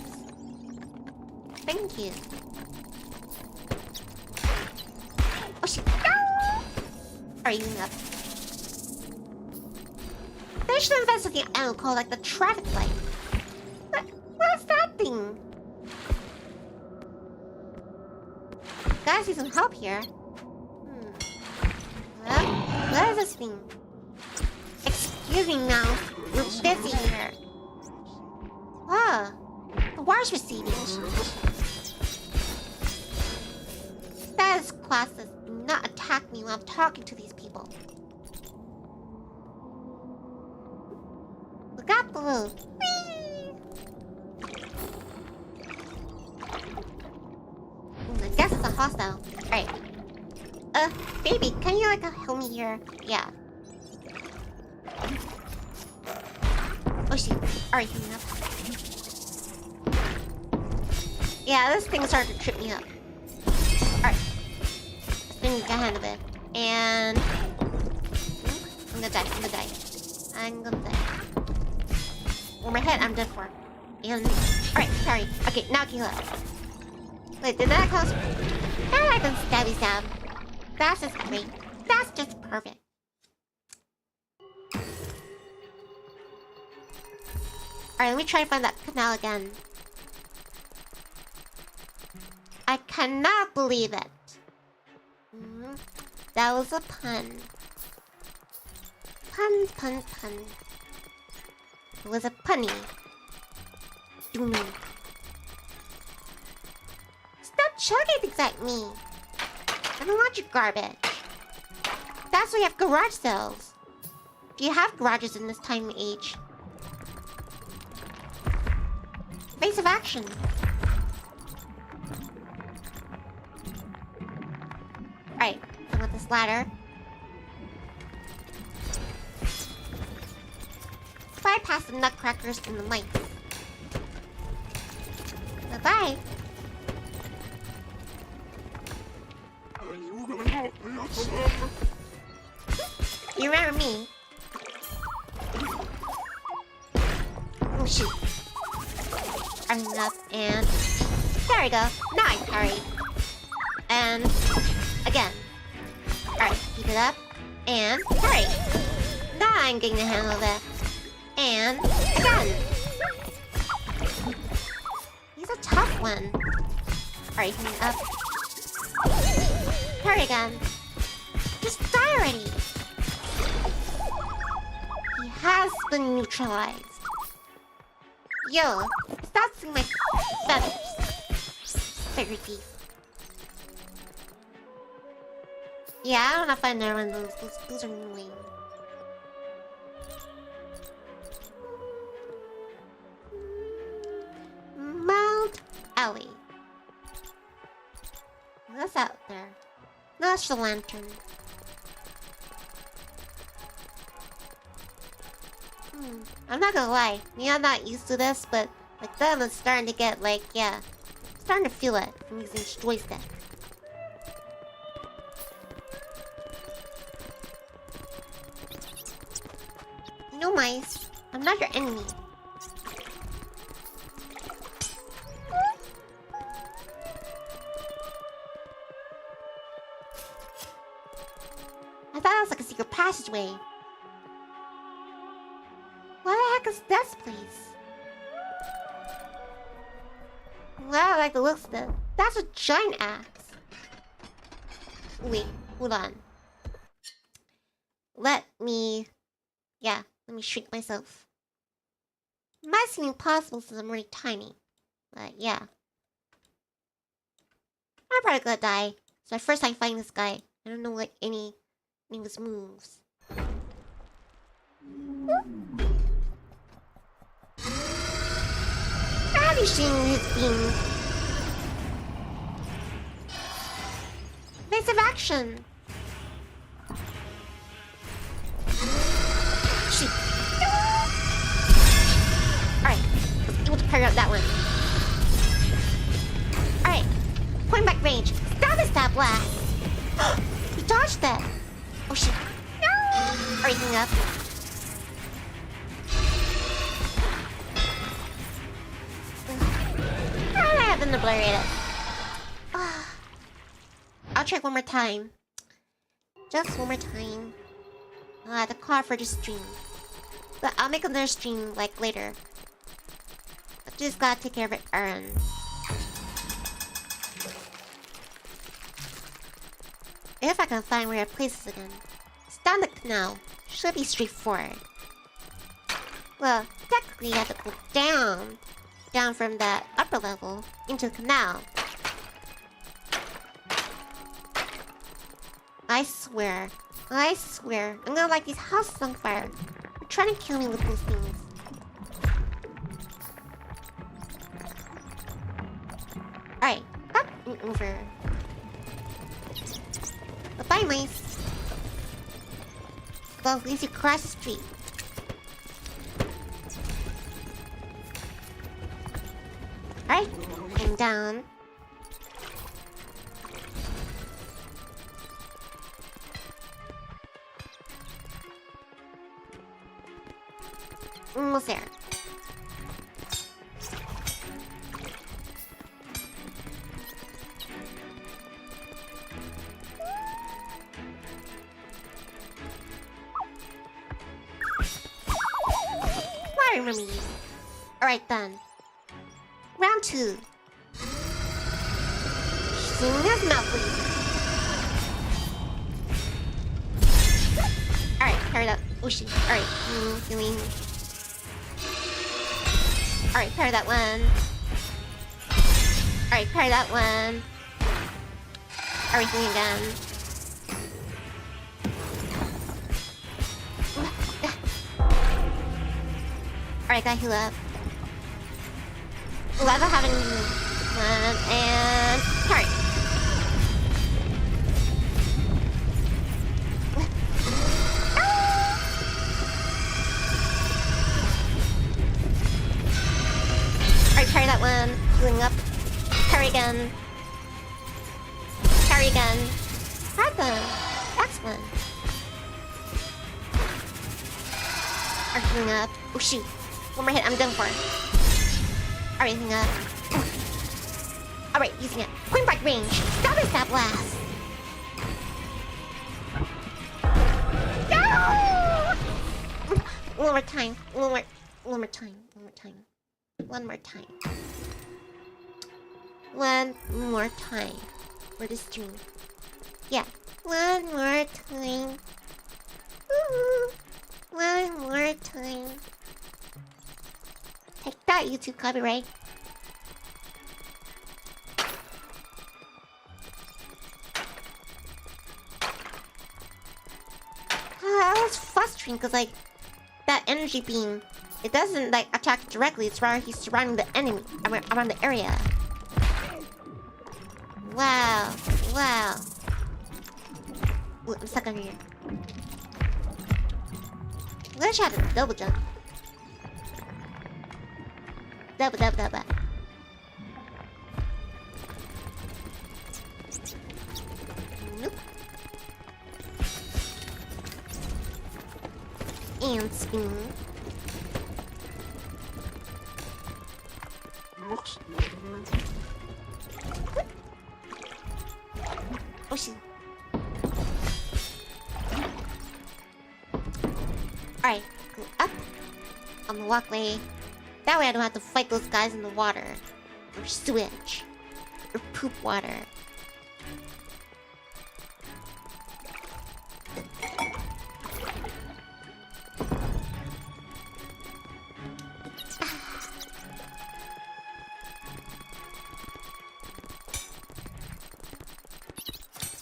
Thank you. Oh shit. Are you up? They should invest in the animal called like the traffic light. What's that thing? Gotta see some help here. Well, what is this thing? Excuse me now. We're busy here. Ah, the water's receding. That is classless. Do not attack me when I'm talking to these people. Look out below. Whee! I guess it's a hostile. Alright. Baby, can you like help me here? Yeah. Oh shit. Alright, hang up. Yeah, this thing started to trip me up. Alright. Spin the hand of it. And I'm gonna die, I'm gonna die. Well, my head I'm dead for. And alright, sorry. Okay, now I can heal up. Wait, did that cost? Ah, I can stabby stab. That's just great. That's just perfect. Alright, let me try to find that canal again. I cannot believe it. That was a pun. Pun, pun, pun. It was a punny. Doo-doo. Stop chugging things at me. I don't want your garbage. That's why you have garage sales. Do you have garages in this time and age? Face of action. Alright, I got this ladder. Fly past the nutcrackers and the mice. Bye-bye. You remember me? Oh shoot. I'm up and... There we go. Now I parry. And... Again. Alright, keep it up. And... Parry. Now I'm getting the hang of it. And... Again. He's a tough one. Alright, hang up. Parry again. Just die already. He has been neutralized. Yo, stop seeing my feathers. Feather thief. Yeah, I don't know if I know one of those. Those are annoying. Mount Alley. What's out there? No, that's the lantern. I'm not gonna lie. I'm not used to this, but like then it's starting to get like, yeah. I'm starting to feel it from using this joystick. No mice. I'm not your enemy. I thought it was like a secret passageway. What the heck is this place? Wow, I like the looks of it. That's a giant axe. Wait, hold on. Let me shrink myself. It might seem impossible since I'm really tiny. But yeah. I'm probably gonna die. It's my first time fighting this guy. I don't know like any of his moves. Have you seen his beam? Evasive action! Shoot! Alright, I was able to parry out that one. Alright, point blank range. Stop it, that blast! You dodged that! Oh shit. No! Everything up. I have them obliterated. I'll check one more time. Just one more time. The call for the stream. But I'll make another stream like later. I just gotta take care of it errands. If I can find where it places again. It's down the canal. Should be straightforward. Well, technically you have to go down. Down from that upper level into the canal. I swear, I'm gonna light these houses on fire. They're trying to kill me with those things. Alright, up and over. Bye-bye, mice. Well, at least you cross the street. Alright, I'm down. Almost there. I remember you. Alright then. Round 2. Soon as mouth, please. shit. Alright, healing. Alright, parry that one. Alright, parry that one. Alright, healing again. Alright, gotta heal up. Ooh, I don't have any one, and parry. Alright, parry that one. Healing up. Parry again. Parry again. Had the excellent. Alright, healing up. Oh shoot. One more hit, I'm done for. Alright, healing up. Alright, using it. Point blank range. Stop it, that blast. No! One more time. One more time. One more time for the stream. Yeah, one more time. Ooh, one more time. Take that, YouTube copyright. That was frustrating because, like, that energy beam, it doesn't, like, attack directly. It's rather he's surrounding the enemy around the area. Wow. Ooh, I'm stuck under here. I'm gonna try to double jump. Double. Nope. And spin. Oh shit. Alright, go up on the walkway. That way I don't have to fight those guys in the water. Or sewage. Or poop water.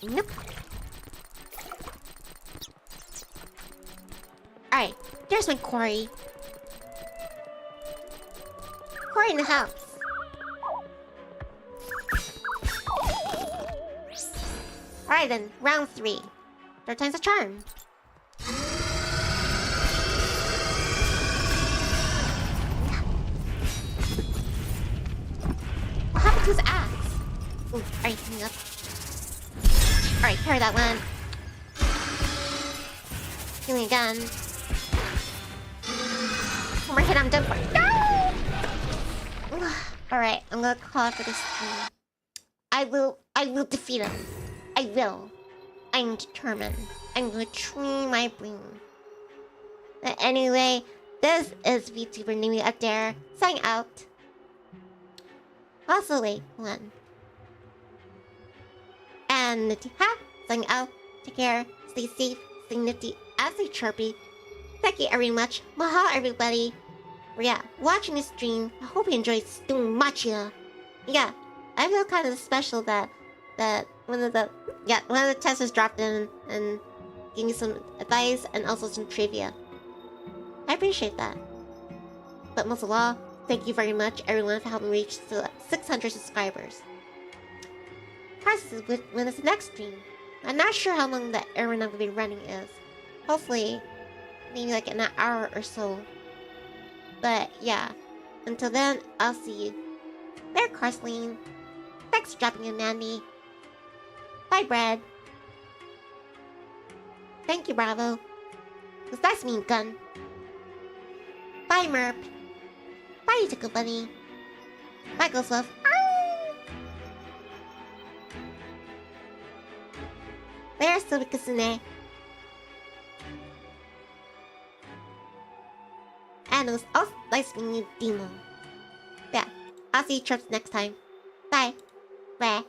Nope. Alright, there's my quarry. Quarry in the house. Alright then, round 3. Third time's a charm. What happened to his axe? Ooh, alright, coming up. Alright, parry that one. Healing again. One more hit, I'm done for. No! Alright, I'm gonna call for this stream. I will defeat him. I will. I'm determined. I'm gonna train my brain. But anyway, this is Vtuber Nivni Adair signing out. Also, wait, hold on. And Nitiha, signing out. Take care, stay safe, stay nifty, and stay chirpy. Thank you very much. Maha, everybody. Yeah, watching this stream. I hope you enjoyed Stonemachia. Yeah, I feel kind of special that one of the testers dropped in and gave me some advice and also some trivia. I appreciate that. But most of all, thank you very much, everyone, for helping reach the 600 subscribers. Process is when it's the next stream. I'm not sure how long the errand I'm gonna be running is. Hopefully, maybe like an hour or so. But yeah, until then, I'll see you. There, Carsleen. Thanks for dropping in, Mandy. Bye, Brad. Thank you, Bravo. Cause that's mean gun. Bye, Merp. Bye, Tickle Bunny. Bye, Ghostwolf. There's Sobikasune. And it was also nice meeting you, Demo. Yeah, I'll see you chirps next time. Bye. Bye.